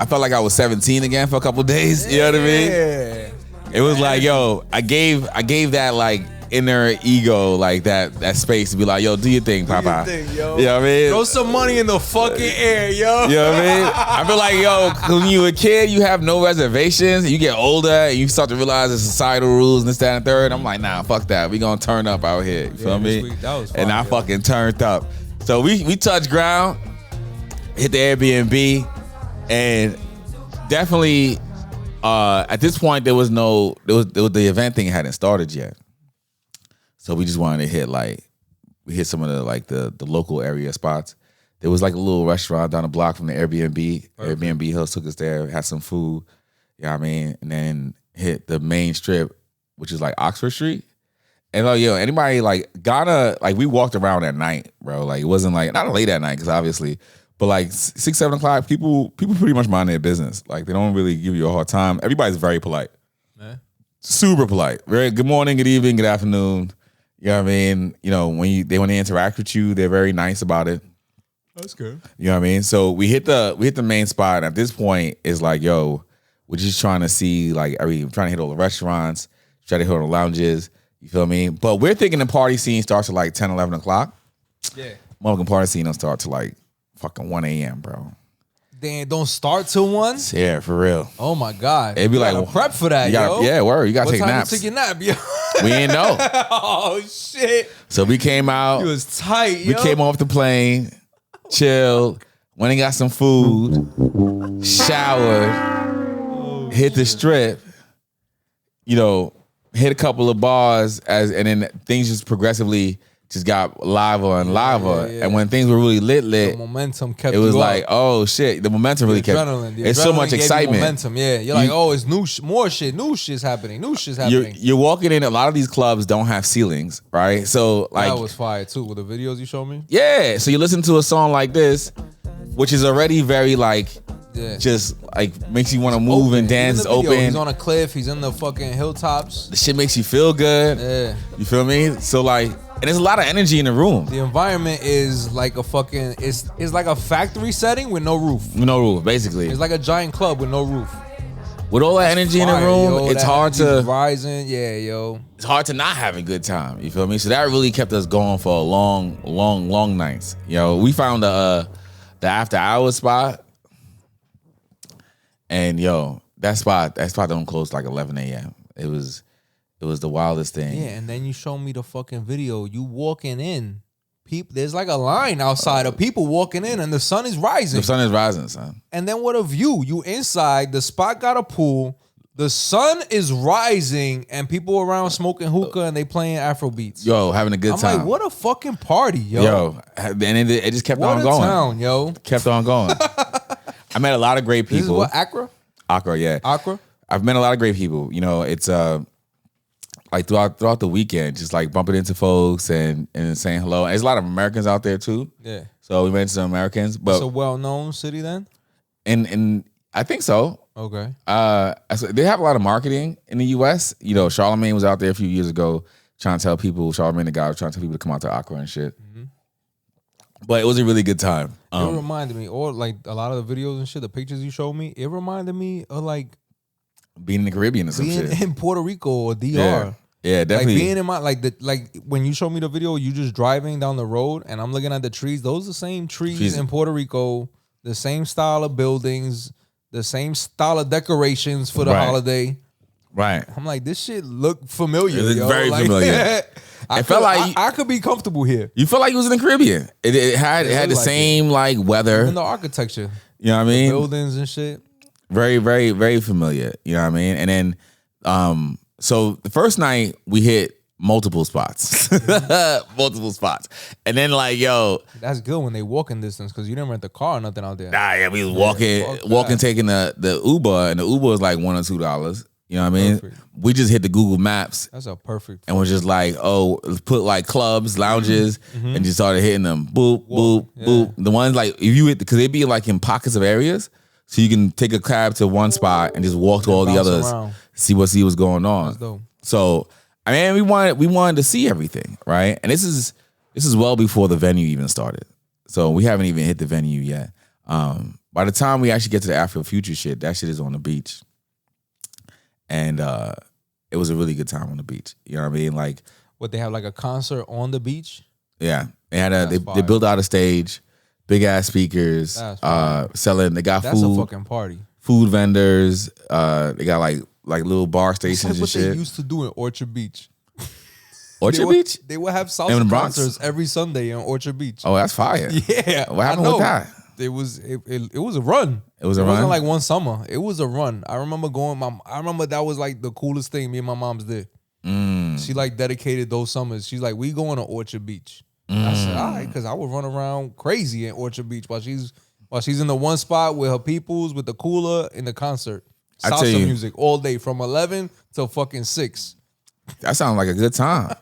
[SPEAKER 4] felt like I was 17 again for a couple days. You know what I mean?
[SPEAKER 9] Yeah.
[SPEAKER 4] It was yo, I gave that inner ego that space to be like, yo, do your thing, Papa.
[SPEAKER 9] Do your thing, yo.
[SPEAKER 4] You know what I mean?
[SPEAKER 9] Throw some money in the fucking air, yo.
[SPEAKER 4] You know what I mean? I feel like, yo, when you were a kid, you have no reservations. You get older and you start to realize the societal rules and this, that, and third. I'm like, nah, fuck that. We gonna turn up out here. You feel me?
[SPEAKER 9] That was fun,
[SPEAKER 4] and I fucking turned up. So we touched ground, hit the Airbnb, and definitely at this point the event thing hadn't started yet. So we just wanted to hit we hit some of the local area spots. There was a little restaurant down the block from the Airbnb. Perfect. Airbnb host took us there, had some food. You know what I mean? And then hit the main strip, which is Oxford Street. And anybody Ghana, we walked around at night, bro. It wasn't not late at night, because obviously, but 6, 7 o'clock, people pretty much mind their business. They don't really give you a hard time. Everybody's very polite. Super polite. Very good morning, good evening, good afternoon. You know what I mean? When they interact with you, they're very nice about it.
[SPEAKER 9] That's good.
[SPEAKER 4] You know what I mean? So we hit the main spot. And at this point, it's yo, we're just trying to see trying to hit all the restaurants, try to hit all the lounges. You feel me? But we're thinking the party scene starts at 10, 11 o'clock.
[SPEAKER 9] Yeah.
[SPEAKER 4] Motherfucking party scene don't start till fucking 1 a.m., bro.
[SPEAKER 9] Then don't start till 1?
[SPEAKER 4] Yeah, for real.
[SPEAKER 9] Oh my God.
[SPEAKER 4] It'd be
[SPEAKER 9] prep for that, yo.
[SPEAKER 4] Yeah, word. You gotta take
[SPEAKER 9] what time
[SPEAKER 4] naps.
[SPEAKER 9] You took your nap, yo?
[SPEAKER 4] We ain't know.
[SPEAKER 9] Oh shit.
[SPEAKER 4] So we came out.
[SPEAKER 9] It was tight, yo.
[SPEAKER 4] We came off the plane, chilled, went and got some food, showered, hit the strip, hit a couple of bars and then things just progressively just got liver and liver.
[SPEAKER 9] Yeah.
[SPEAKER 4] And when things were really lit,
[SPEAKER 9] the momentum kept
[SPEAKER 4] it was
[SPEAKER 9] you up.
[SPEAKER 4] Oh shit, the momentum really kept. It's so much
[SPEAKER 9] gave you
[SPEAKER 4] excitement.
[SPEAKER 9] Momentum, yeah. You're it's more shit, new shit's happening.
[SPEAKER 4] You're walking in. A lot of these clubs don't have ceilings, right? So
[SPEAKER 9] that was fire too with the videos you showed me.
[SPEAKER 4] Yeah, so you listen to a song like this, which is already very just makes you want to move
[SPEAKER 9] open.
[SPEAKER 4] and dance.
[SPEAKER 9] It's open.
[SPEAKER 4] Open.
[SPEAKER 9] He's on a cliff. He's in the fucking hilltops.
[SPEAKER 4] The shit makes you feel good.
[SPEAKER 9] Yeah.
[SPEAKER 4] You feel me? So and there's a lot of energy in the room.
[SPEAKER 9] The environment is like a fucking it's like a factory setting with no roof.
[SPEAKER 4] No roof, basically.
[SPEAKER 9] It's like a giant club with no roof.
[SPEAKER 4] with all that energy in the
[SPEAKER 9] Fire,
[SPEAKER 4] room,
[SPEAKER 9] yo,
[SPEAKER 4] it's
[SPEAKER 9] that
[SPEAKER 4] hard
[SPEAKER 9] energy's
[SPEAKER 4] to
[SPEAKER 9] rising. Yeah, yo.
[SPEAKER 4] It's hard to not have a good time. You feel me? So that really kept us going for a long nights. Yo, we found the after hours spot, and yo, that spot don't close like 11 a.m. It was the wildest thing.
[SPEAKER 9] Yeah, and then you show me the fucking video. You walking in, there's like a line outside of people walking in, and the sun is rising.
[SPEAKER 4] The sun is rising, son.
[SPEAKER 9] And then what a view! You inside, the spot got a pool. The sun is rising, and people around smoking hookah, and they playing Afro beats.
[SPEAKER 4] Yo, having a good time.
[SPEAKER 9] I'm like, what a fucking party, yo!
[SPEAKER 4] Yo, and it just kept on going.
[SPEAKER 9] What a town, yo!
[SPEAKER 4] Kept on going. I met a lot of great people.
[SPEAKER 9] This is what, Accra?
[SPEAKER 4] Accra, yeah.
[SPEAKER 9] Accra?
[SPEAKER 4] I've met a lot of great people. You know, it's like throughout the weekend, just like bumping into folks and saying hello. And there's a lot of Americans out there too.
[SPEAKER 9] Yeah.
[SPEAKER 4] So we met some Americans. But
[SPEAKER 9] It's a well-known city then?
[SPEAKER 4] And I think so.
[SPEAKER 9] Okay.
[SPEAKER 4] They have a lot of marketing in the U.S. You know, Charlemagne was out there a few years ago trying to tell people, Charlemagne the guy was trying to tell people to come out to Accra and shit. Mm-hmm. But it was a really good time.
[SPEAKER 9] It reminded me, or like a lot of the videos and shit, the pictures you showed me, it reminded me of like
[SPEAKER 4] being in the Caribbean or some
[SPEAKER 9] being
[SPEAKER 4] shit.
[SPEAKER 9] in Puerto Rico or DR.
[SPEAKER 4] Yeah, definitely.
[SPEAKER 9] Like being in my like when you showed me the video, you just driving down the road and I'm looking at the trees. Those are the same trees in Puerto Rico, the same style of buildings, the same style of decorations for the holiday.
[SPEAKER 4] Right.
[SPEAKER 9] I'm like, this shit look familiar.
[SPEAKER 4] It looked
[SPEAKER 9] yo.
[SPEAKER 4] very
[SPEAKER 9] like,
[SPEAKER 4] familiar.
[SPEAKER 9] I felt like I could be comfortable here.
[SPEAKER 4] You felt like you was in the Caribbean. It had the
[SPEAKER 9] like
[SPEAKER 4] same like weather.
[SPEAKER 9] Even the architecture.
[SPEAKER 4] You know what I mean?
[SPEAKER 9] The buildings and shit.
[SPEAKER 4] Very, very, very familiar. You know what I mean? And then so the first night we hit multiple spots. Multiple spots. And then like, yo.
[SPEAKER 9] That's good when they walking distance because you didn't rent the car or nothing out there.
[SPEAKER 4] Nah, yeah, we was walking, taking the Uber, and the Uber was like $1 or $2. You know what I mean?
[SPEAKER 9] Perfect.
[SPEAKER 4] We just hit the Google Maps.
[SPEAKER 9] That's a perfect.
[SPEAKER 4] And was just like, oh, let's put like clubs, lounges, and just started hitting them. Boop, boop, boop. The ones like, if you hit, because they'd be like in pockets of areas. So you can take a cab to one spot and just walk to all the others, see what's going on.
[SPEAKER 9] That's dope.
[SPEAKER 4] So I mean, we wanted to see everything, right? And this is well before the venue even started. So we haven't even hit the venue yet. By the time we actually get to the Afrofuture shit, that shit is on the beach. And it was a really good time on the beach. You know what I mean? Like,
[SPEAKER 9] what, they have like a concert on the beach?
[SPEAKER 4] Yeah. They had they built out a stage, big ass speakers, selling, they got
[SPEAKER 9] That's
[SPEAKER 4] food.
[SPEAKER 9] a fucking party.
[SPEAKER 4] Food vendors, they got like little bar stations and shit.
[SPEAKER 9] That's what they used to do in Orchard Beach.
[SPEAKER 4] Orchard Beach?
[SPEAKER 9] They would have salsa concerts every Sunday in Orchard Beach.
[SPEAKER 4] Oh, that's fire.
[SPEAKER 9] Yeah.
[SPEAKER 4] What happened with that?
[SPEAKER 9] It was a run.
[SPEAKER 4] It was a
[SPEAKER 9] run? It wasn't
[SPEAKER 4] run?
[SPEAKER 9] like one summer. It was a run. I remember I remember that was like the coolest thing me and my mom's did. She like dedicated those summers. She's like, we going to Orchard Beach. I said, all right, because I would run around crazy in Orchard Beach while she's in the one spot with her peoples, with the cooler, in the concert. Salsa music all day from 11 till fucking 6.
[SPEAKER 4] That sounds like a good time.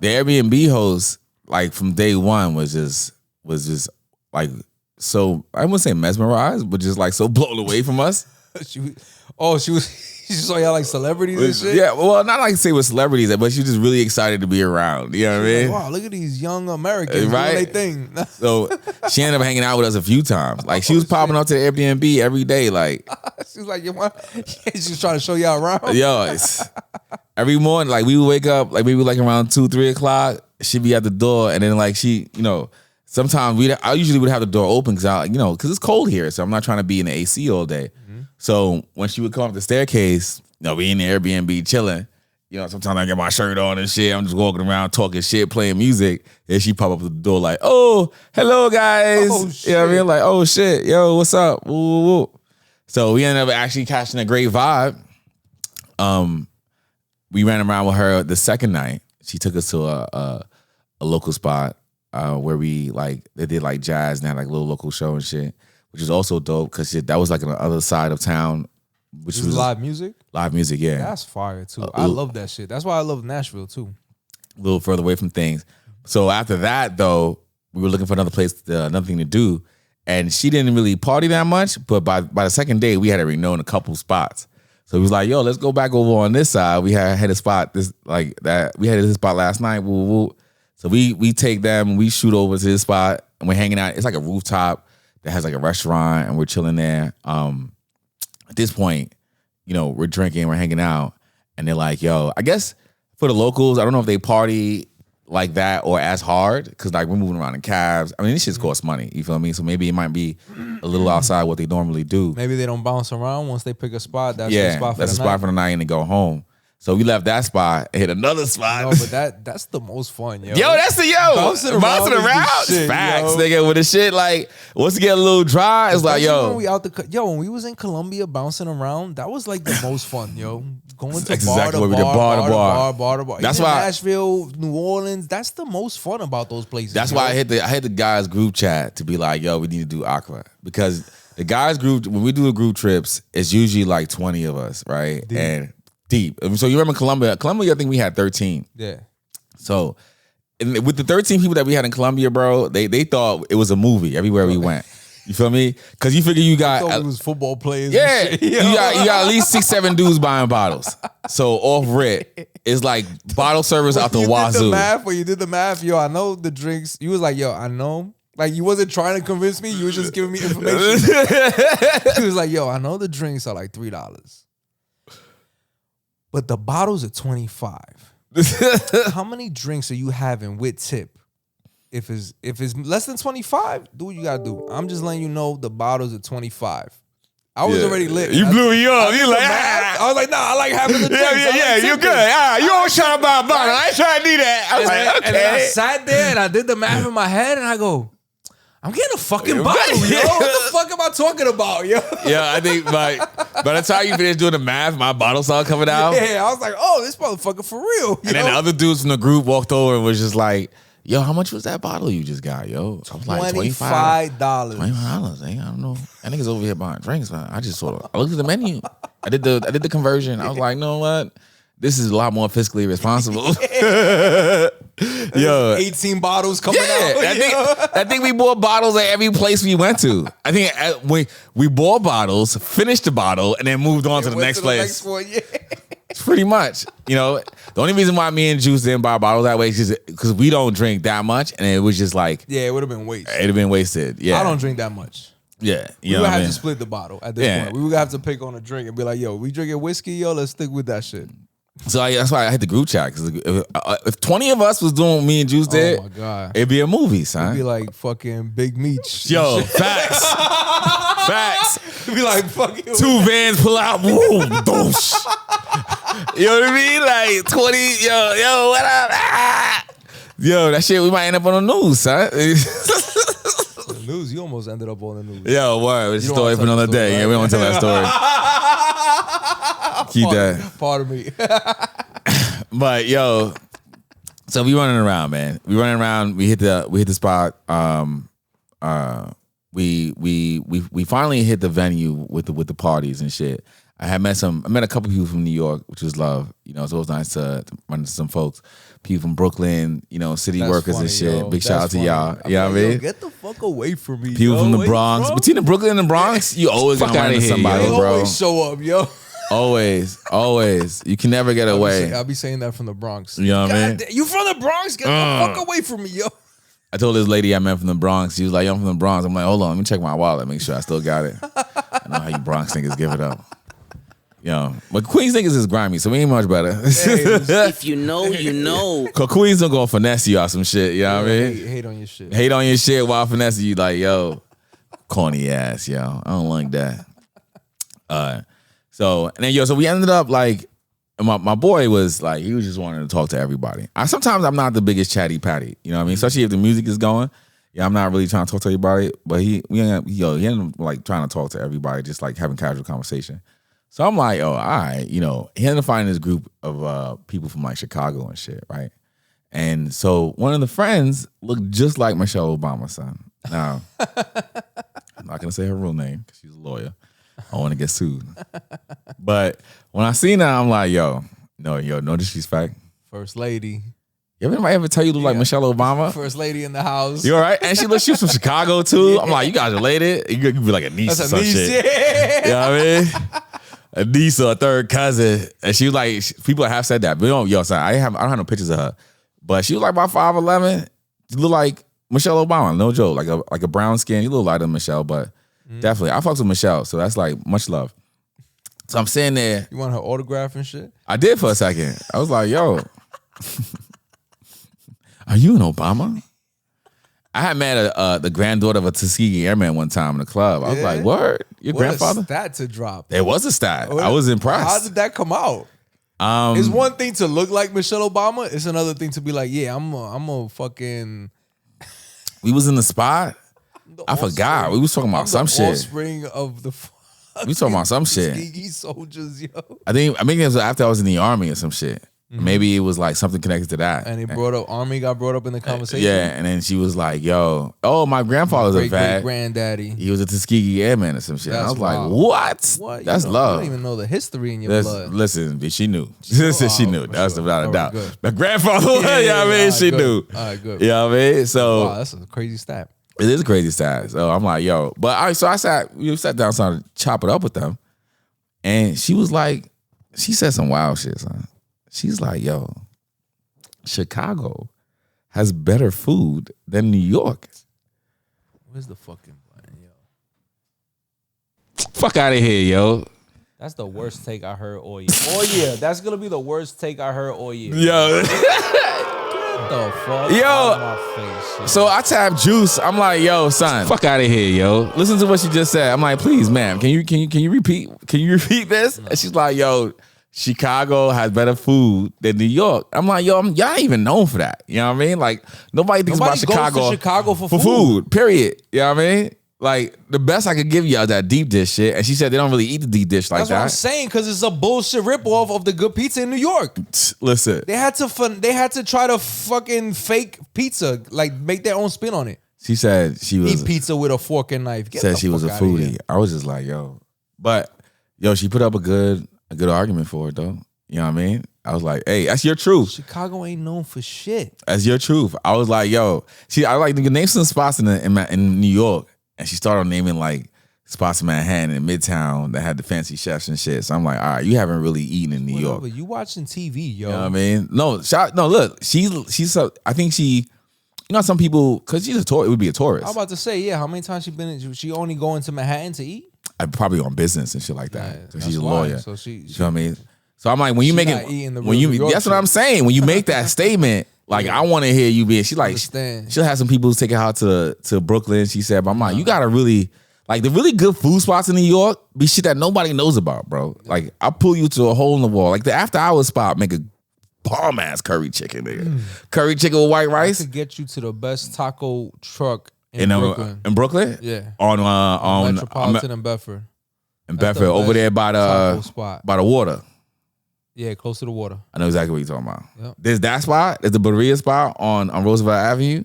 [SPEAKER 4] The Airbnb host, like from day one, was just like so, I wouldn't say mesmerized, but just like so blown away from us.
[SPEAKER 9] She saw y'all like celebrities and shit.
[SPEAKER 4] Yeah, well, not like say with celebrities, but she was just really excited to be around. You know what I mean?
[SPEAKER 9] Like, wow, look at these young Americans
[SPEAKER 4] right?
[SPEAKER 9] doing their thing.
[SPEAKER 4] So she ended up hanging out with us a few times. Like she was popping up to the Airbnb every day. Like
[SPEAKER 9] she's like, she's just trying to show y'all around.
[SPEAKER 4] Yo, every morning, like we would wake up, like maybe like around 2-3 o'clock. She'd be at the door, and then like she, you know. Sometimes I usually would have the door open because it's cold here, so I'm not trying to be in the AC all day. So when she would come up the staircase, we in the Airbnb chilling. Sometimes I get my shirt on and shit. I'm just walking around talking shit, playing music, and she pop up at the door like, "Oh, hello guys."
[SPEAKER 9] Oh, shit.
[SPEAKER 4] You know what I mean? Like, "Oh shit, yo, what's up?" Woo, woo, woo. So we ended up actually catching a great vibe. We ran around with her the second night. She took us to a local spot. Where they did like jazz and had like a little local show and shit, which is also dope because that was like on the other side of town, which was
[SPEAKER 9] live music.
[SPEAKER 4] Live music, yeah.
[SPEAKER 9] That's fire too. I love that shit. That's why I love Nashville too.
[SPEAKER 4] A little further away from things. So after that, though, we were looking for another thing to do, and she didn't really party that much. But by the second day, we had already known a couple spots. So he was like, "Yo, let's go back over on this side. We had a spot We had this spot last night. Woo woo." So we take them, we shoot over to this spot, and we're hanging out. It's like a rooftop that has like a restaurant, and we're chilling there. At this point, we're drinking, we're hanging out, and they're like, yo, I guess for the locals, I don't know if they party like that or as hard, because like we're moving around in cabs. I mean, this shit costs money. You feel me? So maybe it might be a little outside what they normally do.
[SPEAKER 9] Maybe they don't bounce around once they pick a spot. That's the spot for
[SPEAKER 4] that's the spot for the night and they go home. So we left that spot and hit another spot.
[SPEAKER 9] No, but that's the most fun, yo.
[SPEAKER 4] Yo, that's the bouncing around. Shit, facts, nigga. With the shit like once it get a little dry, it's like
[SPEAKER 9] when we when we was in Colombia bouncing around, that was like the most fun, yo. Going to bar to bar.
[SPEAKER 4] That's
[SPEAKER 9] even
[SPEAKER 4] why
[SPEAKER 9] Nashville, New Orleans. That's the most fun about those places.
[SPEAKER 4] That's why I hit the guys group chat to be like, yo, we need to do Accra, because the guys group, when we do the group trips, it's usually like 20 of us, right? And deep. So you remember Colombia, I think we had 13.
[SPEAKER 9] Yeah.
[SPEAKER 4] So with the 13 people that we had in Colombia, bro, they thought it was a movie everywhere we went. You feel me? Because you figure you got...
[SPEAKER 9] I thought it was football players.
[SPEAKER 4] Yeah. You got at least 6-7 dudes buying bottles. So off rip, it's like bottle service out the wazoo.
[SPEAKER 9] You did the math, yo, I know the drinks. You was like, yo, I know. Like, you wasn't trying to convince me. You were just giving me information. He was like, yo, I know the drinks are like $3. But the bottles are $25. How many drinks are you having with tip? If it's less than 25, do what you gotta do. I'm just letting you know the bottles are 25. I was already lit.
[SPEAKER 4] You blew me up. You like,
[SPEAKER 9] I was like, nah, I like having the drinks.
[SPEAKER 4] Yeah, you good. You always trying to buy a bottle. I ain't trying to do that. I was like, okay.
[SPEAKER 9] And then I sat there and I did the math in my head and I go, I'm getting a fucking bottle, yo. What the fuck am I talking about, yo?
[SPEAKER 4] Yeah, I think by the time you finish doing the math, my bottle started coming out.
[SPEAKER 9] Yeah, I was like, oh, this motherfucker for real.
[SPEAKER 4] And then the other dudes from the group walked over and was just like, yo, how much was that bottle you just got, yo? I was like, $25. $25. I don't know. That nigga's over here buying drinks, man. I looked at the menu. I did the conversion. I was like, you know what? This is a lot more fiscally responsible. Yo,
[SPEAKER 9] 18 bottles coming out.
[SPEAKER 4] I think we bought bottles at every place we went to. I think we bought bottles, finished the bottle, and then moved on to the next place.
[SPEAKER 9] The next one,
[SPEAKER 4] Pretty much. The only reason why me and Juice didn't buy bottles that way is just because we don't drink that much, and it was just like,
[SPEAKER 9] yeah, it would have been wasted.
[SPEAKER 4] It'd have been wasted. Yeah,
[SPEAKER 9] I don't drink that much.
[SPEAKER 4] Yeah,
[SPEAKER 9] we would have to split the bottle at this point. We would have to pick on a drink and be like, yo, we drinking whiskey, yo, let's stick with that shit.
[SPEAKER 4] So that's why I hit the group chat, because if 20 of us was doing what me and Juice did,
[SPEAKER 9] oh my God,
[SPEAKER 4] it'd be a movie, son.
[SPEAKER 9] It'd be like fucking Big Meech.
[SPEAKER 4] Yo, facts. Facts.
[SPEAKER 9] It'd be like fucking
[SPEAKER 4] 2 vans pull out, boom, doosh. You know what I mean? Like 20, yo, what up? Ah. Yo, that shit, we might end up on the news, son.
[SPEAKER 9] The news, you almost ended up on the news.
[SPEAKER 4] Yo, word. It's a story for another day. Right? Yeah, we don't tell that story. Keep that.
[SPEAKER 9] Pardon me.
[SPEAKER 4] But yo, so we running around, man. We running around. We hit the spot. We finally hit the venue with the parties and shit. I met a couple people from New York, which was love. So it was nice to run into some folks. People from Brooklyn, city
[SPEAKER 9] That's
[SPEAKER 4] workers
[SPEAKER 9] funny,
[SPEAKER 4] and shit.
[SPEAKER 9] yo.
[SPEAKER 4] Big shout out to y'all. You know what I mean?
[SPEAKER 9] Get the fuck away from me.
[SPEAKER 4] People from the Bronx. Between the Brooklyn and the Bronx, you always gonna run into somebody,
[SPEAKER 9] they
[SPEAKER 4] bro.
[SPEAKER 9] Always show up, yo.
[SPEAKER 4] Always. You can never get away.
[SPEAKER 9] I'll be saying that from the Bronx.
[SPEAKER 4] You know what I mean?
[SPEAKER 9] You from the Bronx? Get the fuck away from me, yo.
[SPEAKER 4] I told this lady I met from the Bronx. She was like, yo, I'm from the Bronx. I'm like, hold on, let me check my wallet, make sure I still got it. I know how you Bronx niggas give it up. But Queens niggas is grimy, so we ain't much better.
[SPEAKER 16] If you know, you know.
[SPEAKER 4] Cause Queens don't go finesse you or some shit, you know what I mean?
[SPEAKER 9] Hate on your shit.
[SPEAKER 4] Hate on your shit while finessing you like, yo, corny ass, yo. I don't like that. So we ended up like, my boy was like, he was just wanting to talk to everybody. Sometimes I'm not the biggest chatty patty, you know what I mean? Especially if the music is going. Yeah, I'm not really trying to talk to everybody, but he ended up like trying to talk to everybody, just like having casual conversation. So I'm like, oh, all right, he ended up finding this group of people from like Chicago and shit, right? And so one of the friends looked just like Michelle Obama's son. Now, I'm not gonna say her real name because she's a lawyer. I don't want to get sued. But when I seen her, I'm like, no disrespect.
[SPEAKER 9] First lady.
[SPEAKER 4] You ever tell you look like Michelle Obama?
[SPEAKER 9] First lady in the house.
[SPEAKER 4] You all right? And she was from Chicago too. I'm like, you guys related? You could be like a niece or some shit.
[SPEAKER 9] Yeah.
[SPEAKER 4] You know what I mean? A niece or a third cousin. And she was like, people have said that. But I don't have no pictures of her. But she was like about 5'11". She looked like Michelle Obama, no joke. Like a brown skin. You look lighter than Michelle, but definitely. I fucks with Michelle, so that's like much love. So I'm sitting there.
[SPEAKER 9] You want her autograph and shit?
[SPEAKER 4] I did for a second. I was like, yo, are you an Obama? I had met the granddaughter of a Tuskegee Airman one time in the club. I was like, word? Your grandfather?
[SPEAKER 9] What a stat to drop.
[SPEAKER 4] There was a stat. I was impressed.
[SPEAKER 9] How did that come out? It's one thing to look like Michelle Obama. It's another thing to be like, yeah, I'm a fucking...
[SPEAKER 4] We was in the spot. I forgot. We was talking about some shit.
[SPEAKER 9] Offspring of the...
[SPEAKER 4] We talking about some shit.
[SPEAKER 9] Tuskegee soldiers, yo.
[SPEAKER 4] I think it was after I was in the Army or some shit. Maybe it was like something connected to that.
[SPEAKER 9] And he brought up Army, got brought up in the conversation.
[SPEAKER 4] Yeah, and then she was like, "Yo, my grandfather's a vet.
[SPEAKER 9] Granddaddy.
[SPEAKER 4] He was a Tuskegee Airman or some shit." I was
[SPEAKER 9] wild.
[SPEAKER 4] like, "What? That's love."
[SPEAKER 9] You don't even know the history in your blood.
[SPEAKER 4] Listen, she knew. She knew. That's without a doubt.
[SPEAKER 9] Good.
[SPEAKER 4] My grandfather, you know what I mean? She knew.
[SPEAKER 9] All right, good.
[SPEAKER 4] You know what I mean? So
[SPEAKER 9] wow, that's a crazy stat.
[SPEAKER 4] It is a crazy stat. So I'm like, yo, but all right. So we sat down, started to chop it up with them, and she was like, she said some wild shit, son. She's like, yo, Chicago has better food than New York.
[SPEAKER 9] Where's the fucking plan, yo?
[SPEAKER 4] Fuck out of here, yo.
[SPEAKER 10] That's the worst take I heard all year. All year. That's gonna be the worst take I heard all year.
[SPEAKER 4] Yo.
[SPEAKER 10] What the fuck?
[SPEAKER 4] Yo.
[SPEAKER 10] Out of my face, yo.
[SPEAKER 4] So I tap Juice. I'm like, yo, son, fuck out of here, yo. Listen to what she just said. I'm like, please, ma'am, can you repeat? Can you repeat this? And she's like, yo, Chicago has better food than New York. I'm like, yo, y'all ain't even known for that. You know what I mean? Like, nobody thinks about Chicago.
[SPEAKER 9] Goes to Chicago for
[SPEAKER 4] food. Period. You know what I mean? Like, the best I could give y'all that deep dish shit. And she said they don't really eat the deep dish like
[SPEAKER 9] That's
[SPEAKER 4] that.
[SPEAKER 9] what I'm saying, because it's a bullshit ripoff of the good pizza in New York.
[SPEAKER 4] Listen.
[SPEAKER 9] They had to try to fucking fake pizza, like make their own spin on it.
[SPEAKER 4] She said she was
[SPEAKER 9] eat pizza with a fork and knife.
[SPEAKER 4] Said she was a foodie. I was just like, yo. But yo, she put up a good argument for it though. You know what I mean? I was like, hey, that's your truth.
[SPEAKER 9] Chicago ain't known for shit.
[SPEAKER 4] That's your truth. I was like, yo, I like to name some spots in New York. And she started naming like spots in Manhattan and Midtown that had the fancy chefs and shit. So I'm like, all right, you haven't really eaten in New York.
[SPEAKER 9] You watching TV, yo.
[SPEAKER 4] You know what I mean? No, look, she's I think she, you know, some people, because she's it would be a tourist.
[SPEAKER 9] I was about to say, yeah, how many times she been she only going to Manhattan to eat?
[SPEAKER 4] I probably on business and shit like that.
[SPEAKER 9] Yeah,
[SPEAKER 4] so she's a
[SPEAKER 9] why.
[SPEAKER 4] lawyer.
[SPEAKER 9] So
[SPEAKER 4] you know what I mean? So I'm like, when you make it,
[SPEAKER 9] that's
[SPEAKER 4] that's what I'm saying. When you make that statement, like I want to hear you be. She like she'll have some people taking her to Brooklyn. She said, but I'm like, you gotta really like the really good food spots in New York be shit that nobody knows about, bro. Like I'll pull you to a hole in the wall. Like the after hours spot make a bomb ass curry chicken, nigga. Curry chicken with white rice.
[SPEAKER 9] I could get you to the best taco truck in Brooklyn.
[SPEAKER 4] In Brooklyn?
[SPEAKER 9] Yeah.
[SPEAKER 4] On
[SPEAKER 9] Metropolitan and Bedford.
[SPEAKER 4] In Bedford, over there by the water.
[SPEAKER 9] Yeah, close to the water.
[SPEAKER 4] I know exactly what you're talking about.
[SPEAKER 9] Yep.
[SPEAKER 4] There's that spot. There's the Berea spot on Roosevelt Avenue.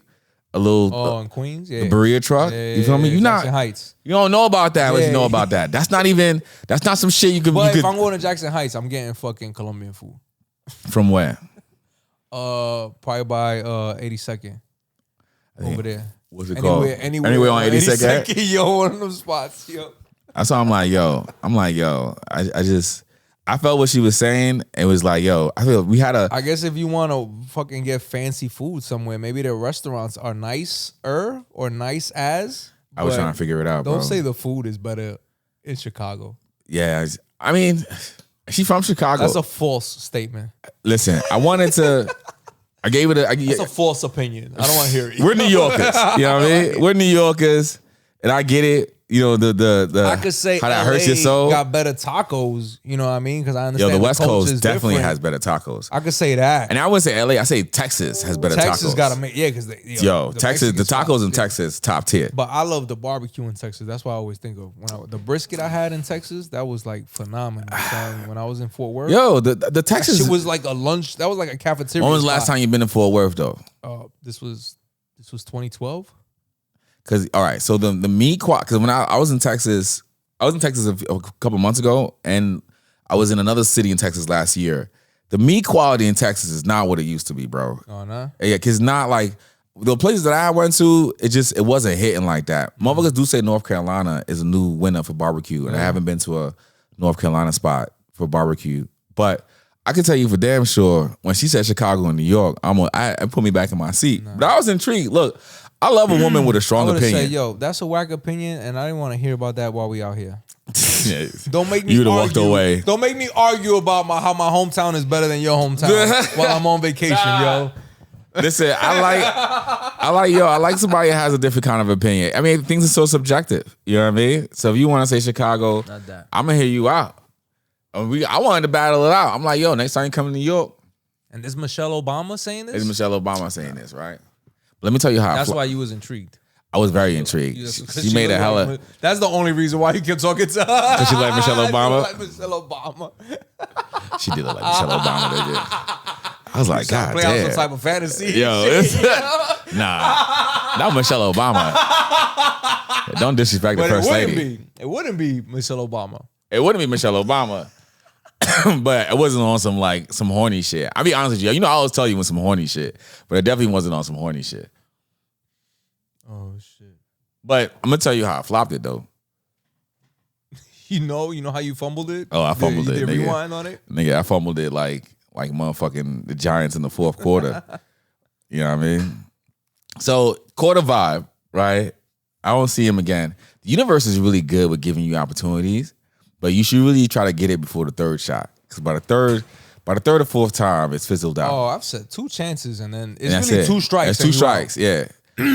[SPEAKER 4] A little
[SPEAKER 9] in Queens, yeah.
[SPEAKER 4] The Berea truck. You feel me? You
[SPEAKER 9] Jackson Heights.
[SPEAKER 4] You don't know about that unless you know about that. That's not some shit you could.
[SPEAKER 9] But if I'm going to Jackson Heights, I'm getting fucking Colombian food.
[SPEAKER 4] From where?
[SPEAKER 9] Probably by 82nd. Over there.
[SPEAKER 4] What's it called?
[SPEAKER 9] Anywhere
[SPEAKER 4] on 82nd?
[SPEAKER 9] Yo, one of them spots, yo.
[SPEAKER 4] That's why I'm like, yo. I felt what she was saying. It was like, yo, I feel we had
[SPEAKER 9] I guess if you want to fucking get fancy food somewhere, maybe the restaurants are nicer or nice as.
[SPEAKER 4] I was trying to figure it out,
[SPEAKER 9] Don't
[SPEAKER 4] bro.
[SPEAKER 9] say the food is better in Chicago.
[SPEAKER 4] Yeah, I mean, she's from Chicago.
[SPEAKER 9] That's a false statement.
[SPEAKER 4] Listen, I wanted to. I gave it
[SPEAKER 9] That's a false opinion. I don't want to hear it.
[SPEAKER 4] We're New Yorkers. You know what I mean? We're New Yorkers, and I get it. You know the
[SPEAKER 9] I could say
[SPEAKER 4] how that
[SPEAKER 9] LA
[SPEAKER 4] hurts your soul.
[SPEAKER 9] Got better tacos. You know what I mean? Because I understand.
[SPEAKER 4] Yo, the West
[SPEAKER 9] culture
[SPEAKER 4] Coast
[SPEAKER 9] is
[SPEAKER 4] definitely
[SPEAKER 9] different.
[SPEAKER 4] has better tacos.
[SPEAKER 9] I could say that.
[SPEAKER 4] And I wouldn't say LA. I say Texas has better tacos.
[SPEAKER 9] Texas got to make because
[SPEAKER 4] Texas, the tacos in Texas top tier.
[SPEAKER 9] But I love the barbecue in Texas. That's what I always think of the brisket I had in Texas. That was like phenomenal. When I was in Fort Worth.
[SPEAKER 4] Yo, the Texas
[SPEAKER 9] that shit was like a lunch. That was like a cafeteria.
[SPEAKER 4] When was the last time you been in Fort Worth though?
[SPEAKER 9] This was 2012.
[SPEAKER 4] Cause all right, so the meat quality. Cause when I was in Texas, a couple months ago, and I was in another city in Texas last year. The meat quality in Texas is not what it used to be, bro.
[SPEAKER 9] Oh no.
[SPEAKER 4] Yeah, cause not like the places that I went to. It wasn't hitting like that. Motherfuckers do say North Carolina is a new winner for barbecue, and I haven't been to a North Carolina spot for barbecue, but I can tell you for damn sure when she said Chicago and New York, it put me back in my seat. But I was intrigued. Look. I love a woman with a strong opinion.
[SPEAKER 9] Say, yo, that's a whack opinion, and I didn't want to hear about that while we out here.
[SPEAKER 4] Yeah.
[SPEAKER 9] Don't make me
[SPEAKER 4] You'd have
[SPEAKER 9] argue.
[SPEAKER 4] walked away.
[SPEAKER 9] Don't make me argue about how my hometown is better than your hometown while I'm on vacation, yo.
[SPEAKER 4] Listen, I like somebody that has a different kind of opinion. I mean, things are so subjective. You know what I mean? So if you want to say Chicago, I'm gonna hear you out. I wanted to battle it out. I'm like, yo, next time you come to New York.
[SPEAKER 9] And is Michelle Obama saying this?
[SPEAKER 4] It's Michelle Obama saying this, right? Let me tell you how.
[SPEAKER 9] That's why you was intrigued.
[SPEAKER 4] I was very intrigued. She made a hella.
[SPEAKER 9] That's the only reason why you kept talking to her.
[SPEAKER 4] Because she like Michelle Obama.
[SPEAKER 9] Like Michelle Obama.
[SPEAKER 4] She did look like Michelle Obama. They did. I was like, God
[SPEAKER 9] play
[SPEAKER 4] damn.
[SPEAKER 9] out some type of fantasy.
[SPEAKER 4] Yo, not Michelle Obama. Don't disrespect the first lady.
[SPEAKER 9] It wouldn't be Michelle Obama.
[SPEAKER 4] It wouldn't be Michelle Obama. But it wasn't on some horny shit. I'll be honest with you. You know, I always tell you when some horny shit, but it definitely wasn't on some horny shit.
[SPEAKER 9] Oh shit.
[SPEAKER 4] But I'm gonna tell you how I flopped it though.
[SPEAKER 9] You know how you fumbled it?
[SPEAKER 4] Oh, I fumbled it.
[SPEAKER 9] You did
[SPEAKER 4] Nigga.
[SPEAKER 9] rewind on it?
[SPEAKER 4] Nigga, I fumbled it like motherfucking the Giants in the fourth quarter. You know what I mean? So quarter vibe, right? I don't see him again. The universe is really good with giving you opportunities, but you should really try to get it before the third shot. Because by the third or fourth time, it's fizzled out.
[SPEAKER 9] Oh, I've said 2 chances and then it's
[SPEAKER 4] And
[SPEAKER 9] really
[SPEAKER 4] that's
[SPEAKER 9] 2 strikes.
[SPEAKER 4] It's 2 strikes, yeah.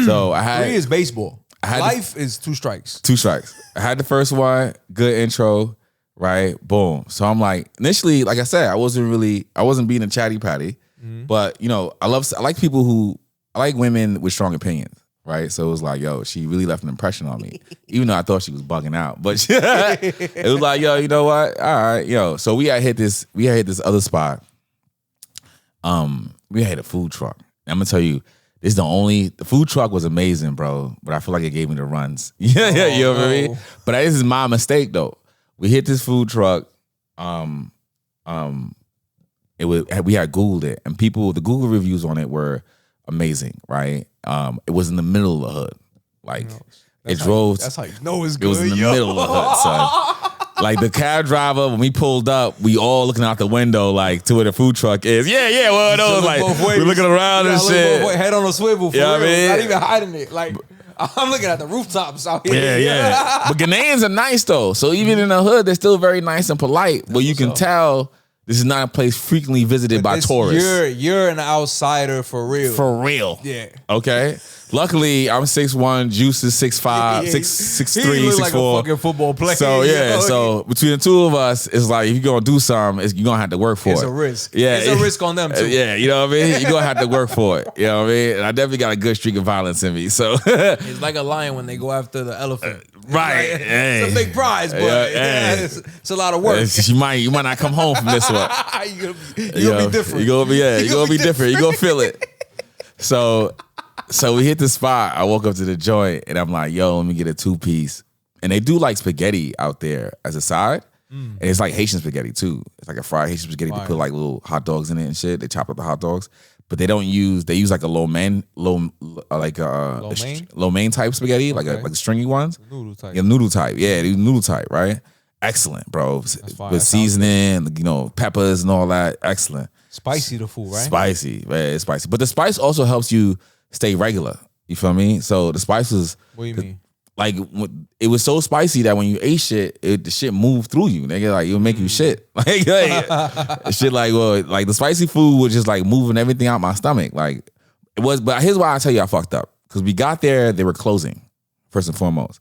[SPEAKER 4] So I had
[SPEAKER 9] 3 is baseball. Life is 2 strikes.
[SPEAKER 4] 2 strikes. I had the first one, good intro, right? Boom. So I'm like, initially, like I said, I wasn't being a chatty patty, but you know, I like women with strong opinions, right? So it was like, yo, she really left an impression on me, even though I thought she was bugging out. But it was like, yo, you know what? All right, yo. So we had hit this other spot. We had a food truck. I'm gonna tell you, the food truck was amazing, bro. But I feel like it gave me the runs. You know what I mean? But this is my mistake though. We hit this food truck. We had Googled it, and the Google reviews on it were amazing, right? It was in the middle of the hood. Like it drove.
[SPEAKER 9] That's how you know it's good.
[SPEAKER 4] It was in the middle of the hood, son. Like the cab driver, when we pulled up, we all looking out the window, like to where the food truck is. Yeah, well, those like we're looking around and shit.
[SPEAKER 9] Head on a swivel, for
[SPEAKER 4] you know
[SPEAKER 9] real.
[SPEAKER 4] What I mean?
[SPEAKER 9] Not even hiding it. Like I'm looking at the rooftops out here.
[SPEAKER 4] Yeah. But Ghanaians are nice though, so even in the hood, they're still very nice and polite. But you can tell this is not a place frequently visited by tourists.
[SPEAKER 9] You're an outsider for real.
[SPEAKER 4] For real.
[SPEAKER 9] Yeah.
[SPEAKER 4] Okay. Luckily, I'm 6'1", Juice is 6'5", 6'3", 6'4".
[SPEAKER 9] Like a fucking football player.
[SPEAKER 4] So yeah, so between the two of us, it's like if you're gonna do something, you're gonna have to work for it.
[SPEAKER 9] It's a risk.
[SPEAKER 4] Yeah,
[SPEAKER 9] it's a risk on them too.
[SPEAKER 4] Yeah, you know what I mean? You're gonna have to work for it. You know what I mean? And I definitely got a good streak of violence in me. So
[SPEAKER 9] it's like a lion when they go after the elephant.
[SPEAKER 4] Right.
[SPEAKER 9] Like, it's a big prize, but it's a lot of work.
[SPEAKER 4] You might not come home from this one.
[SPEAKER 9] You're gonna be different.
[SPEAKER 4] You're gonna be different. You're gonna feel it. So we hit the spot. I woke up to the joint and I'm like, yo, let me get a 2-piece. And they do like spaghetti out there as a side. And it's like Haitian spaghetti too. It's like a fried Haitian spaghetti. They put like little hot dogs in it and shit. They chop up the hot dogs. But they use like a lo mein type spaghetti, like the stringy ones.
[SPEAKER 9] Noodle type.
[SPEAKER 4] Yeah, noodle type. Yeah, they do noodle type, right? Excellent, bro. With seasoning, peppers and all that. Excellent.
[SPEAKER 9] Spicy the food, right?
[SPEAKER 4] Spicy, very spicy. But the spice also helps you stay regular. You feel me? So the spice was.
[SPEAKER 9] What do you mean?
[SPEAKER 4] Like it was so spicy that when you ate shit, the shit moved through you. Nigga, like it would make you shit. Like shit, like the spicy food was just like moving everything out my stomach. Like it was. But here's why I tell you I fucked up. Because we got there, they were closing. First and foremost,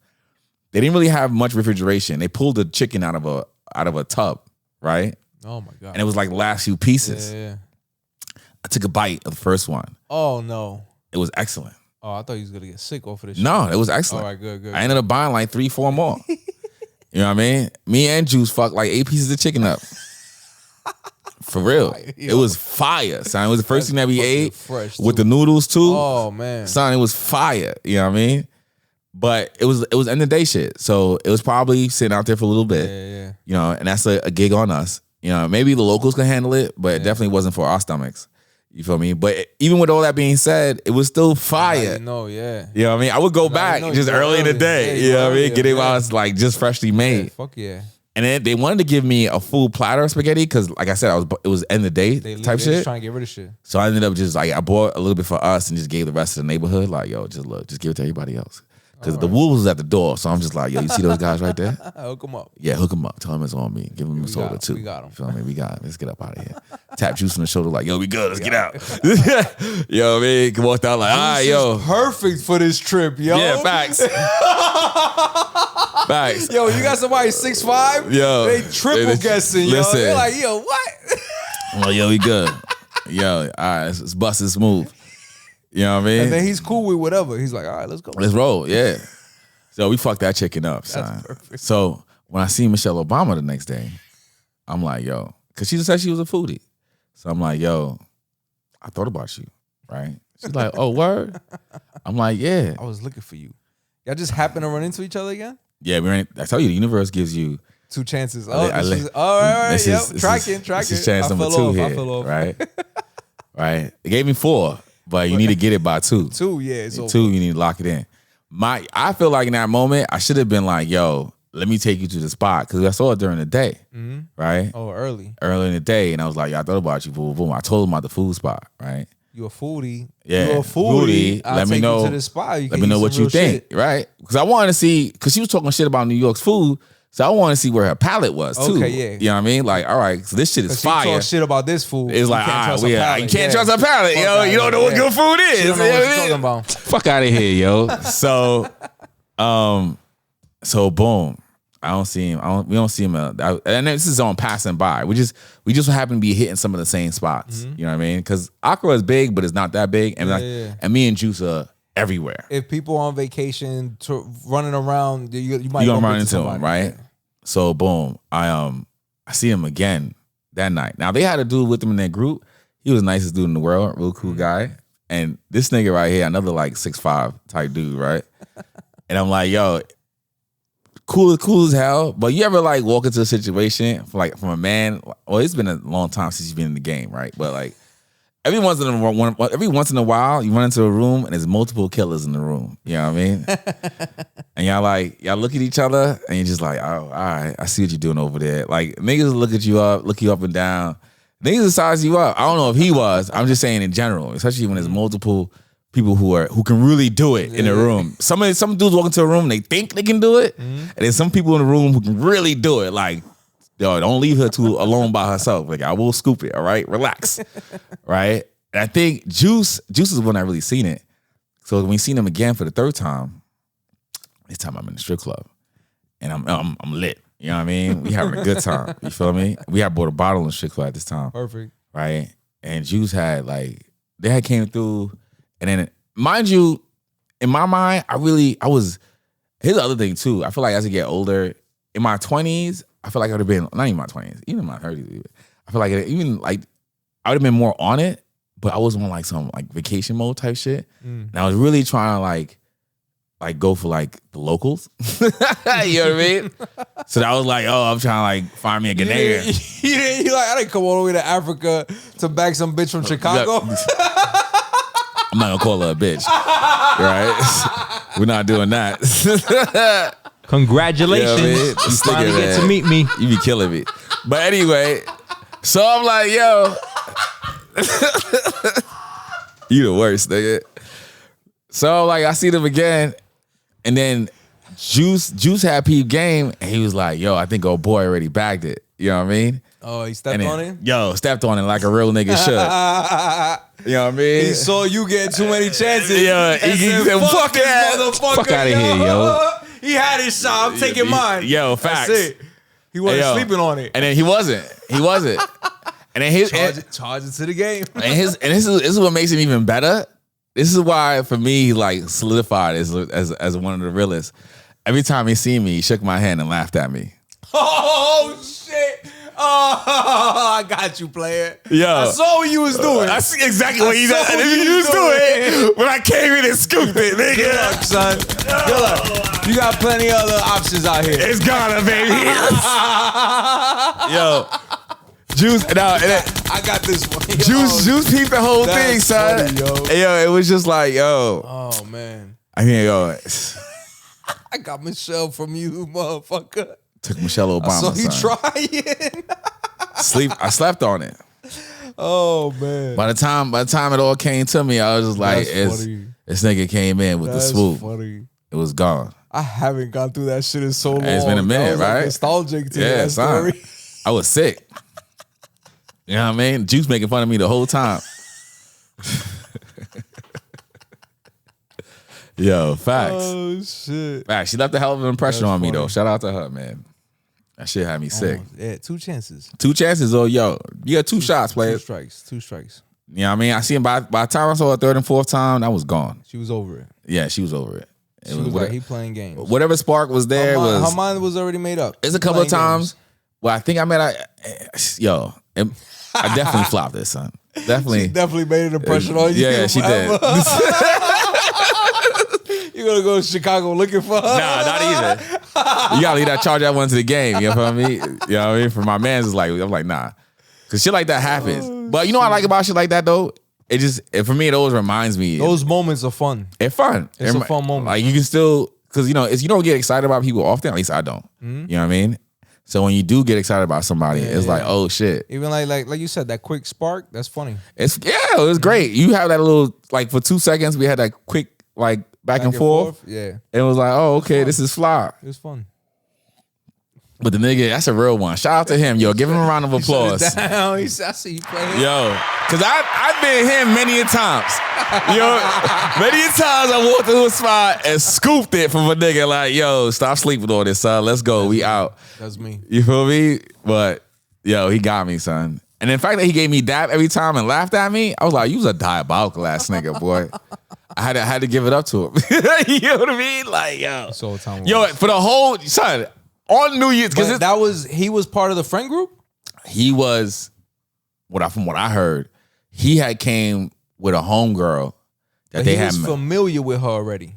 [SPEAKER 4] they didn't really have much refrigeration. They pulled the chicken out of a tub, right?
[SPEAKER 9] Oh my god!
[SPEAKER 4] And it was like the last few pieces.
[SPEAKER 9] Yeah.
[SPEAKER 4] I took a bite of the first one.
[SPEAKER 9] Oh no!
[SPEAKER 4] It was excellent.
[SPEAKER 9] Oh, I thought you was gonna get sick off of this shit.
[SPEAKER 4] No, it was excellent.
[SPEAKER 9] All right, good.
[SPEAKER 4] I ended up buying like 3-4 more. You know what I mean? Me and Juice fucked like 8 pieces of chicken up. For real. It was fire, son. It was the first thing that we ate with the noodles too.
[SPEAKER 9] Oh man.
[SPEAKER 4] Son, it was fire. You know what I mean? But it was end of day shit. So it was probably sitting out there for a little bit.
[SPEAKER 9] Yeah.
[SPEAKER 4] You know, and that's a gig on us. You know, maybe the locals can handle it, but it definitely wasn't for our stomachs. You feel me? But even with all that being said, it was still fire.
[SPEAKER 9] No, yeah.
[SPEAKER 4] You know what I mean? I would go back just early in the day. You know what I mean? Get it while it's like just freshly made.
[SPEAKER 9] Yeah, fuck yeah.
[SPEAKER 4] And then they wanted to give me a full platter of spaghetti because, like I said, it was end of the day type shit.
[SPEAKER 9] Trying to get rid of shit.
[SPEAKER 4] So I ended up just like I bought a little bit for us and just gave the rest of the neighborhood. Like, yo, just give it to everybody else. Because the Wolves was at the door. So I'm just like, yo, you see those guys right there?
[SPEAKER 9] Hook them up.
[SPEAKER 4] Yeah, hook them up. Tell them it's on me. Give them a soda too.
[SPEAKER 9] We got 'em.
[SPEAKER 4] You feel me? We got 'em. Let's get up out of here. Tap Juice on the shoulder like, yo, we good. Let's get out. You know what I mean? Can walk out like, all right, yo.
[SPEAKER 9] Perfect for this trip, yo.
[SPEAKER 4] Yeah, facts. Facts.
[SPEAKER 9] Yo, you got somebody 6'5"?
[SPEAKER 4] Yo.
[SPEAKER 9] They triple guessing, yo.
[SPEAKER 4] Listen.
[SPEAKER 9] They're like, yo, what?
[SPEAKER 4] Well, yo, we good. Yo, all right, let's bust this move. You know what I mean?
[SPEAKER 9] And then he's cool with whatever. He's like, all right, let's go.
[SPEAKER 4] Let's roll, yeah. So we fucked that chicken up, son.
[SPEAKER 9] That's perfect.
[SPEAKER 4] So when I see Michelle Obama the next day, I'm like, yo, because she just said she was a foodie. So I'm like, yo, I thought about you, right? She's like, oh, word? I'm like, yeah.
[SPEAKER 9] I was looking for you. Y'all just happen to run into each other again?
[SPEAKER 4] Yeah, I tell you, the universe gives you
[SPEAKER 9] 2 chances.
[SPEAKER 4] all
[SPEAKER 9] All right, tracking.
[SPEAKER 4] This is chance number 2
[SPEAKER 9] I
[SPEAKER 4] here,
[SPEAKER 9] fell off.
[SPEAKER 4] right? Right. It gave me 4, but you need to get it by 2.
[SPEAKER 9] 2, yeah. It's
[SPEAKER 4] 2,
[SPEAKER 9] over.
[SPEAKER 4] you need to lock it in. I feel like in that moment, I should have been like, yo, let me take you to the spot. Because I saw it during the day, right?
[SPEAKER 9] Oh, early.
[SPEAKER 4] Early in the day. And I was like, yo, I thought about you, boom, boom. I told him about the food spot, right?
[SPEAKER 9] You a foodie.
[SPEAKER 4] Yeah.
[SPEAKER 9] You a foodie. I'll
[SPEAKER 4] Let me
[SPEAKER 9] take
[SPEAKER 4] know.
[SPEAKER 9] you to the spot.
[SPEAKER 4] Let me know what you think, right? Because I wanted to see, because she was talking shit about New York's food. So I wanted to see where her palate was, too.
[SPEAKER 9] Okay, yeah.
[SPEAKER 4] You know what I mean? Like, all right, so this shit is fire.
[SPEAKER 9] She talk shit about this food.
[SPEAKER 4] It's like, you can't trust her palate, yo. You don't know what good food is.
[SPEAKER 9] She don't know what she's talking about.
[SPEAKER 4] Fuck out of here, yo. So boom. I don't see him. We don't see him. And this is on passing by. We just happen to be hitting some of the same spots. You know what I mean? Because Accra is big, but it's not that big. And and me and Juice are everywhere.
[SPEAKER 9] If people on vacation running around, you might
[SPEAKER 4] You gonna run into
[SPEAKER 9] somebody.
[SPEAKER 4] him, right? So boom, I see him again that night. Now they had a dude with them in their group. He was the nicest dude in the world, real cool guy. And this nigga right here, another like 6'5" type dude, right? And I'm like, yo, cool as hell. But you ever like walk into a situation from a man? Well, it's been a long time since you've been in the game, right? But like every once in a while, you run into a room and there's multiple killers in the room. You know what I mean? And y'all look at each other and you're just like, oh, all right, I see what you're doing over there. Like niggas look you up and down. Niggas size you up. I don't know if he was. I'm just saying in general, especially when there's multiple people who can really do it in a room. Some dudes walk into a room and they think they can do it, and there's some people in the room who can really do it. Like, yo, don't leave her alone by herself. Like, I will scoop it. All right, relax, right? And I think Juice is when I really seen it. So when we seen him again for the 3rd time, this time I'm in the strip club, and I'm lit. You know what I mean? We having a good time. You feel me? We had bought a bottle in the strip club at this time.
[SPEAKER 9] Perfect.
[SPEAKER 4] Right? And Juice had they had came through. And then, mind you, in my mind, here's the other thing too. I feel like as I get older, in my 20s, I feel like I would have been, not even my 20s, even in my 30s, even. I feel like I would have been more on it, but I was on like some like vacation mode type shit. And I was really trying to like go for like the locals. You know what I mean? So that was like, oh, I'm trying to like find me a Ghanaian.
[SPEAKER 9] You like, I didn't come all the way to Africa to bag some bitch from Chicago.
[SPEAKER 4] I'm not gonna call her a bitch, right? We're not doing that.
[SPEAKER 10] Congratulations,
[SPEAKER 4] you know what I mean?
[SPEAKER 10] you finally get to meet me.
[SPEAKER 4] You be killing me. But anyway, so I'm like, yo, you the worst, nigga. So like, I see them again, and then Juice had peep game, and he was like, yo, I think old boy already bagged it. You know what I mean?
[SPEAKER 9] Oh, he stepped on it?
[SPEAKER 4] Yo, stepped on it like a real nigga should. You know what I mean?
[SPEAKER 9] He saw you getting too many chances.
[SPEAKER 4] Yeah, he said, fuck that motherfucker. Fuck out of here, yo.
[SPEAKER 9] He had his shot. I'm taking mine.
[SPEAKER 4] Yo, facts.
[SPEAKER 9] That's it. He wasn't sleeping on it.
[SPEAKER 4] And then he wasn't. And then
[SPEAKER 9] charge it to the game.
[SPEAKER 4] And this is what makes him even better. This is why, for me, he like solidified as one of the realest. Every time he seen me, he shook my hand and laughed at me.
[SPEAKER 9] Oh shit! Oh, I got you, player.
[SPEAKER 4] Yo,
[SPEAKER 9] I saw what you was doing.
[SPEAKER 4] I see exactly what you was doing when I came in and scooped it, nigga.
[SPEAKER 9] Good luck, son. Good luck. You got plenty of other options out here.
[SPEAKER 4] It's Ghana, baby. Yo, Juice. No,
[SPEAKER 9] I got this one.
[SPEAKER 4] Juice peeped the whole thing, son.
[SPEAKER 9] Funny, yo.
[SPEAKER 4] And yo, it was just like, yo.
[SPEAKER 9] Oh man.
[SPEAKER 4] I mean, yo.
[SPEAKER 9] I got Michelle from you, motherfucker.
[SPEAKER 4] Took Michelle Obama.
[SPEAKER 9] So he
[SPEAKER 4] son.
[SPEAKER 9] trying.
[SPEAKER 4] I slept on it.
[SPEAKER 9] Oh man.
[SPEAKER 4] By the time it all came to me, I was just like, this nigga came in with the swoop.
[SPEAKER 9] Funny.
[SPEAKER 4] It was gone.
[SPEAKER 10] I haven't gone through that shit in so long.
[SPEAKER 4] It's been a minute,
[SPEAKER 10] That was,
[SPEAKER 4] right?
[SPEAKER 10] Like, nostalgic to that story.
[SPEAKER 4] I was sick. You know what I mean? Juice making fun of me the whole time. Yo, facts.
[SPEAKER 10] Oh shit.
[SPEAKER 4] Facts. She left a hell of an impression
[SPEAKER 10] That's
[SPEAKER 4] on me
[SPEAKER 10] funny.
[SPEAKER 4] though. Shout out to her, man. That shit had me sick.
[SPEAKER 10] Yeah, 2 chances.
[SPEAKER 4] 2 chances, oh yo. You got 2 shots, players.
[SPEAKER 10] 2 strikes.
[SPEAKER 4] You know what I mean? I see him by the time I saw her 3rd and 4th time, that was gone.
[SPEAKER 10] She was over it.
[SPEAKER 4] Yeah, she was over it.
[SPEAKER 10] She was like, he playing games.
[SPEAKER 4] Whatever spark was there was.
[SPEAKER 10] Her mind was already made up.
[SPEAKER 4] It's a couple of times. Well, I think I definitely flopped this, son. Definitely.
[SPEAKER 10] She definitely made an impression on you.
[SPEAKER 4] Yeah, she did.
[SPEAKER 10] You gonna go to Chicago looking for her?
[SPEAKER 4] Nah, not either. You gotta leave that charge that one to the game. You know what I mean? You know what I mean? For my man's is like, I'm like, nah. Cause shit like that happens. But you know what I like about shit like that though? It just, for me, it always reminds me.
[SPEAKER 10] Those moments are fun.
[SPEAKER 4] It's fun.
[SPEAKER 10] It's a fun moment.
[SPEAKER 4] Like you can still, cause you know, you don't get excited about people often, at least I don't.
[SPEAKER 10] Mm-hmm.
[SPEAKER 4] You know what I mean? So when you do get excited about somebody, it's like, oh shit.
[SPEAKER 10] Even like you said, that quick spark, that's funny.
[SPEAKER 4] It was great. You have that little, like for 2 seconds, we had that quick, like back and forth.
[SPEAKER 10] Yeah.
[SPEAKER 4] And it was like, oh, okay, this is fly.
[SPEAKER 10] It was fun.
[SPEAKER 4] But the nigga, that's a real one. Shout out to him, yo. Give him a round of applause.
[SPEAKER 10] I see you playing.
[SPEAKER 4] Yo, cause I've been him many a times. Yo, many a times I walked through a spot and scooped it from a nigga like, yo, stop sleeping on this, son. Let's go. We out.
[SPEAKER 10] That's me.
[SPEAKER 4] You feel me? But yo, he got me, son. And the fact that he gave me dap every time and laughed at me, I was like, you was a diabolical ass nigga, boy. I had to give it up to him. You know what I mean? Like, yo.
[SPEAKER 10] So time
[SPEAKER 4] yo, for the whole son. On New Year's, because
[SPEAKER 10] he was part of the friend group.
[SPEAKER 4] He was, from what I heard, he had came with a homegirl that
[SPEAKER 10] But
[SPEAKER 4] they
[SPEAKER 10] he
[SPEAKER 4] had.
[SPEAKER 10] was familiar with her already.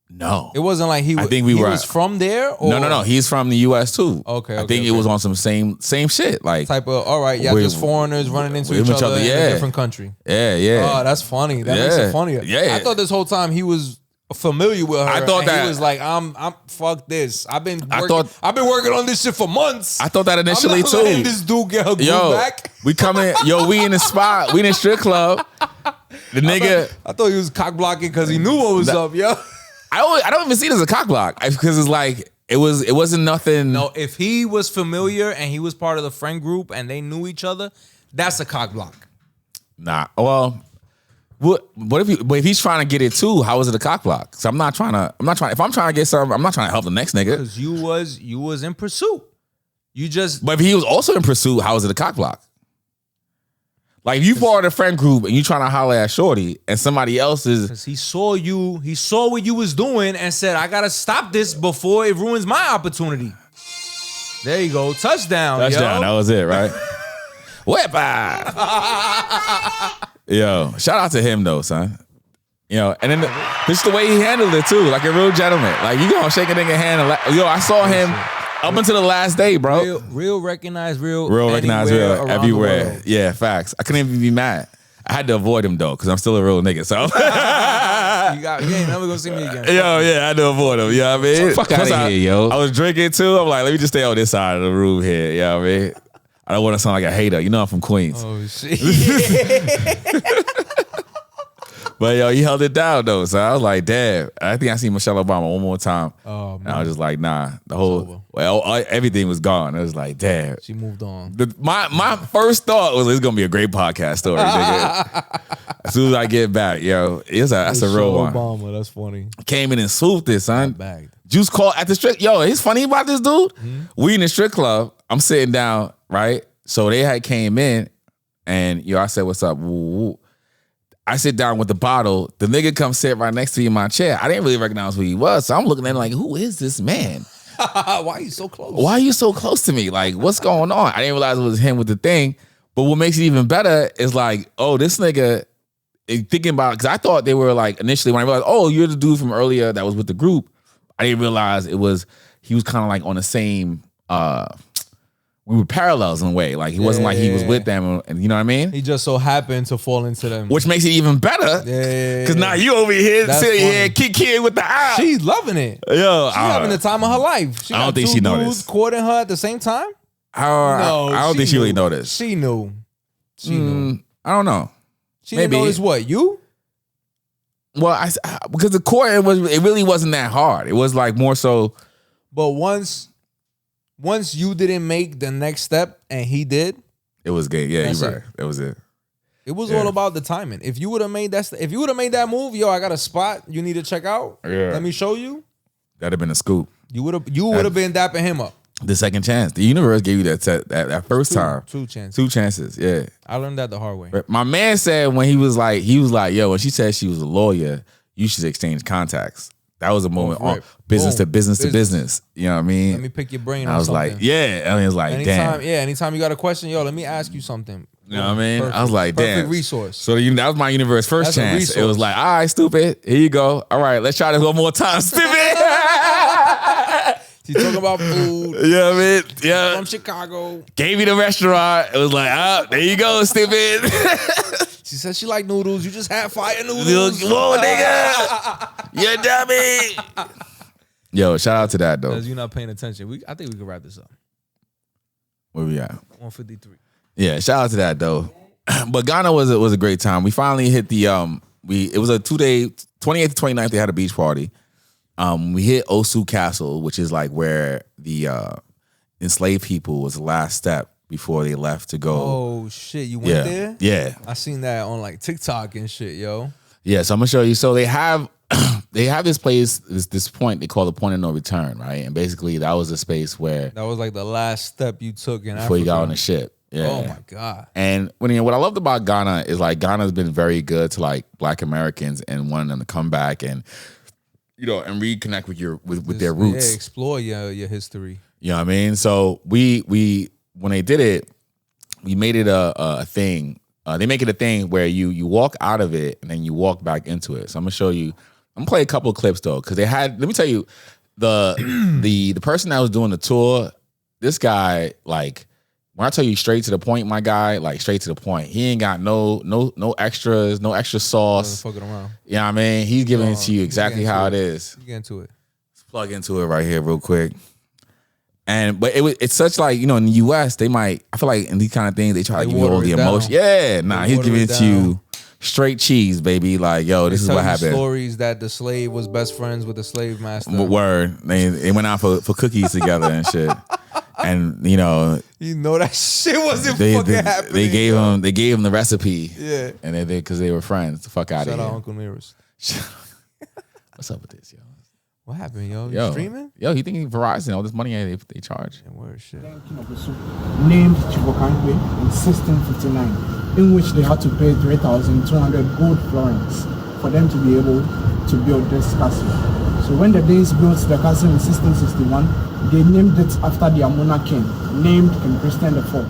[SPEAKER 4] No,
[SPEAKER 10] it wasn't like he.
[SPEAKER 4] I think he
[SPEAKER 10] was from there. Or?
[SPEAKER 4] No. He's from the U.S. too.
[SPEAKER 10] Okay,
[SPEAKER 4] I think it was on some same shit. Like
[SPEAKER 10] type of all right, yeah, just foreigners running into each other in a different country.
[SPEAKER 4] Yeah.
[SPEAKER 10] Oh, that's funny. That makes it funnier.
[SPEAKER 4] Yeah,
[SPEAKER 10] I thought this whole time he was familiar with her.
[SPEAKER 4] I thought
[SPEAKER 10] and
[SPEAKER 4] that
[SPEAKER 10] he was like, I'm fuck this. I've been working on this shit for months.
[SPEAKER 4] I thought that initially
[SPEAKER 10] I'm not
[SPEAKER 4] too.
[SPEAKER 10] letting this dude get her groove back.
[SPEAKER 4] We coming, we in the spot, we in the strip club. The nigga,
[SPEAKER 10] I thought he was cock blocking because he knew what was up, yo.
[SPEAKER 4] I don't even see it as a cock block because it's like it wasn't nothing.
[SPEAKER 10] No, if he was familiar and he was part of the friend group and they knew each other, that's a cock block.
[SPEAKER 4] Nah, well. What if he's trying to get it too? How is it a cock block? So I'm not trying. If I'm trying to get something, I'm not trying to help the next nigga.
[SPEAKER 10] Because you was in pursuit.
[SPEAKER 4] But if he was also in pursuit, how is it a cock block? Like if you part of the friend group and you trying to holler at shorty and somebody else is,
[SPEAKER 10] because he saw what you was doing and said, I gotta stop this before it ruins my opportunity. There you go, touchdown. Yo.
[SPEAKER 4] That was it, right? Wepa. Yo, shout out to him though, son. You know, and then this is the way he handled it too, like a real gentleman. Like you gonna shake a nigga hand and yo, I saw him up until the last day, bro.
[SPEAKER 10] Real recognized, real
[SPEAKER 4] recognized, real everywhere.
[SPEAKER 10] The
[SPEAKER 4] yeah, facts. I couldn't even be mad. I had to avoid him though, because I'm still a real nigga. So
[SPEAKER 10] you ain't never gonna see me again.
[SPEAKER 4] Yo, yeah, I had to avoid him. You know what I mean?
[SPEAKER 10] Fuck out of here, yo.
[SPEAKER 4] I was drinking too. I'm like, let me just stay on this side of the room here. You know what I mean? I don't want to sound like a hater. You know I'm from Queens.
[SPEAKER 10] Oh shit.
[SPEAKER 4] But yo, he held it down though. So I was like, damn. I think I seen Michelle Obama one more time.
[SPEAKER 10] Oh man.
[SPEAKER 4] And I was just like, nah. Everything was gone. I was like, damn.
[SPEAKER 10] She moved on.
[SPEAKER 4] My first thought was it's gonna be a great podcast story, nigga. As soon as I get back, yo, that's a real one.
[SPEAKER 10] Obama, that's funny.
[SPEAKER 4] Came in and swooped it, son.
[SPEAKER 10] Bagged.
[SPEAKER 4] Juice called at the strip. Yo, it's funny about this dude. Mm-hmm. We in the strip club. I'm sitting down, right? So they had came in, and yo, I said, "What's up?" Woo-woo. I sit down with the bottle. The nigga comes sit right next to me in my chair. I didn't really recognize who he was, so I'm looking at him like, "Who is this man?
[SPEAKER 10] Why are you so close?
[SPEAKER 4] Why are you so close to me? Like, what's going on?" I didn't realize it was him with the thing. But what makes it even better is like, oh, this nigga. Thinking about it, because I thought they were like initially when I realized, oh, you're the dude from earlier that was with the group. I didn't realize he was kind of like on the same. We were parallels in a way. Like he wasn't like he was with them, and you know what I mean.
[SPEAKER 10] He just so happened to fall into them,
[SPEAKER 4] which makes it even better. Because now you over here sitting here kicking with the eye.
[SPEAKER 10] She's loving it.
[SPEAKER 4] Yo,
[SPEAKER 10] she's having the time of her life.
[SPEAKER 4] I don't think she noticed.
[SPEAKER 10] Courting her at the same time.
[SPEAKER 4] I don't think she really noticed.
[SPEAKER 10] She knew. She knew.
[SPEAKER 4] I don't know.
[SPEAKER 10] She didn't notice what? You?
[SPEAKER 4] Well, because the court it really wasn't that hard. It was like more so.
[SPEAKER 10] But once you didn't make the next step and he did,
[SPEAKER 4] it was gay. Yeah,
[SPEAKER 10] you're
[SPEAKER 4] right. That was it.
[SPEAKER 10] It was all about the timing. If you would have made that move, yo, I got a spot you need to check out.
[SPEAKER 4] Yeah.
[SPEAKER 10] Let me show you.
[SPEAKER 4] That'd have been a scoop.
[SPEAKER 10] You would have been dapping him up.
[SPEAKER 4] The second chance. The universe gave you that first time.
[SPEAKER 10] Two chances.
[SPEAKER 4] 2 chances. Yeah.
[SPEAKER 10] I learned that the hard way.
[SPEAKER 4] But my man said when he was like, yo, when she said she was a lawyer, you should exchange contacts. That was a moment on business to business. You know what I mean?
[SPEAKER 10] Let me pick your brain.
[SPEAKER 4] I was
[SPEAKER 10] something.
[SPEAKER 4] like, yeah. I was like, damn.
[SPEAKER 10] Yeah, anytime you got a question, yo, let me ask you something.
[SPEAKER 4] You know what I mean?
[SPEAKER 10] Perfect.
[SPEAKER 4] I was like, damn.
[SPEAKER 10] Perfect resource.
[SPEAKER 4] So that was my universe first chance. It was like, all right, stupid. Here you go. All right, let's try this one more time, stupid.
[SPEAKER 10] She talking about food.
[SPEAKER 4] You know what I mean? Yeah.
[SPEAKER 10] From Chicago.
[SPEAKER 4] Gave me the restaurant. It was like, there you go, stupid.
[SPEAKER 10] She said she like noodles. You just had fire noodles.
[SPEAKER 4] Whoa, nigga. You dummy. Yo, shout out to that, though.
[SPEAKER 10] Because you're not paying attention. I think we can wrap this up.
[SPEAKER 4] Where we at?
[SPEAKER 10] 153.
[SPEAKER 4] Yeah, shout out to that though. But Ghana was a great time. We finally hit the it was a 2-day, 28th to 29th, they had a beach party. We hit Osu Castle, which is like where the enslaved people was the last step before they left to go.
[SPEAKER 10] Oh shit, you went there?
[SPEAKER 4] Yeah.
[SPEAKER 10] I seen that on like TikTok and shit, yo.
[SPEAKER 4] Yeah, so I'm gonna show you. So they have this place, this point they call the point of no return, right? And basically that was the space where
[SPEAKER 10] that was like the last step you took in
[SPEAKER 4] before
[SPEAKER 10] Africa.
[SPEAKER 4] you got on the ship. Yeah.
[SPEAKER 10] Oh my God.
[SPEAKER 4] And what I loved about Ghana is like Ghana's been very good to like Black Americans and wanting them to come back and and reconnect with their roots.
[SPEAKER 10] Yeah, explore your history.
[SPEAKER 4] You know what I mean? So we when they did it, we made it a thing. They make it a thing where you walk out of it and then you walk back into it. So I'm gonna show you. I'm gonna play a couple of clips though, because they had. Let me tell you, the person that was doing the tour, this guy, like when I tell you straight to the point, my guy, like straight to the point. He ain't got no extras, no extra sauce.
[SPEAKER 10] Fucking around.
[SPEAKER 4] You know what I mean? He's giving it to you exactly how it is.
[SPEAKER 10] Get into it.
[SPEAKER 4] Let's plug into it right here real quick. But it's such like, in the US, they might, I feel like in these kind of things, they try to give you all the emotion. Yeah, nah, he's giving it to you straight cheese, baby. Like, yo, this is what happened.
[SPEAKER 10] Stories that the slave was best friends with the slave master.
[SPEAKER 4] Word. They went out for cookies together and shit. And that
[SPEAKER 10] shit wasn't fucking happening.
[SPEAKER 4] They gave him the recipe.
[SPEAKER 10] Yeah.
[SPEAKER 4] And because they were friends. The fuck out of here.
[SPEAKER 10] Shout out Uncle Nearest.
[SPEAKER 4] What's up with this, yo?
[SPEAKER 10] What happened, yo? You streaming?
[SPEAKER 4] Yo, he thinking Verizon, all this money they charge.
[SPEAKER 10] Yeah, word shit.
[SPEAKER 12] Named Chibokankwe in 1659, in which they had to pay 3,200 gold florins for them to be able to build this castle. So when the Danes built the castle in 1661, they named it after their monarch king, named King Christian IV.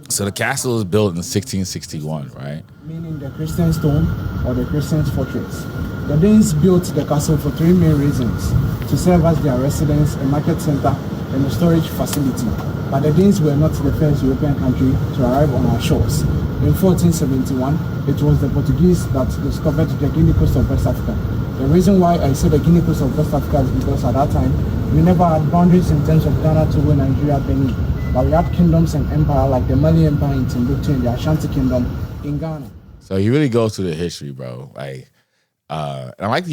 [SPEAKER 4] So the castle was built in 1661, right?
[SPEAKER 12] Meaning the Christian stone or the Christian fortress. The Danes built the castle for 3 main reasons: to serve as their residence, a market center, and a storage facility. But the Danes were not the first European country to arrive on our shores. In 1471, it was the Portuguese that discovered the Guinea coast of West Africa. The reason why I say the Guinea coast of West Africa is because at that time, we never had boundaries in terms of Ghana, Togo, Nigeria, Benin. But we had kingdoms and empire like the Mali Empire in Timbuktu and the Ashanti Kingdom in Ghana.
[SPEAKER 4] So he really goes through the history, bro. Like, and I like,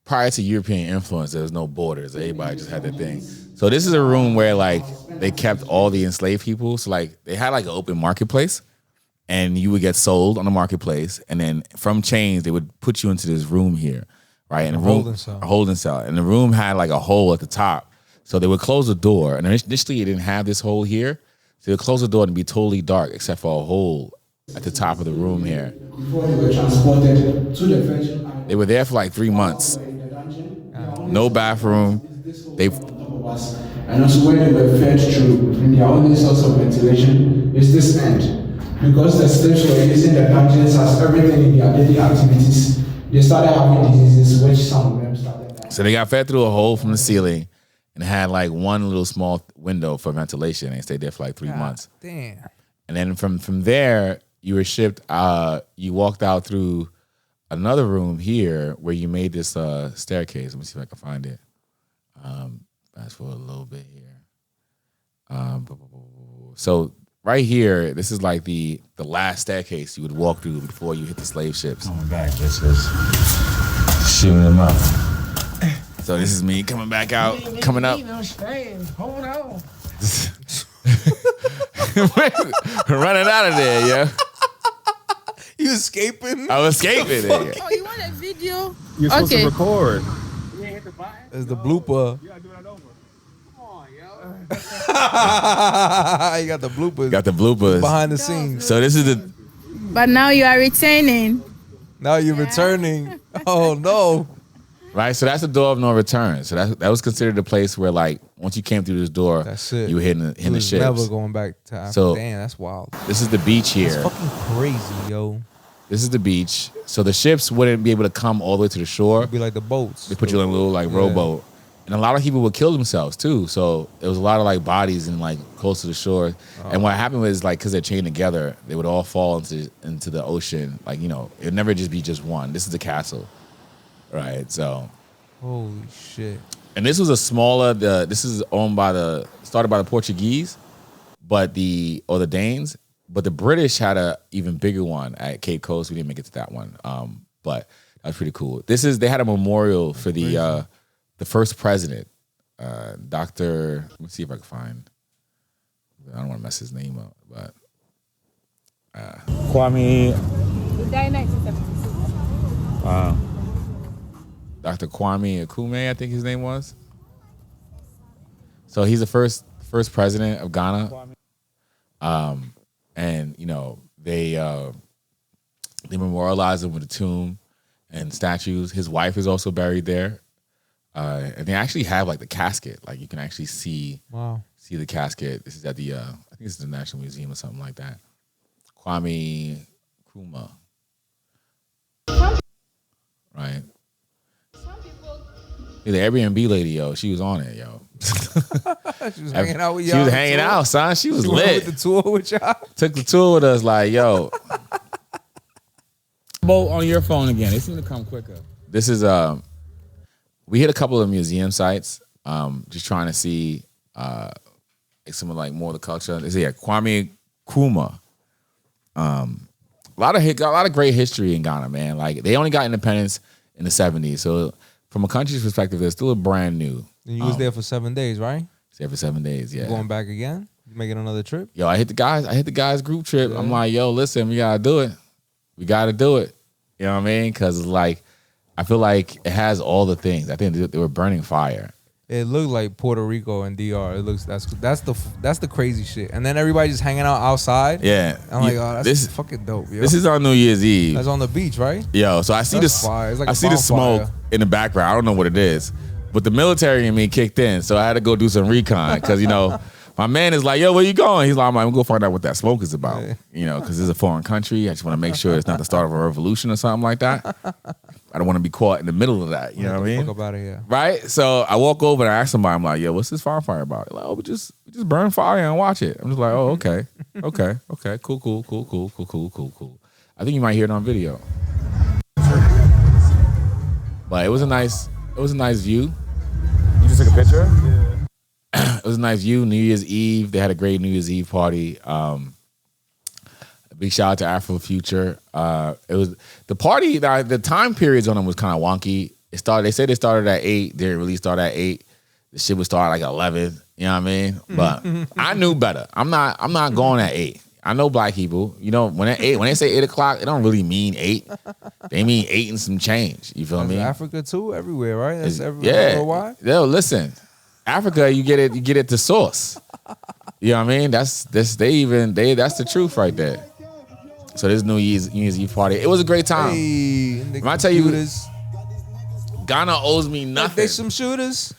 [SPEAKER 4] prior to European influence, there was no borders. Everybody just had their thing. So this is a room where like they kept all the enslaved people. So like they had like an open marketplace, and you would get sold on the marketplace, and then from chains they would put you into this room here, right? And a holding cell. And the room had like a hole at the top. So they would close the door, and initially it didn't have this hole here. So they would close the door and be totally dark except for a hole at the top of the room here.
[SPEAKER 12] Before they were transported to the Virgin Islands.
[SPEAKER 4] They were there for like 3 months. No bathroom.
[SPEAKER 12] And also where they were fed through, and their only source of ventilation is this end. Because the slaves were using the dungeons as everything in their daily activities, they started having diseases, which some of them started.
[SPEAKER 4] So they got fed through a hole from the ceiling and had like one little small window for ventilation, and stayed there for like 3 months.
[SPEAKER 10] Damn.
[SPEAKER 4] And then from there, you were shipped, you walked out through another room here where you made this staircase. Let me see if I can find it. Fast forward a little bit here. So right here, this is like the last staircase you would walk through before you hit the slave ships.
[SPEAKER 14] Coming back, this is shooting them up.
[SPEAKER 4] So this is me coming back out, coming up.
[SPEAKER 12] Hold on.
[SPEAKER 4] Running out of there, yeah.
[SPEAKER 10] You escaping?
[SPEAKER 4] I was escaping.
[SPEAKER 17] Oh, you want a video?
[SPEAKER 4] You're supposed to record.
[SPEAKER 10] It's the blooper.
[SPEAKER 12] You gotta do that over. Come on, yo.
[SPEAKER 10] You got the bloopers.
[SPEAKER 4] Got the bloopers.
[SPEAKER 10] Behind the scenes.
[SPEAKER 4] So this is the...
[SPEAKER 17] But now you are returning.
[SPEAKER 10] Now you're returning. Oh, no.
[SPEAKER 4] Right, so that's the door of no return. So that was considered a place where, like, once you came through this door,
[SPEAKER 10] that's it.
[SPEAKER 4] You were hitting the ships.
[SPEAKER 10] Never going back to Africa.
[SPEAKER 4] So,
[SPEAKER 10] damn, that's wild.
[SPEAKER 4] This is the beach here.
[SPEAKER 10] It's fucking crazy, yo.
[SPEAKER 4] This is the beach. So the ships wouldn't be able to come all the way to the shore.
[SPEAKER 10] It'd be like the boats.
[SPEAKER 4] They put you in a little, like, rowboat. And a lot of people would kill themselves, too. So there was a lot of, like, bodies in, like, close to the shore. Oh. And what happened was, like, because they're chained together, they would all fall into the ocean. Like, you know, it would never just be just one. This is the castle. Right, so...
[SPEAKER 10] Holy shit.
[SPEAKER 4] And this was a smaller, this is started by the Portuguese, but the Danes, but the British had a even bigger one at Cape Coast. We didn't make it to that one. But that was pretty cool. They had a memorial for the first president, Dr. Let me see if I can find, I don't want to mess his name up, but Kwame. Wow. Dr. Kwame Nkrumah, I think his name was. So he's the first president of Ghana. And you know, they memorialized him with a tomb and statues. His wife is also buried there. And they actually have like the casket. Like you can actually see the casket. This is at the I think this is the National Museum or something like that. Kwame Nkrumah. Right. The Airbnb lady, yo, she was on it, yo.
[SPEAKER 10] She was hanging out with y'all.
[SPEAKER 4] She was hanging out, son. She was lit.
[SPEAKER 10] With the tour with y'all.
[SPEAKER 4] Took the tour with us, like, yo. Boat on your phone again. They seem to come quicker. This is we hit a couple of museum sites, just trying to see some of like more of the culture. This is Kwame Nkrumah. A lot of great history in Ghana, man. Like they only got independence in the 70s, so. From a country's perspective, they're still brand new.
[SPEAKER 10] And you was there for 7 days, right?
[SPEAKER 4] There for 7 days, yeah.
[SPEAKER 10] You going back again? You making another trip?
[SPEAKER 4] Yo, I hit the guys group trip. Yeah. I'm like, yo, listen, we gotta do it. We gotta do it. You know what I mean? Because it's like, I feel like it has all the things. I think they were burning fire.
[SPEAKER 10] It looked like Puerto Rico and DR. It looks that's the crazy shit. And then everybody just hanging out outside.
[SPEAKER 4] Yeah,
[SPEAKER 10] I'm like, oh, that's fucking dope. Yo.
[SPEAKER 4] This is on New Year's Eve.
[SPEAKER 10] That's on the beach, right?
[SPEAKER 4] Yo, so I see this. Like I see the smoke in the background. I don't know what it is, but the military in me kicked in, so I had to go do some recon because you know. My man is like, yo, where you going? He's like, I'm gonna go find out what that smoke is about. Yeah. You know, because it's a foreign country. I just want to make sure it's not the start of a revolution or something like that. I don't want to be caught in the middle of that. You know what I mean?
[SPEAKER 10] Fuck up out of here.
[SPEAKER 4] Right? So I walk over and I ask somebody, I'm like, yo, what's this bonfire about? They're like, oh, we just burn fire and watch it. I'm just like, oh, okay. Cool. I think you might hear it on video. But it was a nice view. You just took a picture? Yeah. It was a nice view. New Year's Eve, they had a great New Year's Eve party. A big shout out to Afro Future. It was the party. The time periods on them was kind of wonky. They said they started at 8. Didn't really start at 8. The shit would start like 11. You know what I mean? But I knew better. I'm not going at 8. I know black people. You know when they say 8 o'clock, it don't really mean 8. They mean 8 and some change. You feel me?
[SPEAKER 10] Africa too, everywhere, right? That's everywhere. Worldwide.
[SPEAKER 4] Yo, listen. Africa, you get it to source. You know what I mean? That's the truth right there. So this New Year's Eve party, it was a great time.
[SPEAKER 10] Hey,
[SPEAKER 4] I tell you, Ghana owes me nothing.
[SPEAKER 10] They some shooters?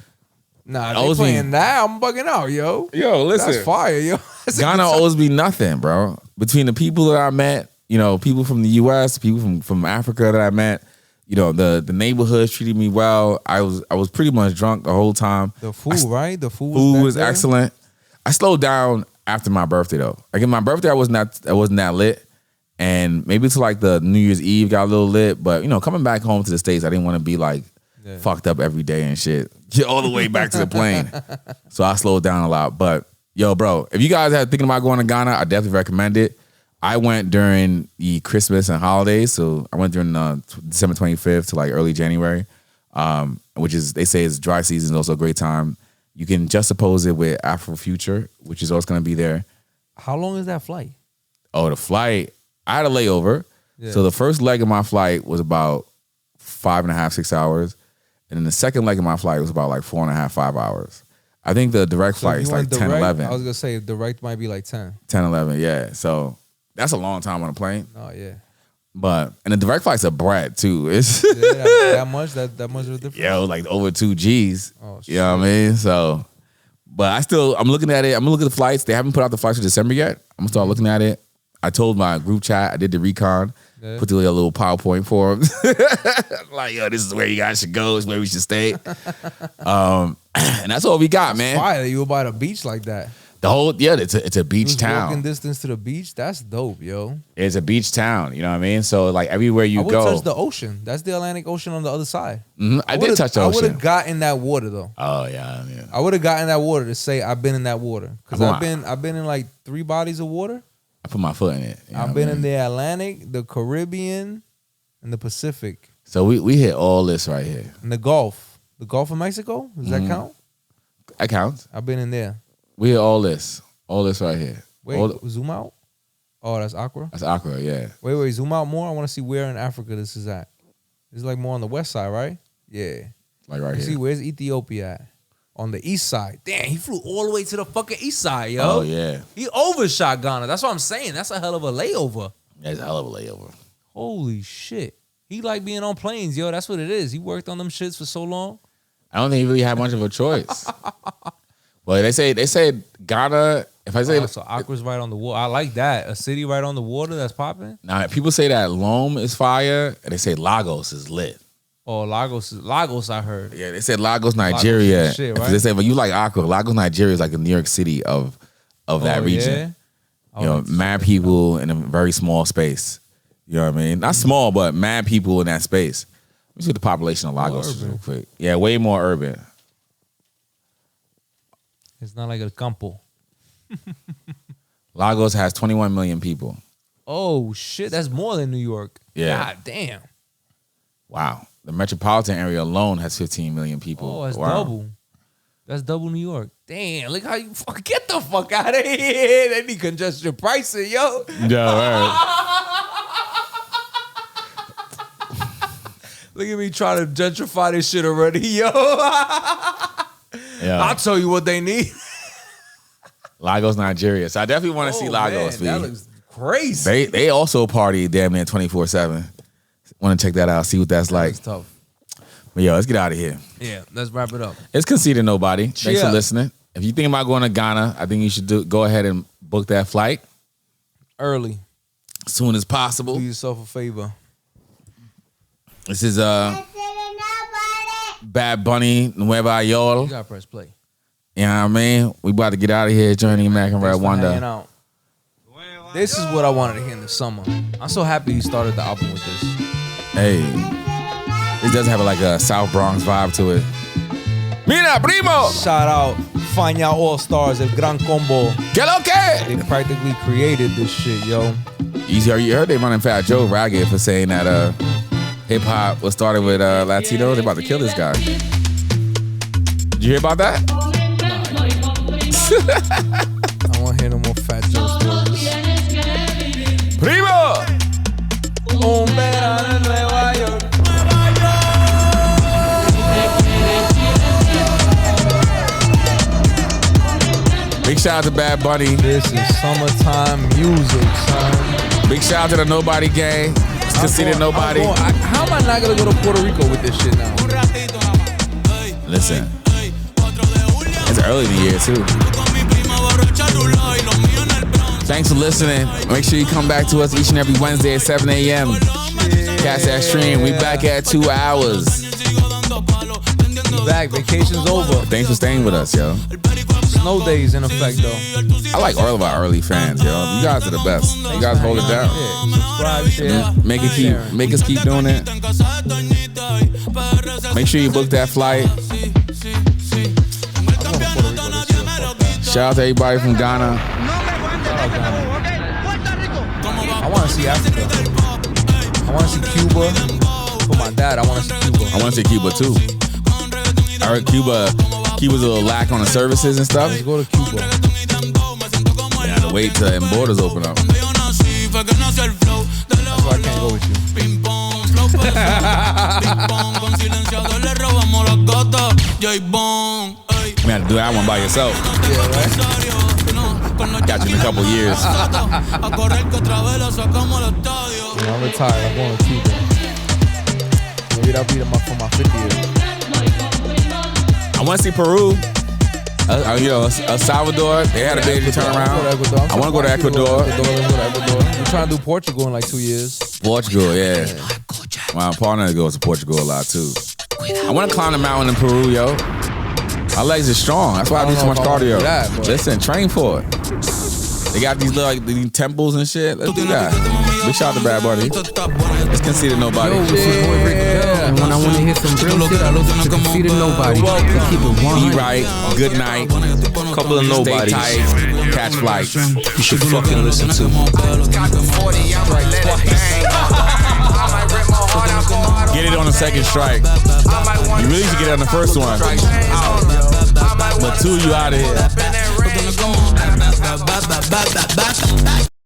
[SPEAKER 10] Nah, they playing that. I'm bugging out, yo.
[SPEAKER 4] Yo, listen,
[SPEAKER 10] that's fire, yo.
[SPEAKER 4] Ghana owes me nothing, bro. Between the people that I met, you know, people from the U.S., people from Africa that I met. You know, the neighborhood treated me well. I was pretty much drunk the whole time.
[SPEAKER 10] The food, right? The
[SPEAKER 4] food was excellent. I slowed down after my birthday though. Like in my birthday, I wasn't that lit, and maybe it's like the New Year's Eve got a little lit. But you know, coming back home to the States, I didn't want to be like fucked up every day and shit. Get all the way back to the plane. So I slowed down a lot. But Yo, bro, if you guys are thinking about going to Ghana, I definitely recommend it. I went during the Christmas and holidays, so I went during December 25th to like early January, which is, they say is dry season, is also a great time. You can juxtapose it with Afrofuture, which is also going to be there.
[SPEAKER 10] How long is that flight?
[SPEAKER 4] Oh, the flight, I had a layover. Yeah. So the first leg of my flight was about 5.5, 6 hours. And then the second leg of my flight was about like 4.5, 5 hours. I think the direct flight is like 10, 11.
[SPEAKER 10] I was going to say direct might be like 10.
[SPEAKER 4] 10, 11, yeah. So that's a long time on a plane.
[SPEAKER 10] Oh, yeah.
[SPEAKER 4] But, and the direct flight's a brat too. It's
[SPEAKER 10] that much of a difference?
[SPEAKER 4] Yo, like over 2 G's.
[SPEAKER 10] Oh, shit.
[SPEAKER 4] You know what I mean? So, but I'm looking at it. I'm going to look at the flights. They haven't put out the flights for December yet. I'm going to start looking at it. I told my group chat, I did the recon. Yeah. Put together a little PowerPoint for them. Like, yo, this is where you guys should go. This is where we should stay. And that's all we got, man.
[SPEAKER 10] Why you were by the beach like that?
[SPEAKER 4] The whole, it's a beach town.
[SPEAKER 10] Walking distance to the beach, that's dope, yo.
[SPEAKER 4] It's a beach town, you know what I mean? So like everywhere you go.
[SPEAKER 10] I would touch the ocean. That's the Atlantic Ocean on the other side.
[SPEAKER 4] Mm-hmm. I did touch the ocean.
[SPEAKER 10] I would have gotten in that water though.
[SPEAKER 4] Oh yeah.
[SPEAKER 10] I would have gotten in that water to say I've been in that water. Because I've been in like 3 bodies of water.
[SPEAKER 4] I put my foot in it.
[SPEAKER 10] I've been in the Atlantic, the Caribbean, and the Pacific.
[SPEAKER 4] So we hit all this right here.
[SPEAKER 10] And the Gulf. The Gulf of Mexico? Does that count?
[SPEAKER 4] That counts.
[SPEAKER 10] I've been in there.
[SPEAKER 4] We hit all this. All this right here.
[SPEAKER 10] Wait, zoom out? Oh, that's Accra?
[SPEAKER 4] That's Accra, yeah.
[SPEAKER 10] Wait, zoom out more. I want to see where in Africa this is at. It's like more on the west side, right? Yeah.
[SPEAKER 4] Like right here.
[SPEAKER 10] See, where's Ethiopia at? On the east side. Damn, he flew all the way to the fucking east side, yo.
[SPEAKER 4] Oh, yeah.
[SPEAKER 10] He overshot Ghana. That's what I'm saying. That's a hell of a layover.
[SPEAKER 4] That's a hell of a layover.
[SPEAKER 10] Holy shit. He like being on planes, yo. That's what it is. He worked on them shits for so long.
[SPEAKER 4] I don't think he really had much of a choice. Well, they say Ghana, if I say...
[SPEAKER 10] so Accra's right on the water. I like that. A city right on the water that's popping.
[SPEAKER 4] Now, people say that Lome is fire, and they say Lagos is lit.
[SPEAKER 10] Oh, Lagos, I heard.
[SPEAKER 4] Yeah, they said Lagos, Nigeria.
[SPEAKER 10] Lagos shit, right?
[SPEAKER 4] They say, but you like Accra. Lagos, Nigeria is like the New York City of that region.
[SPEAKER 10] Yeah?
[SPEAKER 4] You know, mad people in a very small space. You know what I mean? Not small, but mad people in that space. Let me see what the population of Lagos is real quick. Yeah, way more urban.
[SPEAKER 10] It's not like a campo.
[SPEAKER 4] Lagos has 21 million people.
[SPEAKER 10] Oh, shit. That's more than New York.
[SPEAKER 4] Yeah.
[SPEAKER 10] God damn.
[SPEAKER 4] Wow. The metropolitan area alone has 15 million people.
[SPEAKER 10] Oh, that's double. That's double New York. Damn, look how you get the fuck out of here. They need congestion pricing, yo.
[SPEAKER 4] Yeah, right.
[SPEAKER 10] Look at me trying to gentrify this shit already, yo.
[SPEAKER 4] Yeah.
[SPEAKER 10] I'll tell you what they need.
[SPEAKER 4] Lagos, Nigeria. So I definitely want to see Lagos.
[SPEAKER 10] Man, that looks crazy.
[SPEAKER 4] They also party damn near 24/7. Want to check that out, see what that's like.
[SPEAKER 10] That's tough.
[SPEAKER 4] But yo, let's get out of here.
[SPEAKER 10] Yeah, let's wrap it up.
[SPEAKER 4] It's Conceitednobodi. Thanks for listening. If you think about going to Ghana, I think you should go ahead and book that flight
[SPEAKER 10] early,
[SPEAKER 4] as soon as possible.
[SPEAKER 10] Do yourself a favor.
[SPEAKER 4] This is Bad Bunny, Nueva York.
[SPEAKER 10] You gotta press play.
[SPEAKER 4] You know what I mean? We about to get out of here. Journey American Red1der.
[SPEAKER 10] This is what I wanted to hear in the summer. I'm so happy you started the album with this.
[SPEAKER 4] Hey, this does have like a South Bronx vibe to it. Mira, primo!
[SPEAKER 10] Shout out Fania All Stars, El Gran Combo.
[SPEAKER 4] Que lo que?
[SPEAKER 10] They practically created this shit, yo.
[SPEAKER 4] You heard they running Fat Joe Ragged for saying that hip hop was started with Latinos. They about to kill this guy. Did you hear about that?
[SPEAKER 10] I want to hear no more Fat Joe stories.
[SPEAKER 4] Primo!
[SPEAKER 10] Un verano en Nueva York.
[SPEAKER 4] Big shout out to Bad Bunny.
[SPEAKER 10] This is summertime music, son.
[SPEAKER 4] Big shout out to the Nobody Gang. It's Conceitednobodi.
[SPEAKER 10] How am I not going to go to Puerto Rico with this shit now?
[SPEAKER 4] Listen. It's early in the year, too. Thanks for listening. Make sure you come back to us each and every Wednesday at 7 a.m. Catch that stream. We back at 2 hours.
[SPEAKER 10] We back. Vacation's over.
[SPEAKER 4] Thanks for staying with us, yo.
[SPEAKER 10] Snow days in effect, though.
[SPEAKER 4] I like all of our early fans, yo. You guys are the best. You guys hold it down.
[SPEAKER 10] Yeah. Subscribe, share.
[SPEAKER 4] Make us keep doing it. Make sure you book that flight. Shout out to everybody from Ghana.
[SPEAKER 10] I want to see Africa. I want to see Cuba. For my dad, I want to see Cuba.
[SPEAKER 4] I want to see Cuba too. I heard Cuba's a little lack on the services and stuff.
[SPEAKER 10] Let's go to Cuba.
[SPEAKER 4] You have to wait till them borders open up.
[SPEAKER 10] That's why I can't go with you.
[SPEAKER 4] You have to do that one by yourself.
[SPEAKER 10] Yeah, right?
[SPEAKER 4] Got you in a couple years.
[SPEAKER 10] I'm retired. I'm going to Cuba. Maybe that'll be for my 50th.
[SPEAKER 4] I want to see Peru. El Salvador. They had a big turnaround. I want to go to Ecuador.
[SPEAKER 10] We're trying to do Portugal in like 2 years.
[SPEAKER 4] Portugal, yeah. My partner goes to Portugal a lot too. I want to climb the mountain in Peru, yo. My legs are strong. That's why I do so much cardio. Listen, train for it. They got these little these temples and shit. Let's do that. Big shout out to Bad Bunny. It's Conceitednobodi.
[SPEAKER 3] Yo, this is boy Rick Bell, and when I want to hear some real shit, I listen to Conceitednobodi. They keep it 100.
[SPEAKER 4] Be right. Good night.
[SPEAKER 9] Couple of nobodies.
[SPEAKER 4] Stay tight. Catch flight.
[SPEAKER 9] You should fucking listen to.
[SPEAKER 4] Get it on the second strike. You really should get it on the first one. But two, you out of here.